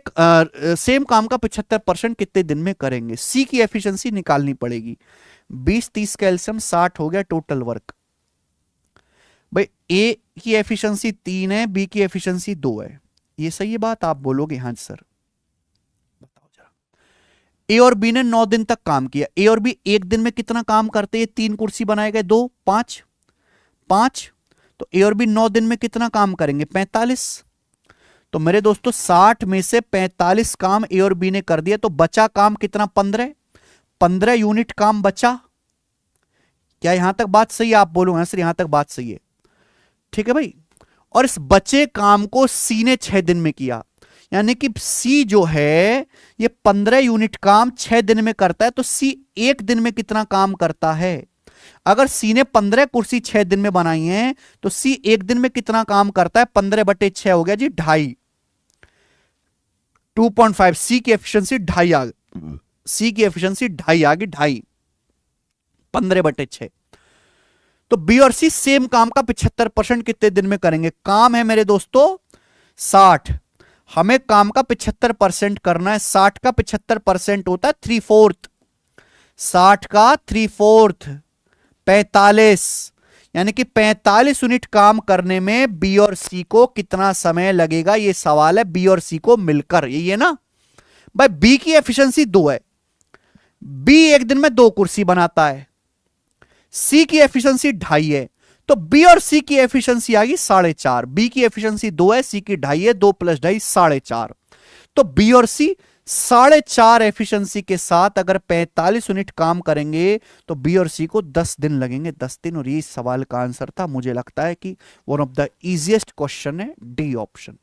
सेम काम का 75% कितने दिन में करेंगे? सी की एफिशिएंसी निकालनी पड़ेगी। 20-30 का एलसीएम 60 हो गया टोटल वर्क। भाई ए की एफिशिएंसी 3 है, बी की एफिशिएंसी 2 है, ये सही है बात? आप बोलोगे हाँ सर। बताओ जरा। ए और बी ने 9 दिन तक काम किया। ए और बी एक दिन में कितना काम करते हैं? 3 कुर्सी बनाए गए, 2 5 5, तो ए और बी 9 दिन में कितना काम करेंगे? 45। तो मेरे दोस्तों 60 में से 45 काम ए और बी ने कर दिया, तो बचा काम कितना? 15 यूनिट काम बचा। क्या यहां तक बात सही है? आप बोलो हाँ सर, यहां तक बात सही है। ठीक है भाई। और इस बचे काम को सी ने 6 दिन में किया, यानी कि सी जो है ये 15 यूनिट काम 6 दिन में करता है, तो सी एक दिन में कितना काम करता है? अगर सी ने 15 कुर्सी 6 दिन में बनाई है तो सी एक दिन में कितना काम करता है? 15/6 हो गया जी 2.5, 2.5। सी की एफिशिएंसी 2.5 आ गई, सी की एफिशिएंसी 2.5 आ गई, 2.5 15/6। तो बी और सी सेम काम का 75% कितने दिन में करेंगे? काम है मेरे दोस्तों 60, हमें काम का 75% करना है। 60 का 75% होता है 3/4, 60 का 3/4 45, यानी कि 45 यूनिट काम करने में बी और सी को कितना समय लगेगा? ये सवाल है बी और सी को मिलकर, यही है ना भाई। बी की एफिशिएंसी 2 है, बी एक दिन में 2 कुर्सी बनाता है, सी की एफिशिएंसी 2.5 है, तो बी और सी की एफिशिएंसी आ गई 4.5। बी की एफिशिएंसी 2 है, सी की 2.5 है, 2 + 2.5 4.5। तो बी और सी 4.5 एफिशिएंसी के साथ अगर 45 यूनिट काम करेंगे तो बी और सी को 10 दिन लगेंगे, 10 दिन। और ये सवाल का आंसर था। मुझे लगता है कि one of the easiest question है डी ऑप्शन।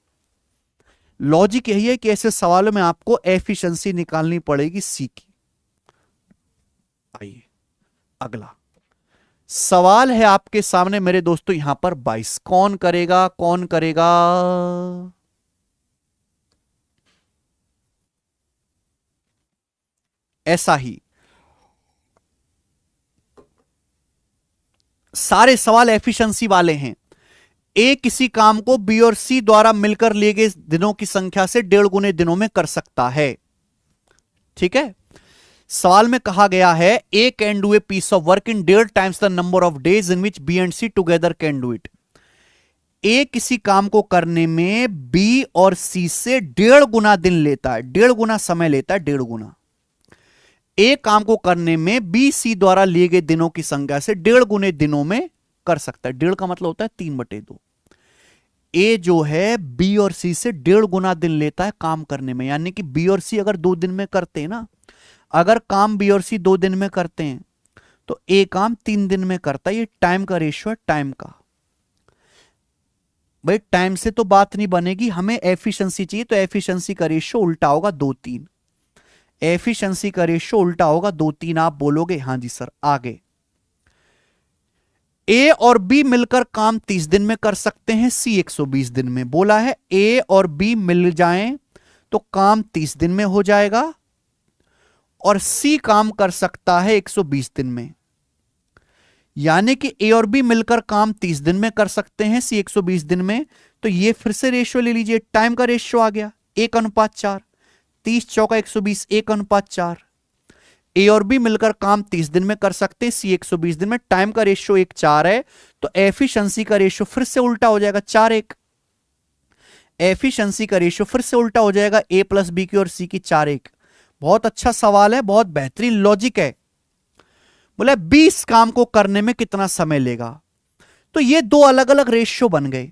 लॉजिक यही है कि ऐसे सवालों में आपको एफिशिएंसी निकालनी पड़ेगी सी की। आइए अगला सवाल है आपके सामने मेरे दोस्तों, यहां पर 22। कौन करेगा? कौन करेगा? ऐसा ही सारे सवाल एफिशिएंसी वाले हैं। ए किसी काम को बी और सी द्वारा मिलकर लिए गए दिनों की संख्या से 1.5 गुने दिनों में कर सकता है। ठीक है। सवाल में कहा गया है A can do a piece of work in 1.5 times the number of days in which B and C together can do it. A किसी काम को करने में बी और सी से 1.5 गुना दिन लेता है, 1.5 गुना समय लेता है, 1.5 गुना। ए काम को करने में बी सी द्वारा लिए गए दिनों की संख्या से 1.5 गुने दिनों में कर सकता है। 1.5 का मतलब होता है 3/2। ए जो है बी और सी से 1.5 गुना दिन लेता है काम करने में, यानी कि बी और सी अगर 2 दिन में करते हैं ना, अगर काम बी और सी 2 दिन में करते हैं तो ए काम 3 दिन में करता है। ये टाइम का रेशियो है, टाइम का। भाई टाइम से तो बात नहीं बनेगी, हमें एफिशिएंसी चाहिए, तो एफिशिएंसी का रेशियो उल्टा होगा 2-3। एफिशिएंसी का रेशियो उल्टा होगा 2-3। आप बोलोगे हां जी सर। आगे ए और बी मिलकर काम 30 दिन में कर सकते हैं, सी 120 दिन में। बोला है ए और बी मिल जाएं तो काम 30 दिन में हो जाएगा और सी काम कर सकता है 120 दिन में। यानी कि ए और बी मिलकर काम 30 दिन में कर सकते हैं, सी 120 दिन में। तो ये फिर से रेशियो ले लीजिए, टाइम का रेशियो आ गया 1:4, 30 चौका 120, 1:4। ए और बी मिलकर काम 30 दिन में कर सकते हैं, सी 120 दिन में। टाइम का रेशियो 1:4 है, तो एफिशिएंसी का रेशियो फिर से उल्टा हो जाएगा 4:1। एफिशिएंसी का रेशियो फिर से उल्टा हो जाएगा, ए प्लस बी की और सी की 4:1। बहुत अच्छा सवाल है, बहुत बेहतरीन लॉजिक है। बोले 20 काम को करने में कितना समय लेगा। तो ये दो अलग अलग रेशियो बन गए।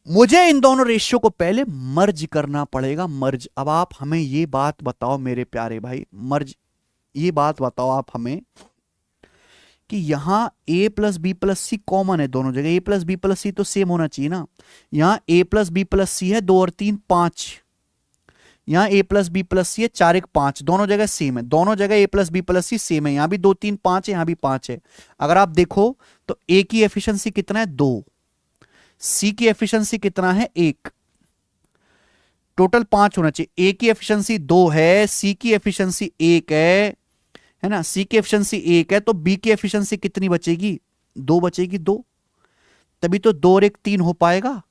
मुझे इन दोनों रेशियो को पहले मर्ज करना पड़ेगा, मर्ज। अब आप हमें ये बात बताओ मेरे प्यारे भाई, मर्ज, ये बात बताओ आप हमें कि यहां a plus B plus C common है दोनों जगह, a plus B plus C तो सेम होना चाहिए ना। यहां a plus B plus C है 2 और 3 5, यहां a plus B plus C है 4 1 5, दोनों जगह सेम है, दोनों जगह a plus B plus C same है। यहां भी 2 3 5 है, यहां भी 5 है। अगर आप देखो तो a की एफिशिएंसी कितना है 2, सी की एफिशिएंसी कितना है 1, टोटल 5 होना चाहिए। ए की एफिशिएंसी 2 है, सी की एफिशिएंसी 1 है ना, सी की एफिशिएंसी 1 है, तो बी की एफिशिएंसी कितनी बचेगी 2 बचेगी, 2। तभी तो 2 और 1 3 हो पाएगा।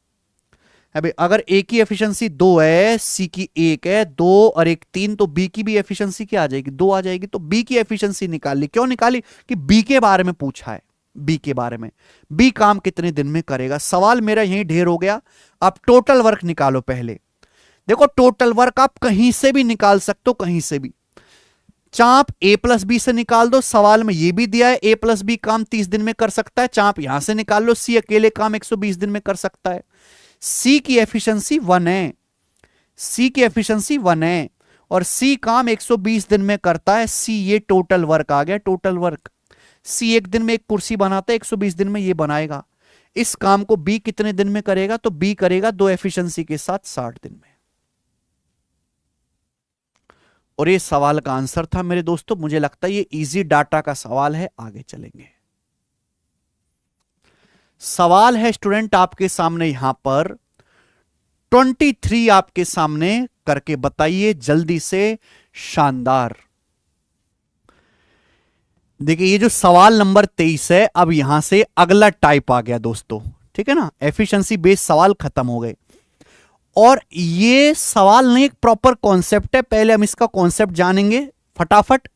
अबे अगर ए की एफिशिएंसी 2 है, सी की 1 है, 2 और 1 3, तो बी की भी एफिशिएंसी क्या आ जाएगी 2 आ जाएगी। तो बी की एफिशिएंसी निकाल ली। क्यों निकाली? कि बी के बारे में पूछा है, बी के बारे में, बी काम कितने दिन में करेगा। सवाल मेरा यहीं ढेर हो गया। आप टोटल वर्क निकालो पहले। देखो टोटल वर्क आप कहीं से भी निकाल सकते हो, कहीं से भी। चाप ए प्लस बी से निकाल दो, सवाल में ये भी दिया है ए प्लस बी काम 30 दिन में कर सकता है। चाप यहां से निकाल लो, सी अकेले काम 120 दिन में कर सकता है। सी की एफिशिएंसी 1 है, सी की एफिशिएंसी 1 है, और सी काम 120 दिन में करता है। सी ये टोटल वर्क आ गया, टोटल वर्क। सी एक दिन में एक कुर्सी बनाता है, 120 दिन में ये बनाएगा। इस काम को बी कितने दिन में करेगा? तो बी करेगा 2 एफिशिएंसी के साथ 60 दिन में। और ये सवाल का आंसर था मेरे दोस्तों। मुझे लगता है ये इजी डाटा का सवाल है। आगे चलेंगे। सवाल है स्टूडेंट आपके सामने यहां पर 23 आपके सामने करके बताइए जल्दी से, शानदार। देखिए ये जो सवाल नंबर 23 है, अब यहां से अगला टाइप आ गया दोस्तों, ठीक है ना। एफिशिएंसी बेस्ड सवाल खत्म हो गए। और ये सवाल नहीं, एक प्रॉपर कॉन्सेप्ट है। पहले हम इसका कॉन्सेप्ट जानेंगे फटाफट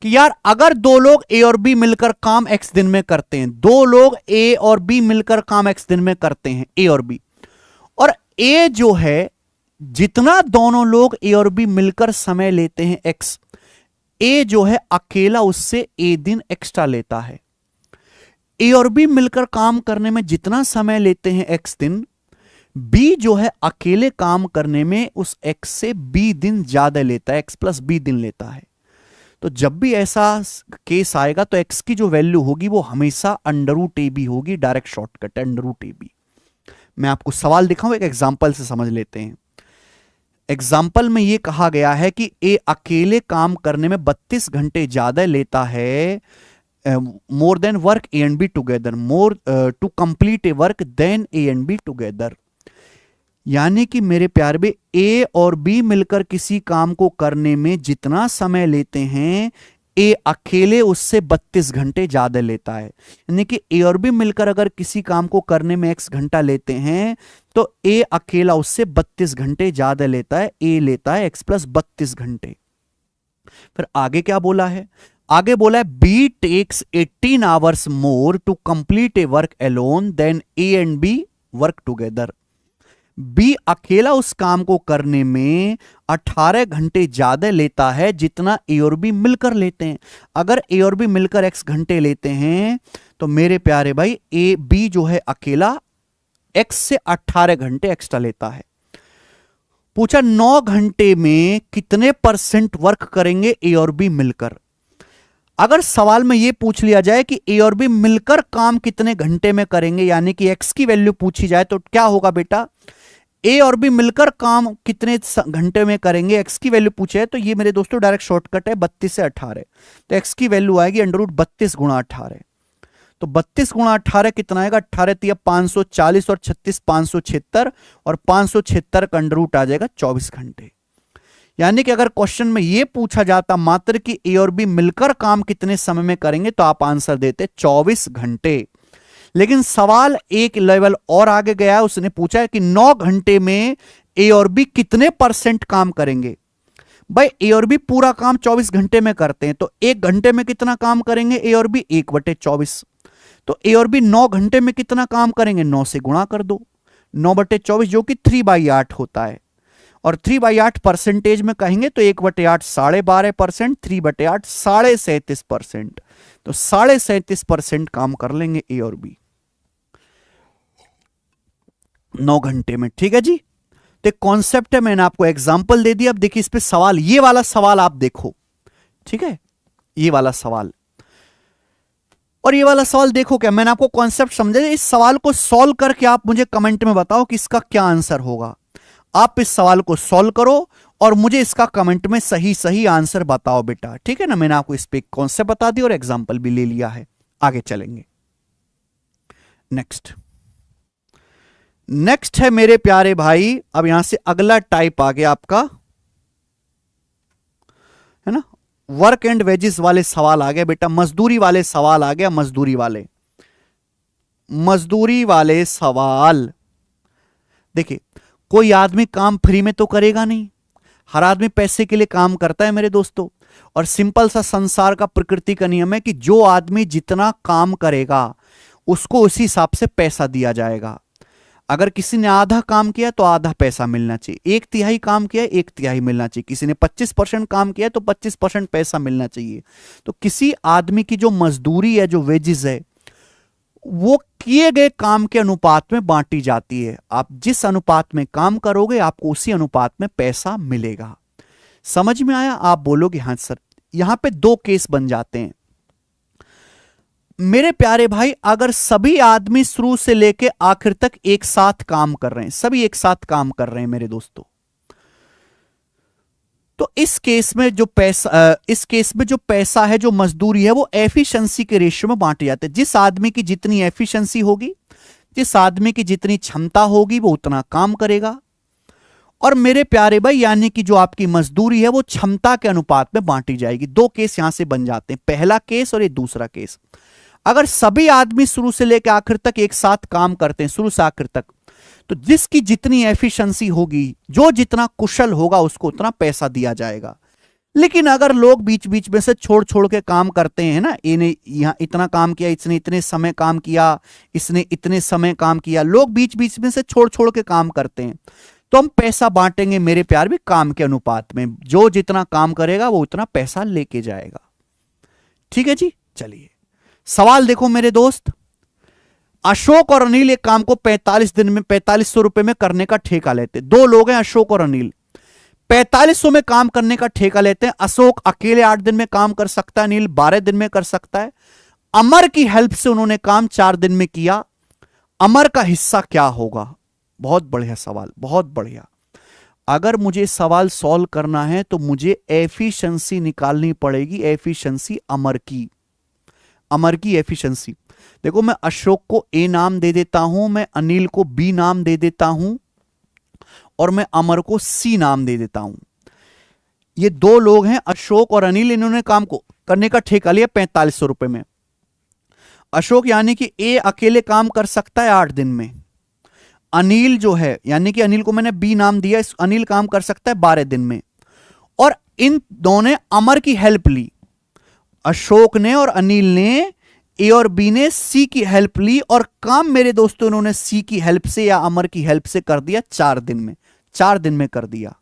कि यार अगर दो लोग ए और बी मिलकर काम एक्स दिन में करते हैं, दो लोग ए और बी मिलकर काम एक्स दिन में करते हैं, ए और बी, और ए जो है जितना दोनों लोग ए और बी मिलकर समय लेते हैं एक्स, ए जो है अकेला उससे ए दिन एक्स्ट्रा लेता है। ए और बी मिलकर काम करने में जितना समय लेते हैं एक्स दिन, बी जो है अकेले काम करने में उस एक्स से बी दिन ज्यादा लेता है, एक्स प्लस बी दिन लेता है। तो जब भी ऐसा केस आएगा तो एक्स की जो वैल्यू होगी वो हमेशा अंडर रूट ए बी होगी। डायरेक्ट शॉर्टकट है अंडर रूट ए बी। मैं आपको सवाल दिखाऊं, एक एग्जांपल से समझ लेते हैं। एग्जाम्पल में यह कहा गया है कि ए अकेले काम करने में 32 घंटे ज्यादा लेता है, more than work A and B together, more to complete a work than A and B together. यानी कि मेरे प्यारे बे, ए और बी मिलकर किसी काम को करने में जितना समय लेते हैं, ए अकेले उससे 32 घंटे ज्यादा लेता है। यानी कि ए और बी मिलकर अगर किसी काम को करने में एक्स घंटा लेते हैं, तो ए अकेला उससे 32 घंटे ज्यादा लेता है। ए लेता है एक्स प्लस 32 घंटे। फिर आगे क्या बोला है? आगे बोला है B takes 18 hours more to complete a work alone than A and B work together. B अकेला उस काम को करने में 18 घंटे ज्यादा लेता है जितना ए और बी मिलकर लेते हैं। अगर ए और बी मिलकर एक्स घंटे लेते हैं तो मेरे प्यारे भाई ए बी जो है अकेला एक्स से 18 घंटे एक्स्ट्रा लेता है। पूछा 9 घंटे में कितने % वर्क करेंगे ए और बी मिलकर। अगर सवाल में यह पूछ लिया जाए कि ए और बी मिलकर काम कितने घंटे में करेंगे, यानी कि एक्स की वैल्यू पूछी जाए, तो क्या होगा बेटा? ए और बी मिलकर काम कितने घंटे में करेंगे, एक्स की वैल्यू पूछे है, तो ये मेरे दोस्तों डायरेक्ट शॉर्टकट है 32 से 18। तो एक्स की वैल्यू आएगी √32 × 18। तो 32 × 18 कितना आएगा? 18 × 540 और 36 576, और 576 का अंडर रूट आ जाएगा 24 घंटे। यानी कि अगर क्वेश्चन में यह पूछा जाता मात्र कि ए और बी मिलकर काम कितने समय में करेंगे तो आप आंसर देते 24 घंटे। लेकिन सवाल एक लेवल और आगे गया, उसने पूछा है कि 9 घंटे में ए और बी कितने % काम करेंगे। भाई ए और बी पूरा काम 24 घंटे में करते हैं, तो 1 घंटे में कितना काम करेंगे ए और बी? 1/24। तो ए और बी 9 घंटे में कितना काम करेंगे? 9 से गुणा कर दो, 9/24 जो कि 3/8 होता है। और 3/8 परसेंटेज में कहेंगे तो 1/8 12.5%, 3/8 37%। तो 37% काम कर लेंगे ए और बी 9 घंटे में। ठीक है जी, तो कॉन्सेप्ट है, मैंने आपको एग्जांपल दे दिया। अब देखिए इस पे सवाल, ये वाला सवाल आप देखो, ठीक है, ये वाला सवाल और ये वाला सवाल देखो। क्या मैंने आपको कॉन्सेप्ट समझा? इस सवाल को सॉल्व करके आप मुझे कमेंट में बताओ कि इसका क्या आंसर होगा। आप इस सवाल को सॉल्व करो और मुझे इसका कमेंट में सही सही आंसर बताओ बेटा, ठीक है ना। मैंने आपको इस पे कॉन्सेप्ट बता दिया और एग्जांपल भी ले लिया है। आगे चलेंगे। नेक्स्ट है मेरे प्यारे भाई, अब यहां से अगला टाइप आ गया आपका, है ना, वर्क एंड वेजेस वाले सवाल आ गए बेटा, मजदूरी वाले सवाल आ गया, मजदूरी वाले सवाल। देखिए कोई आदमी काम फ्री में तो करेगा नहीं, हर आदमी पैसे के लिए काम करता है मेरे दोस्तों। और सिंपल सा संसार का प्रकृति का नियम है कि जो आदमी जितना काम करेगा उसको उसी हिसाब से पैसा दिया जाएगा। अगर किसी ने आधा काम किया तो आधा पैसा मिलना चाहिए, 1/3 काम किया 1/3 मिलना चाहिए, किसी ने 25% काम किया तो 25% पैसा मिलना चाहिए। तो किसी आदमी की जो मजदूरी है, जो वेजेस है, वो किए गए काम के अनुपात में बांटी जाती है। आप जिस अनुपात में काम करोगे आपको उसी अनुपात में पैसा मिलेगा। समझ में आया? आप बोलोगे हाँ सर। यहां पे 2 केस बन जाते हैं मेरे प्यारे भाई। अगर सभी आदमी शुरू से लेके आखिर तक एक साथ काम कर रहे हैं, सभी एक साथ काम कर रहे हैं मेरे दोस्तों, तो इस केस में जो पैसा है, जो मजदूरी है, वो एफिशिएंसी के रेशियो में बांटे जाते हैं। जिस आदमी की जितनी एफिशिएंसी होगी, जिस आदमी की जितनी क्षमता होगी, वो उतना काम करेगा। और मेरे प्यारे भाई यानी कि जो आपकी मजदूरी है वो क्षमता के अनुपात में बांटी जाएगी। 2 केस यहां से बन जाते हैं, पहला केस और ये दूसरा केस। अगर सभी आदमी शुरू से लेकर आखिर तक एक साथ काम करते हैं, शुरू से आखिर तक, तो जिसकी जितनी एफिशिएंसी होगी, जो जितना कुशल होगा, उसको उतना पैसा दिया जाएगा। लेकिन अगर लोग बीच बीच में से छोड़ छोड़ के काम करते हैं ना, इन्हें यहां इतना काम किया, इसने इतने समय काम किया, इसने इतने समय काम किया, लोग बीच बीच में से छोड़ छोड़ के काम करते हैं, तो हम पैसा बांटेंगे मेरे प्यार भी काम के अनुपात में। जो जितना काम करेगा वो उतना पैसा लेके जाएगा। ठीक है जी, चलिए सवाल देखो मेरे दोस्त। अशोक और अनिल एक काम को 45 दिन में 4500 रुपए में करने का ठेका लेते। 2 लोग हैं, अशोक और अनिल, 4500 में काम करने का ठेका लेते हैं। अशोक अकेले 8 दिन में काम कर सकता है, अनिल 12 दिन में कर सकता है। अमर की हेल्प से उन्होंने काम 4 दिन में किया। अमर का हिस्सा क्या होगा? बहुत बढ़िया सवाल, बहुत बढ़िया। अगर मुझे सवाल सॉल्व करना है तो मुझे एफिशिएंसी निकालनी पड़ेगी, एफिशिएंसी अमर की एफिशिएंसी। देखो मैं अशोक को ए नाम दे देता हूं, मैं अनिल को बी नाम दे देता हूं और मैं अमर को सी नाम दे देता हूं। ये 2 लोग हैं, अशोक और अनिल, इन्होंने काम को करने का ठेका लिया 4500 रुपए में। अशोक यानी कि ए अकेले काम कर सकता है 8 दिन में। अनिल जो है, यानी कि अनिल को मैंने बी नाम दिया, इस अनिल काम कर सकता है 12 दिन में। और इन दोनों ने अमर की हेल्प ली, अशोक ने और अनिल ने, ए और बी ने सी की हेल्प ली, और काम मेरे दोस्तों इन्होंने सी की हेल्प से या अमर की हेल्प से कर दिया 4 दिन में, 4 दिन में कर दिया।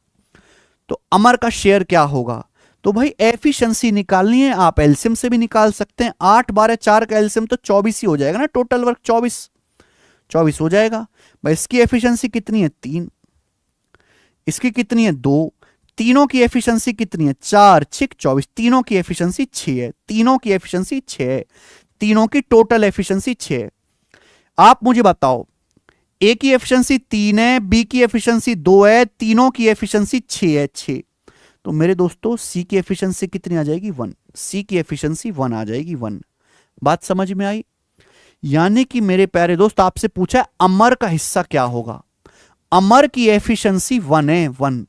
तो अमर का शेयर क्या होगा? तो भाई एफिशिएंसी निकालनी है, आप एलसीएम से भी निकाल सकते हैं। 8 12 4 का एलसीएम तो 24 ही हो जाएगा ना, टोटल वर्क 24 हो जाएगा। भाई इसकी एफिशिएंसी कितनी है? 3। इसकी कितनी है? 2। तीनों की एफिशिएंसी कितनी है? 4 6 24। तीनों की एफिशिएंसी 6 है, तीनों की एफिशिएंसी 6 है, तीनों की टोटल एफिशिएंसी 6 है। आप मुझे बताओ, ए की एफिशिएंसी 3 है, बी की एफिशिएंसी 2 है, तीनों की एफिशिएंसी 6 है, 6। तो मेरे दोस्तों सी की एफिशिएंसी कितनी आ जाएगी? 1। सी की एफिशिएंसी 1 आ जाएगी, 1। बात समझ में आई? यानी कि मेरे प्यारे दोस्त आपसे पूछा है अमर का हिस्सा क्या होगा। अमर की एफिशिएंसी 1 है, 1।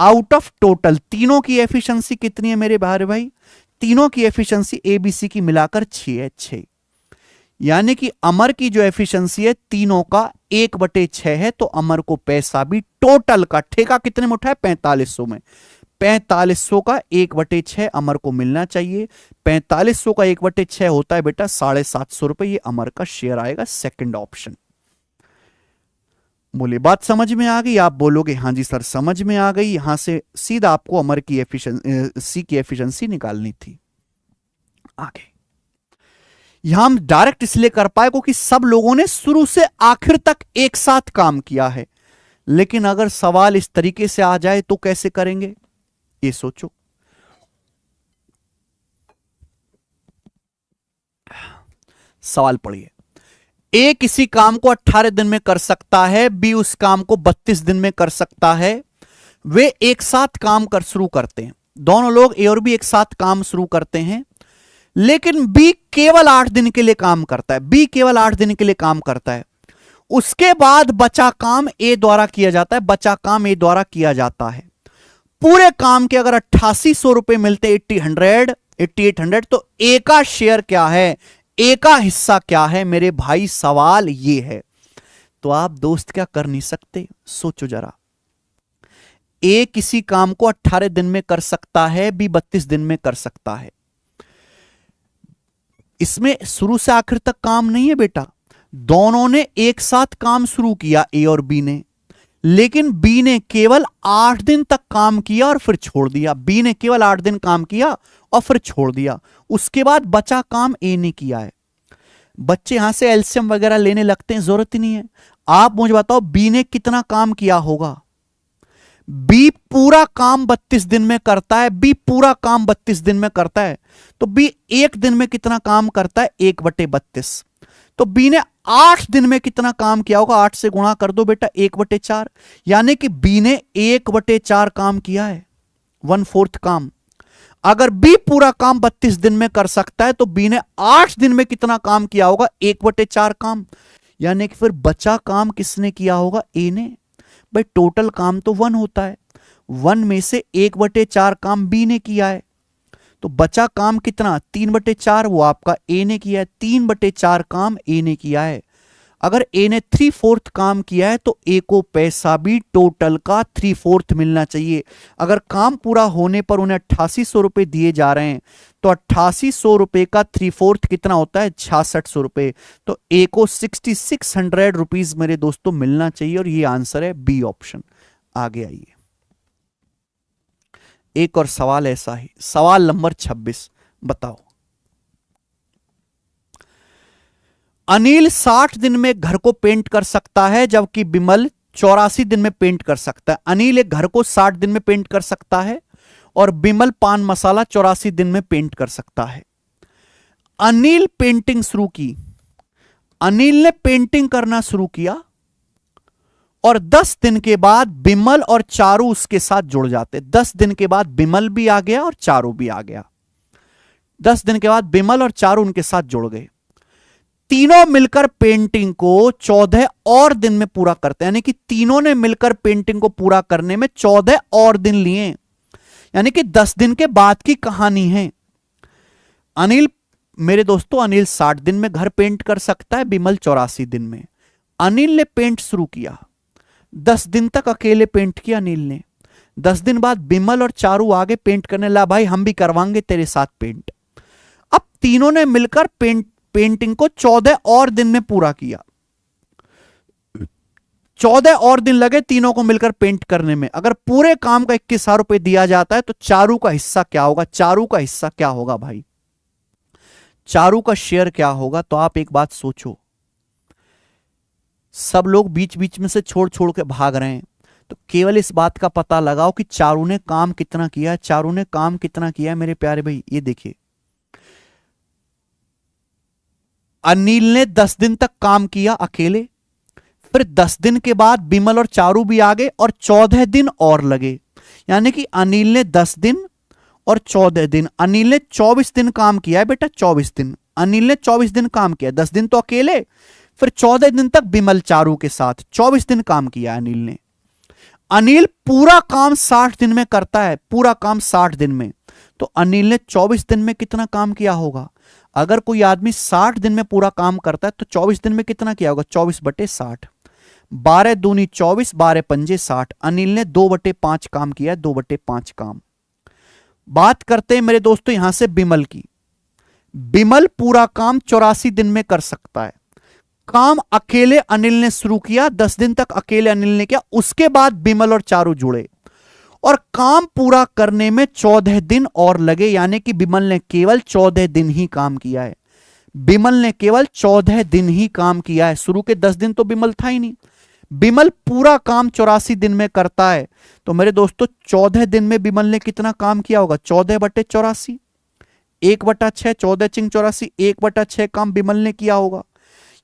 आउट ऑफ टोटल तीनों की एफिशिएंसी कितनी है मेरे भाई? तीनों की एफिशिएंसी एबीसी की मिलाकर 6 है, 6। यानी कि अमर की जो एफिशिएंसी है तीनों का 1/6 है, तो अमर को पैसा भी टोटल का ठेका कितने में उठा है? 4500 में। 4500 का 1/6 अमर को मिलना चाहिए। 4500 का 1/6 होता है बेटा 750 रुपए। ये अमर का शेयर आएगा, सेकंड ऑप्शन। बोले बात समझ में आ गई? आप बोलोगे हाँ जी सर समझ में आ गई। यहां से सीधा आपको अमर की सी की एफिशिएंसी निकालनी थी। आगे यहां हम डायरेक्ट इसलिए कर पाए क्योंकि सब लोगों ने शुरू से आखिर तक एक साथ काम किया है। लेकिन अगर सवाल इस तरीके से आ जाए तो कैसे करेंगे, ये सोचो। सवाल पढ़िए। ए किसी काम को 18 दिन में कर सकता है, बी उस काम को 32 दिन में कर सकता है। वे एक साथ काम कर शुरू करते हैं। दोनों लोग ए और बी एक साथ काम शुरू करते हैं, लेकिन बी केवल 8 दिन के लिए काम करता है। बी केवल 8 दिन के लिए काम करता है। उसके बाद बचा काम ए द्वारा किया जाता है। बचा काम ए द्वारा किया जाता है। पूरे काम के अगर 8800 रुपए मिलते, 8800, तो ए का शेयर क्या है, ए का हिस्सा क्या है मेरे भाई? सवाल ये है। तो आप दोस्त क्या कर नहीं सकते? सोचो जरा। ए किसी काम को 18 दिन में कर सकता है, बी 32 दिन में कर सकता है। इसमें शुरू से आखिर तक काम नहीं है बेटा। दोनों ने एक साथ काम शुरू किया, ए और बी ने, लेकिन बी ने केवल 8 दिन तक काम किया और फिर छोड़ दिया। बी ने केवल 8 दिन काम किया और फिर छोड़ दिया। उसके बाद बचा काम ए ने किया है। बच्चे यहां से एलसीएम वगैरह लेने लगते हैं, जरूरत ही नहीं है। आप मुझे बताओ बी ने कितना काम किया होगा? बी पूरा काम 32 दिन में करता है। बी पूरा काम 32 दिन में करता है, तो बी एक दिन में कितना काम करता है? 1/32। तो बी ने 8 दिन में कितना काम किया होगा? 8 से गुणा कर दो बेटा, 1/4। यानी कि बी ने 1/4 काम किया है, 1/4 काम। अगर बी पूरा काम 32 दिन में कर सकता है, तो बी ने 8 दिन में कितना काम किया होगा? 1/4 काम। यानी कि फिर बचा काम किसने किया होगा? ए ने। भाई टोटल काम तो 1 होता है, 1 में से 1/4 काम बी ने किया है, तो बचा काम कितना? 3/4, वो आपका ए ने किया है। 3/4 काम ए ने किया है। अगर ए ने 3/4 काम किया है, तो ए को पैसा भी टोटल का 3/4 मिलना चाहिए। अगर काम पूरा होने पर उन्हें 8800 रुपए दिए जा रहे हैं, तो 8800 रुपए का 3/4 कितना होता है? 6600 रुपए। तो ए को 6600 रुपीज मेरे दोस्तों मिलना चाहिए, और ये आंसर है बी ऑप्शन। आगे आइए, एक और सवाल ऐसा ही, सवाल नंबर 26। बताओ, अनिल 60 दिन में घर को पेंट कर सकता है, जबकि बिमल 84 दिन में पेंट कर सकता है। अनिल एक घर को 60 दिन में पेंट कर सकता है, और बिमल पान मसाला 84 दिन में पेंट कर सकता है। अनिल पेंटिंग शुरू की। अनिल ने पेंटिंग करना शुरू किया, और 10 दिन के बाद बिमल और चारू उसके साथ जुड़ जाते। 10 दिन के बाद बिमल भी आ गया और चारू भी आ गया। 10 दिन के बाद बिमल और चारू उनके साथ जुड़ गए। तीनों मिलकर पेंटिंग को 14 और दिन में पूरा करते हैं। यानी कि तीनों ने मिलकर पेंटिंग को पूरा करने में 14 और दिन लिए। यानी कि 10 दिन के बाद की कहानी है। अनिल मेरे दोस्तों, अनिल 60 दिन में घर पेंट कर सकता है, बिमल 84 दिन में। अनिल ने पेंट शुरू किया, 10 दिन तक अकेले पेंट किया अनिल ने। 10 दिन बाद बिमल और चारू आगे पेंट करने लगा, भाई हम भी करवाएंगे तेरे साथ पेंट। अब तीनों ने मिलकर पेंटिंग को 14 और दिन में पूरा किया। 14 और दिन लगे तीनों को मिलकर पेंट करने में। अगर पूरे काम का 21,000 रुपए दिया जाता है, तो चारू का हिस्सा क्या होगा? चारू का हिस्सा क्या होगा भाई? चारू का शेयर क्या होगा? तो आप एक बात सोचो, सब लोग बीच बीच में से छोड़ छोड़ के भाग रहे हैं, तो केवल इस बात का पता लगाओ कि चारू ने काम कितना किया है। चारू ने काम कितना किया है मेरे प्यारे भाई? ये देखिए, अनिल ने 10 दिन तक काम किया अकेले, फिर 10 दिन के बाद बिमल और चारू भी आ गए, और 14 दिन और लगे। यानी कि अनिल ने 10 दिन और 14 दिन, अनिल ने 24 दिन काम किया है बेटा। 24 दिन अनिल ने 24 दिन काम किया। 10 दिन तो अकेले, फिर 14 दिन तक बिमल चारू के साथ 24 दिन काम किया अनिल ने। अनिल पूरा काम 60 दिन में करता है, पूरा काम 60 दिन में, तो अनिल ने 24 दिन में कितना काम किया होगा? अगर कोई आदमी 60 दिन में पूरा काम करता है तो 24 दिन में कितना किया होगा? 24/60, 12 दूनी 24, 12 पंजे 60। अनिल ने 2/5 काम किया, 2/5 काम। बात करते हैं मेरे दोस्तों यहां से बिमल की। बिमल पूरा काम 84 दिन में कर सकता है। काम अकेले अनिल ने शुरू किया, 10 दिन तक अकेले अनिल ने किया, उसके बाद बिमल और चारू जुड़े और काम पूरा करने में 14 दिन और लगे, यानी कि बिमल ने केवल 14 दिन ही काम किया है। बिमल ने केवल 14 दिन ही काम किया है, शुरू के 10 दिन तो बिमल था ही नहीं। बिमल पूरा काम 84 दिन में करता है, तो मेरे दोस्तों 14 दिन में बिमल ने कितना काम किया होगा? 14/84, 1/6, 14 चिंग 84, 1/6 काम बिमल ने किया होगा।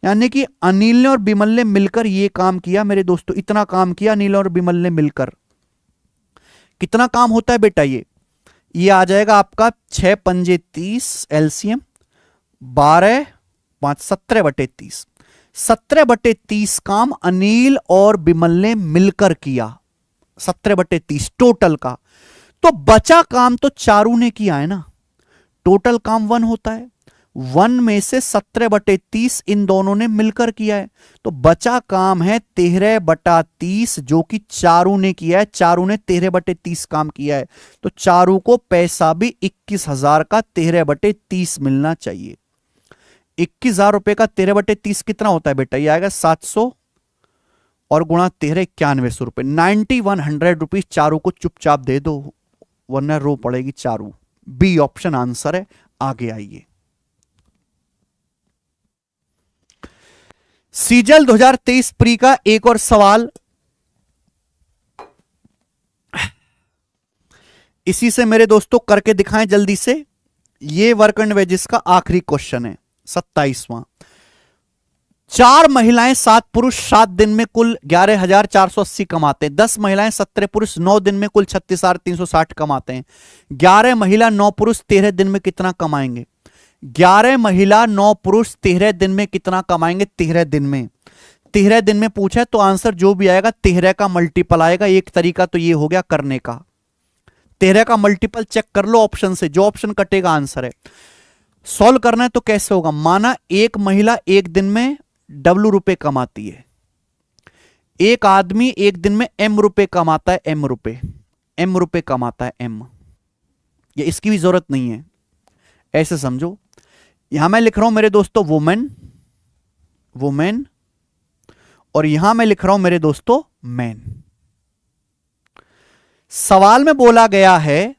यानी कि अनिल ने और बिमल ने मिलकर यह काम किया मेरे दोस्तों, इतना काम किया अनिल और बिमल ने मिलकर। कितना काम होता है बेटा? ये आ जाएगा आपका 6 पंजे 30 एलसीएम, 12 5 17/30। 17/30 काम अनिल और बिमल ने मिलकर किया, 17/30 टोटल का। तो बचा काम तो चारू ने किया है ना, टोटल काम 1 होता है, 1 में से 17/30 इन दोनों ने मिलकर किया है, तो बचा काम है 13/30 जो कि चारू ने किया है। चारू ने 13/30 काम किया है, तो चारू को पैसा भी 21,000 का 13/30 मिलना चाहिए। 21,000 रुपए का 13/30 कितना होता है बेटा? ये आएगा 700 और गुणा 13 9100 रुपए, 9100 रुपीज चारू को चुपचाप दे दो, वरना रो पड़ेगी चारू। बी ऑप्शन आंसर है। आगे आइए, सीजल 2023 प्री का एक और सवाल, इसी से मेरे दोस्तों करके दिखाएं जल्दी से। ये वर्क एंड वेजेस का आखिरी क्वेश्चन है, 27वां। 4 महिलाएं 7 पुरुष 7 दिन में कुल 11,480 कमाते हैं। 10 महिलाएं 17 पुरुष 9 दिन में कुल 36,360 कमाते हैं। 11 महिला 9 पुरुष 13 दिन में कितना कमाएंगे? 11 महिला 9 पुरुष 13 दिन में कितना कमाएंगे? 13 दिन में, 13 दिन में पूछा है तो आंसर जो भी आएगा 13 का मल्टीपल आएगा। एक तरीका तो ये हो गया करने का, 13 का मल्टीपल चेक कर लो ऑप्शन से, जो ऑप्शन कटेगा आंसर है। सॉल्व करना है तो कैसे होगा? माना एक महिला एक दिन में W रुपए कमाती है, एक आदमी एक दिन में M रुपए कमाता है, M रुपए कमाता है, M। ये इसकी भी जरूरत नहीं है, ऐसे समझो। यहां मैं लिख रहा हूं मेरे दोस्तों वुमेन, और यहां मैं लिख रहा हूं मेरे दोस्तों मैन। सवाल में बोला गया है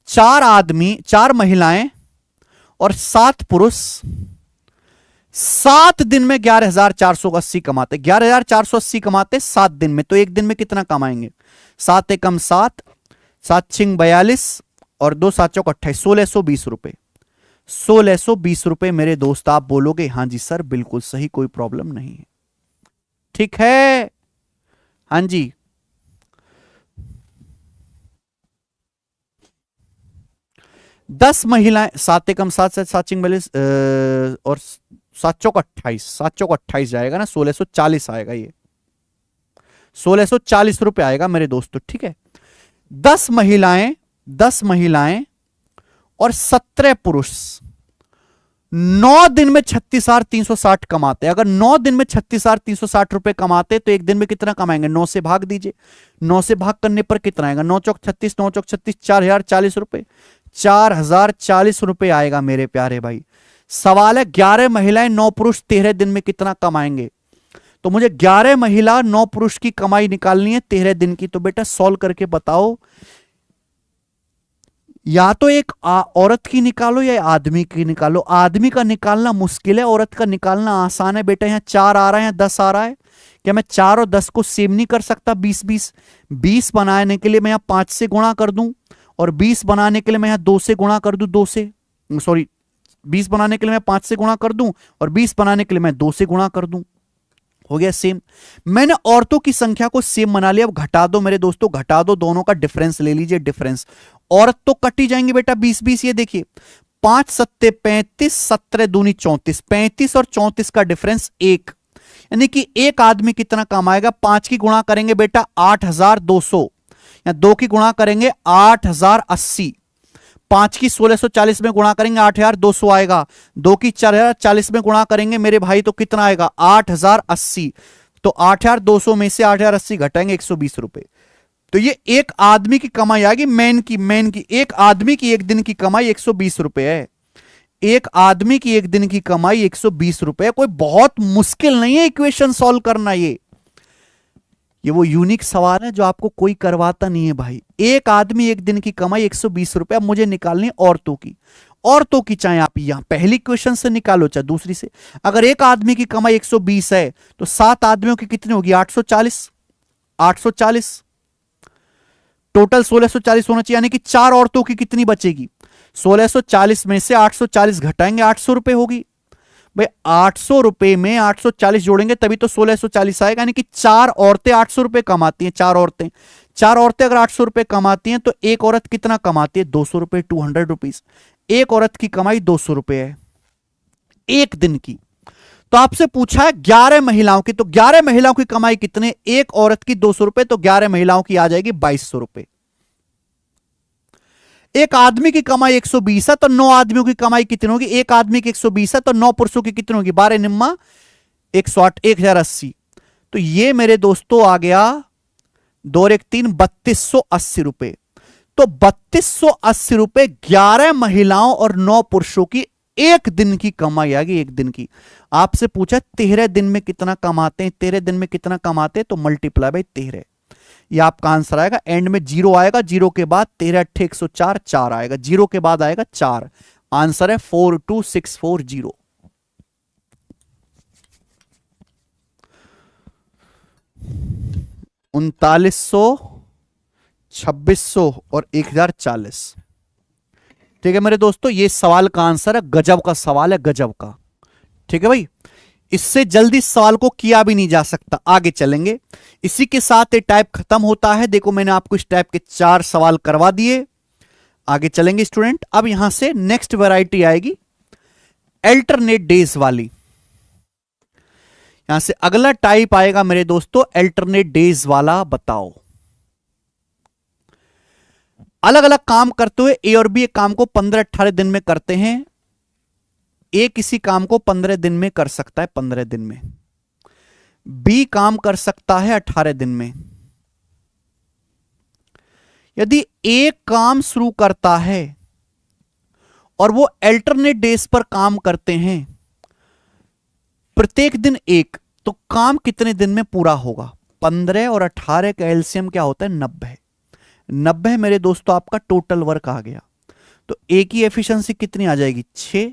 4 महिलाएं और 7 पुरुष 7 दिन में 11,480 कमाते, 11,480 कमाते 7 दिन में, तो एक दिन में कितना कमाएंगे? 7 एकम 7, 7 छिंग 42 और 2 7 चौक 28, 1620 रुपए। 1620 रुपए मेरे दोस्त। आप बोलोगे हां जी सर बिल्कुल सही, कोई प्रॉब्लम नहीं है, ठीक है, हां जी। दस महिलाएं 7 एकम 7 से 7 छिंग 42 और 7 चौक 28, 7 चौक 28 जाएगा ना, 1640 आएगा, ये 1640 रुपए आएगा मेरे दोस्तों, ठीक है। 10 महिलाएं और 17 पुरुष 9 दिन में 36,360 कमाते हैं। अगर 9 दिन में 36,360 रुपए कमाते तो एक दिन में कितना कमाएंगे? 9 से भाग दीजिए, 9 से भाग करने पर कितना आएगा? 9 चौक 36, 9 चौक 36, 4,040 रुपए, 4,040 रुपए आएगा मेरे प्यारे भाई। सवाल है 11 महिलाएं 9 पुरुष 13 दिन में कितना कमाएंगे? तो मुझे 11 महिला 9 पुरुष की कमाई निकालनी है 13 दिन की। तो बेटा सॉल्व करके बताओ, या तो एक औरत की निकालो या आदमी की निकालो। आदमी का निकालना मुश्किल है, औरत का निकालना आसान है। बेटा यहां 4 आ रहा है, 10 आ रहा है, क्या मैं 4 और 10 को सेम नहीं कर सकता? 20 बनाने के लिए मैं यहां 5 से गुणा कर दूं, और 20 बनाने के लिए मैं यहां 2 से गुणा कर दूं, 20 बनाने के लिए मैं 5 से गुणा कर दूं, और 20 बनाने के लिए मैं 2 से गुणा कर दूं। हो गया सेम। मैंने औरतों की संख्या को सेम बना लिया। अब घटा दो मेरे दोस्तों, घटा दो, दोनों का डिफरेंस ले लीजिए। डिफरेंस औरत तो कटी जाएंगे बेटा 20-20, ये देखिए 5 सत्ते 35, 17 दूनी 34, 35 और 34 का डिफरेंस 1, यानी कि एक आदमी कितना कमाएगा, 5 की गुणा करेंगे बेटा 8,200, या 2 की गुणा करेंगे 8,080, 5 की 1640 में गुणा करेंगे 8,200 आएगा, 2 की 4,040 में गुणा करेंगे मेरे भाई तो कितना आएगा 8,080। तो 8,200 में से 8,080 घटाएंगे 120 रुपए। तो ये एक आदमी की कमाई आएगी, मैन की एक आदमी की एक दिन की कमाई 120 रुपए है। एक आदमी की एक दिन की कमाई 120 रुपए। कोई बहुत मुश्किल नहीं है इक्वेशन सॉल्व करना। ये वो यूनिक सवाल है जो आपको कोई करवाता नहीं है भाई। एक आदमी एक दिन की कमाई 120 रुपए। अब मुझे निकालनी औरतों की चाहे आप यहां पहली क्वेश्चन से निकालो चाहे दूसरी से। अगर एक आदमी की कमाई 120 है तो 7 आदमियों की कितनी होगी 840 टोटल 1640 होना चाहिए, यानी कि 4 औरतों की कितनी बचेगी 1640 में से 840 घटाएंगे 800 रुपए होगी। भाई 800 रुपए में 840 जोड़ेंगे तभी तो 1640 आएगा, यानी कि 4 औरतें 800 रुपए कमाती हैं। 4 औरतें अगर 800 रुपए कमाती हैं तो एक औरत कितना कमाती है 200 रुपए, 200 रुपीज। एक औरत की कमाई 200 रुपए है एक दिन की। तो आपसे पूछा है 11 महिलाओं की, तो 11 महिलाओं की कमाई कितने, एक औरत की 200 रुपए, तो 11 महिलाओं की आ जाएगी 2200 रुपए। एक आदमी की कमाई 120 है तो 9 आदमियों की कमाई कितनी होगी, एक आदमी की 120 है तो 9 पुरुषों की कितनी होगी 12 निम्मा 108, 1080। तो ये मेरे दोस्तों आ गया 2 और 1 3 3280 रुपए। तो 3280 रुपए 11 महिलाओं और 9 पुरुषों की एक दिन की कमाई आ गई। एक दिन की आपसे पूछा 13 दिन में कितना कमाते हैं, 13 दिन में कितना कमाते हैं, तो मल्टीप्लाई बाई 13, ये आपका आंसर आएगा। एंड में 0 आएगा, 0 के बाद 13 8 104 4 आएगा, 0 के बाद आएगा 4। आंसर है 42640। $3900, 2600 और 1040। ठीक है मेरे दोस्तों, ये सवाल का आंसर है। गजब का सवाल है, गजब का। ठीक है भाई, इससे जल्दी सवाल को किया भी नहीं जा सकता। आगे चलेंगे, इसी के साथ ये टाइप खत्म होता है। देखो मैंने आपको इस टाइप के 4 सवाल करवा दिए। आगे चलेंगे स्टूडेंट। अब यहां से नेक्स्ट वैरायटी आएगी अल्टरनेट डेज वाली। यहां से अगला टाइप आएगा मेरे दोस्तों अल्टरनेट डेज वाला। बताओ, अलग अलग काम करते हुए ए और बी एक काम को 15-18 दिन में करते हैं। ए किसी काम को 15 दिन में कर सकता है, 15 दिन में। बी काम कर सकता है 18 दिन में। यदि ए काम शुरू करता है और वो अल्टरनेट डेज पर काम करते हैं, प्रत्येक दिन एक, तो काम कितने दिन में पूरा होगा। 15 और 18 का एलसीएम क्या होता है 90। 90 मेरे दोस्तों आपका टोटल वर्क आ गया। तो ए की एफिशिएंसी कितनी आ जाएगी 6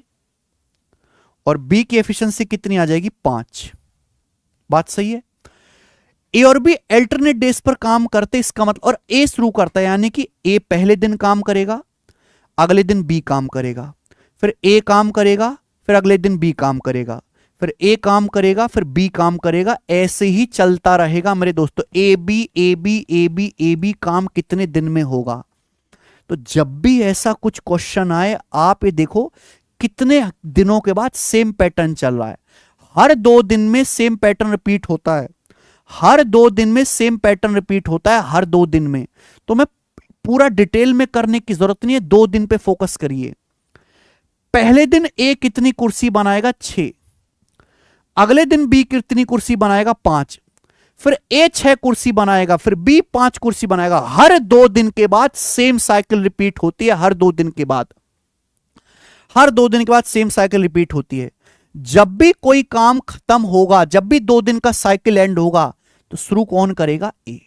और बी की एफिशिएंसी कितनी आ जाएगी 5। बात सही है। ए और बी अल्टरनेट डेज पर काम करते, इसका मतलब, और ए शुरू करता है यानी कि ए पहले दिन काम करेगा, अगले दिन बी काम करेगा, फिर ए काम करेगा, फिर अगले दिन बी काम करेगा, फिर ए काम करेगा, फिर बी काम करेगा। ऐसे ही चलता रहेगा मेरे दोस्तों। A B A B A B A B काम कितने दिन में होगा। तो जब भी ऐसा कुछ क्वेश्चन आए, आप ये देखो कितने दिनों के बाद सेम पैटर्न चल रहा है। हर 2 दिन में सेम पैटर्न रिपीट होता है, हर 2 दिन में सेम पैटर्न रिपीट होता है, हर 2 दिन में। तो मैं पूरा डिटेल में करने की जरूरत नहीं है, 2 दिन पे फोकस करिए। पहले दिन ए कितनी कुर्सी बनाएगा 6, अगले दिन बी कितनी कुर्सी बनाएगा 5, फिर ए 6 कुर्सी बनाएगा, फिर बी 5 कुर्सी बनाएगा। हर 2 दिन के बाद सेम साइकिल रिपीट होती है। हर 2 दिन के बाद, हर 2 दिन के बाद सेम साइकिल रिपीट होती है। जब भी कोई काम खत्म होगा, जब भी 2 दिन का साइकिल एंड होगा, तो शुरू कौन करेगा ए।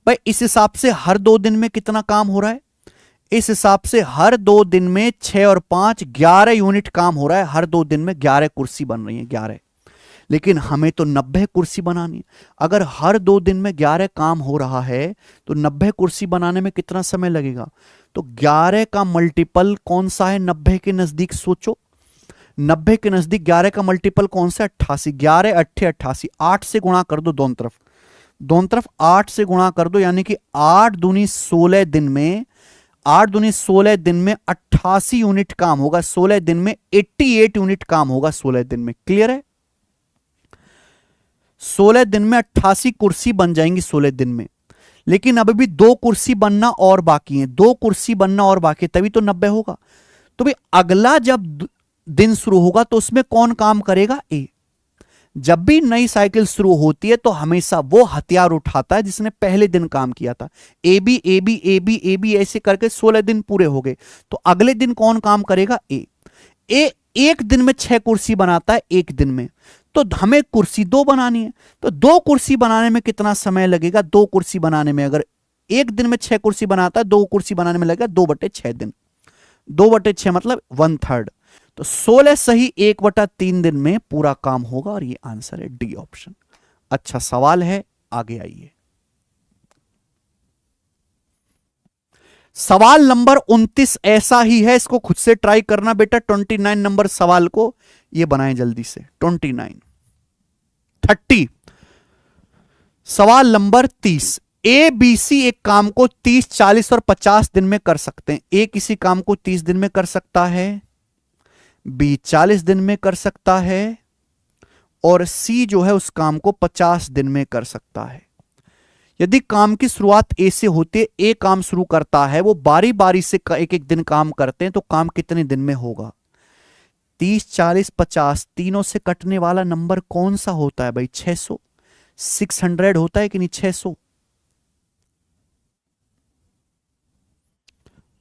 भाई इस हिसाब से हर 2 दिन में कितना काम हो रहा है, इस हिसाब से हर 2 दिन में 6 और 5 11 यूनिट काम हो रहा है। हर 2 दिन में 11 कुर्सी बन रही है, 11। लेकिन हमें तो 90 कुर्सी बनानी है। अगर हर 2 दिन में 11 काम हो रहा है तो 90 कुर्सी बनाने में कितना समय लगेगा। तो 11 का मल्टीपल कौन सा है 90 के नजदीक, सोचो। 90 के नजदीक 11 का मल्टीपल कौन सा है 88। 11 8 88, 8 से गुणा कर दो दोनों तरफ, दोनों तरफ 8 से गुणा कर दो, यानी कि 8 दूनी 16 दिन में, 8 दूनी 16 दिन में 88 यूनिट काम होगा। 16 दिन में 88 यूनिट काम होगा 16 दिन में। क्लियर है। 16 दिन में 88 कुर्सी बन जाएंगी 16 दिन में, लेकिन अभी भी 2 कुर्सी बनना और बाकी है, 2 कुर्सी बनना और बाकी है, तभी तो 90 होगा। तो भाई अगला जब दिन शुरू होगा तो उसमें कौन काम करेगा? ए। जब भी नई साइकिल शुरू होती है तो हमेशा वो हथियार उठाता है जिसने पहले दिन काम किया था। A B A B A B A B ऐसे करके 16 दिन पूरे हो गए, तो अगले दिन कौन काम करेगा? ए। ए एक दिन में 6 कुर्सी बनाता है, एक दिन में, तो हमें कुर्सी 2 बनानी है, तो 2 कुर्सी बनाने में कितना समय लगेगा? 2 कुर्सी बनाने में, अगर एक दिन में 6 कुर्सी बनाता है, 2 कुर्सी बनाने में लगेगा 2/6 दिन। 2/6 मतलब 1/3। तो 16 सही 1/3 दिन में पूरा काम होगा, और ये आंसर है डी ऑप्शन। अच्छा सवाल है, आगे आइए। सवाल नंबर 29 ऐसा ही है, इसको खुद से ट्राई करना बेटा। 29 नंबर सवाल को ये बनाएं जल्दी से। 29 30 सवाल नंबर 30। ए बी सी एक काम को 30, 40 और 50 दिन में कर सकते हैं। ए किसी काम को 30 दिन में कर सकता है, बी 40 दिन में कर सकता है, और सी जो है उस काम को 50 दिन में कर सकता है। यदि काम की शुरुआत ए से होती है, ए काम शुरू करता है, वो बारी बारी से एक एक दिन काम करते हैं, तो काम कितने दिन में होगा? 30, 40, 50 तीनों से कटने वाला नंबर कौन सा होता है भाई? 600। 600 होता है कि नहीं? 600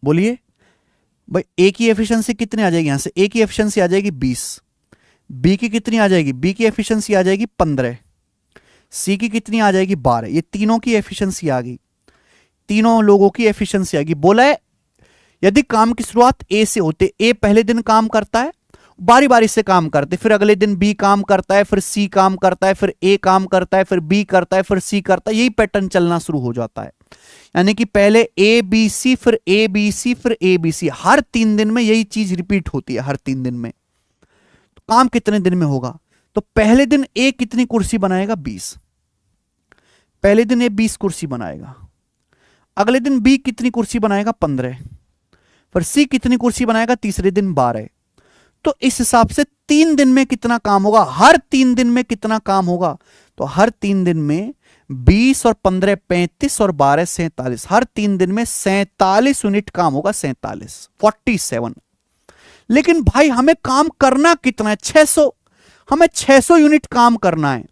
बोलिए भाई। ए की एफिशिएंसी कितनी आ जाएगी? यहां से ए की एफिशिएंसी आ जाएगी 20। बी की कितनी आ जाएगी? बी की एफिशिएंसी आ जाएगी 15। सी की कितनी आ जाएगी? 12। ये तीनों की एफिशिएंसी आ गई, तीनों लोगों की एफिशिएंसी आ गई। बोला है यदि काम की शुरुआत ए से होते, ए पहले दिन काम करता है, बारी बारी से काम करते, फिर अगले दिन बी काम करता है, फिर सी काम करता है, फिर ए काम करता है, फिर बी करता है, फिर सी करता है, यही पैटर्न चलना शुरू हो जाता है। यानी कि पहले ए बी सी, फिर ए बी सी, फिर ए बी सी, हर 3 दिन में यही चीज रिपीट होती है, हर 3 दिन में। तो काम कितने दिन में होगा? तो पहले दिन ए कितनी कुर्सी बनाएगा? 20। पहले दिन ए 20 कुर्सी बनाएगा। अगले दिन बी कितनी कुर्सी बनाएगा? 15। फिर सी कितनी कुर्सी बनाएगा? तीसरे दिन 12। तो इस हिसाब से 3 दिन में कितना काम होगा? हर 3 दिन में कितना काम होगा? तो हर 3 दिन में 20 और 15 35 और 12 47, हर 3 दिन में 47 यूनिट काम होगा। 47 लेकिन भाई हमें काम करना कितना है? 600। हमें 600 यूनिट काम करना है।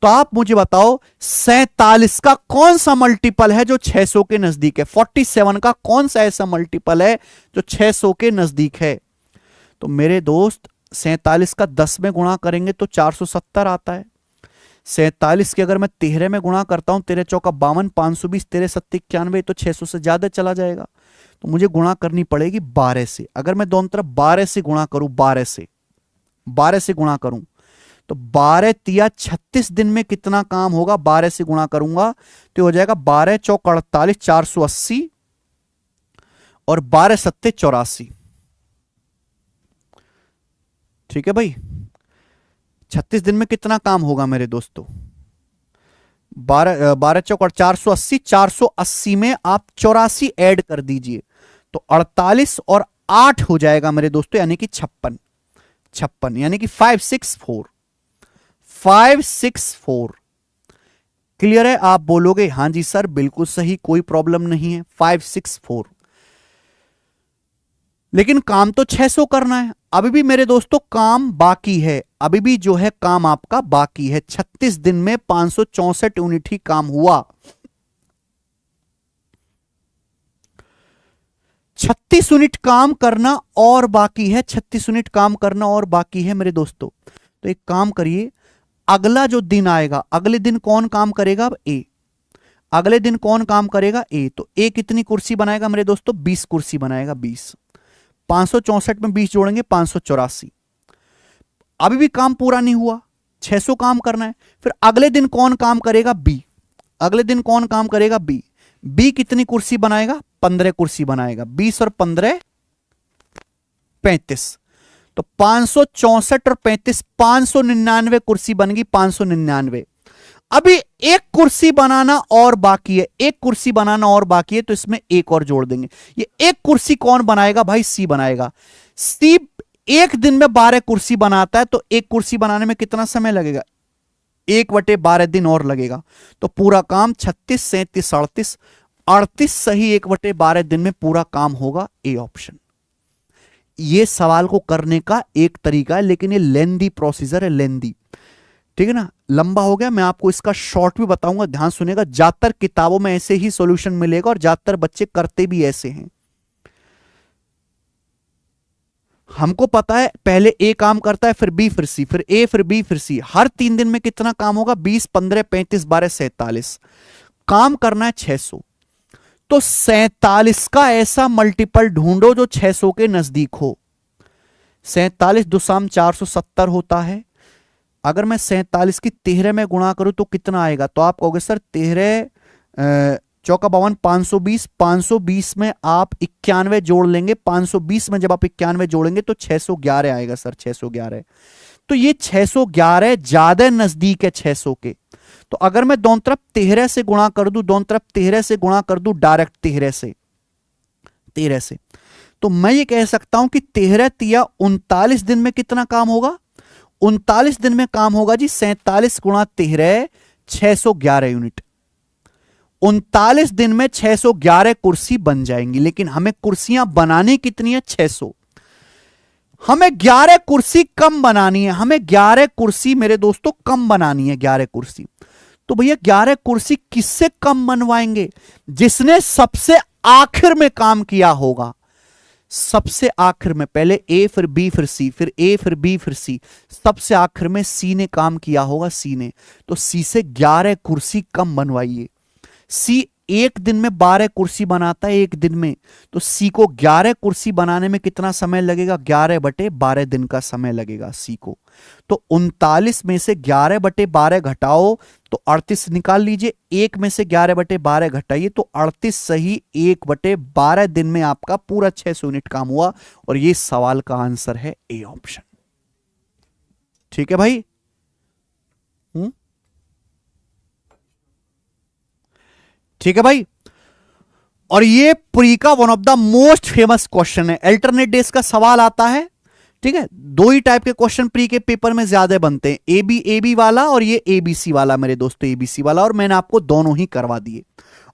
तो आप मुझे बताओ 47 का कौन सा मल्टीपल है जो 600 के नजदीक है? 47 का कौन सा ऐसा मल्टीपल है जो 600 के नजदीक है? तो मेरे दोस्त 47 का 10 में गुणा करेंगे तो 470 आता है। 47 के अगर मैं 13 में गुणा करता हूं, 13 चौका 52, 520, 13 सत्ते 91, तो 600 से ज्यादा चला जाएगा। तो मुझे गुणा करनी पड़ेगी 12 से। अगर मैं दोनों तरफ 12 से गुणा करूं, 12 से गुणा करूं, तो 12 तिया 36 दिन में कितना काम होगा? 12 से गुणा करूंगा तो हो जाएगा 12 चौक 48, 480, और 12 सत्ते 84। ठीक है भाई, 36 दिन में कितना काम होगा मेरे दोस्तों? 12 चौक 480, 480 में आप 84 ऐड कर दीजिए तो 48 और 8 हो जाएगा मेरे दोस्तों, यानी कि 56, यानी कि 564। क्लियर है? आप बोलोगे हां जी सर बिल्कुल सही, कोई प्रॉब्लम नहीं है, 564। लेकिन काम तो 600 करना है। अभी भी मेरे दोस्तों काम बाकी है, अभी भी जो है काम आपका बाकी है। 36 दिन में 564 यूनिट ही काम हुआ। 36 यूनिट काम करना और बाकी है, 36 यूनिट काम करना और बाकी है मेरे दोस्तों। तो एक काम करिए, अगला जो दिन आएगा, अगले दिन कौन काम करेगा? अब ए। अगले दिन कौन काम करेगा? ए। तो ए कितनी कुर्सी बनाएगा मेरे दोस्तों? 20 कुर्सी बनाएगा। 20, 564 में 20 जोड़ेंगे 584। अभी भी काम पूरा नहीं हुआ, 600 काम करना है। फिर अगले दिन कौन काम करेगा? बी। अगले दिन कौन काम करेगा? बी। बी कितनी कुर्सी बनाएगा? 15 कुर्सी बनाएगा। 20 और 15 35, तो 564 और 35 599 कुर्सी बन गई। 599। अभी एक कुर्सी बनाना और बाकी है, एक कुर्सी बनाना और बाकी है, तो इसमें एक और जोड़ देंगे। ये एक कुर्सी कौन बनाएगा भाई? सी बनाएगा। सी एक दिन में 12 कुर्सी बनाता है, तो एक कुर्सी बनाने में कितना समय लगेगा? 1/12 दिन और लगेगा, तो पूरा काम 36, 37, 38, 38 सही 1/12 दिन में पूरा काम होगा। A option. ये सवाल को करने का एक तरीका है, लेकिन ये लेंदी प्रोसीजर है, लेंदी, ठीक है ना, लंबा हो गया। मैं आपको इसका शॉर्ट भी बताऊंगा, ध्यान सुनेगा। ज्यादातर किताबों में ऐसे ही सॉल्यूशन मिलेगा और ज्यादातर बच्चे करते भी ऐसे हैं। हमको पता है पहले ए काम करता है, फिर बी, फिर सी, फिर ए, फिर बी, फिर सी। हर 3 दिन में कितना काम होगा? 20, 15, 35, 12, 47 काम करना है 600। तो 47 का ऐसा मल्टीपल ढूंढो जो 600 के नजदीक हो। 47 दुसाम 470 होता है। अगर मैं 47 की 13 में गुणा करूं तो कितना आएगा? तो आप कहोगे सर 13 चौका 52, 520, 520 में आप 91 जोड़ लेंगे। 520 में जब आप 91 जोड़ेंगे तो 611 आएगा सर, 611। तो ये 611 ज्यादा नजदीक है 600 के। तो अगर मैं दोनों तरफ 13 से गुणा कर दूं, दोनों तरफ 13 से गुणा कर दूं, डायरेक्ट 13 से, तो मैं ये कह सकता हूं कि 13 तिया 39 दिन में कितना काम होगा? 39 दिन में काम होगा जी 47 गुणा 13, 611 यूनिट। 39 दिन में 611 कुर्सी बन जाएंगी। लेकिन हमें कुर्सियां बनानी कितनी है? 600। हमें 11 कुर्सी कम बनानी है, हमें 11 कुर्सी मेरे दोस्तों कम बनानी है, 11 कुर्सी। तो भैया 11 कुर्सी किससे कम बनवाएंगे? जिसने सबसे आखिर में काम किया होगा। सबसे आखिर में, पहले ए फिर बी फिर सी, फिर ए फिर बी फिर सी, सबसे आखिर में सी ने काम किया होगा, सी ने। तो सी से 11 कुर्सी कम बनवाइए। सी एक दिन में 12 कुर्सी बनाता है, एक दिन में। तो सी को 11 कुर्सी बनाने में कितना समय लगेगा? 11/12 दिन का समय लगेगा सी को। तो 39 में से 11/12 घटाओ तो 38 निकाल लीजिए। 1 में से 11/12 घटाइए तो 38 सही 1/12 दिन में आपका पूरा 600 यूनिट काम हुआ। और ये सवाल का आंसर है ए ऑप्शन। ठीक है भाई? ठीक है भाई। और ये प्री का one of the most famous question है। अल्टरनेट डेज का सवाल आता है, ठीक है। 2 ही टाइप के क्वेश्चन प्री के पेपर में ज्यादा बनते हैं, एबी वाला और ये एबीसी वाला मेरे दोस्तों, एबीसी वाला। और मैंने आपको दोनों ही करवा दिए।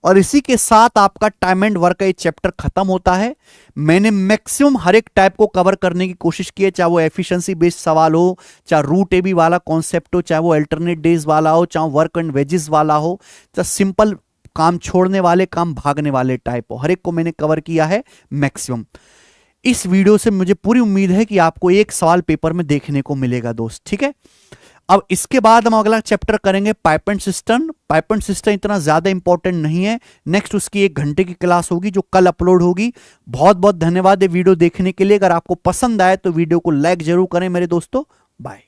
और इसी के साथ आपका टाइम एंड वर्क का ये चैप्टर खत्म होता है। मैंने मैक्सिमम हर एक टाइप को कवर करने की कोशिश की है, चाहे वो एफिशिएंसी बेस्ड सवाल हो, चाहे रूट एबी वाला कॉन्सेप्ट हो, चाहे वो अल्टरनेट डेज वाला हो, चाहे वर्क एंड वेजेस वाला हो, चाहे सिंपल काम छोड़ने वाले, काम भागने वाले टाइप हो, हर एक को मैंने कवर किया है मैक्सिमम। इस वीडियो से मुझे पूरी उम्मीद है कि आपको एक सवाल पेपर में देखने को मिलेगा दोस्त, ठीक है। अब इसके बाद हम अगला चैप्टर करेंगे pipe and system. Pipe and system इतना ज्यादा इंपॉर्टेंट नहीं है, नेक्स्ट उसकी 1 घंटे की क्लास होगी जो कल अपलोड होगी। बहुत बहुत धन्यवाद ये वीडियो देखने के लिए। अगर आपको पसंद आए तो वीडियो को लाइक जरूर करें मेरे दोस्तों। बाय।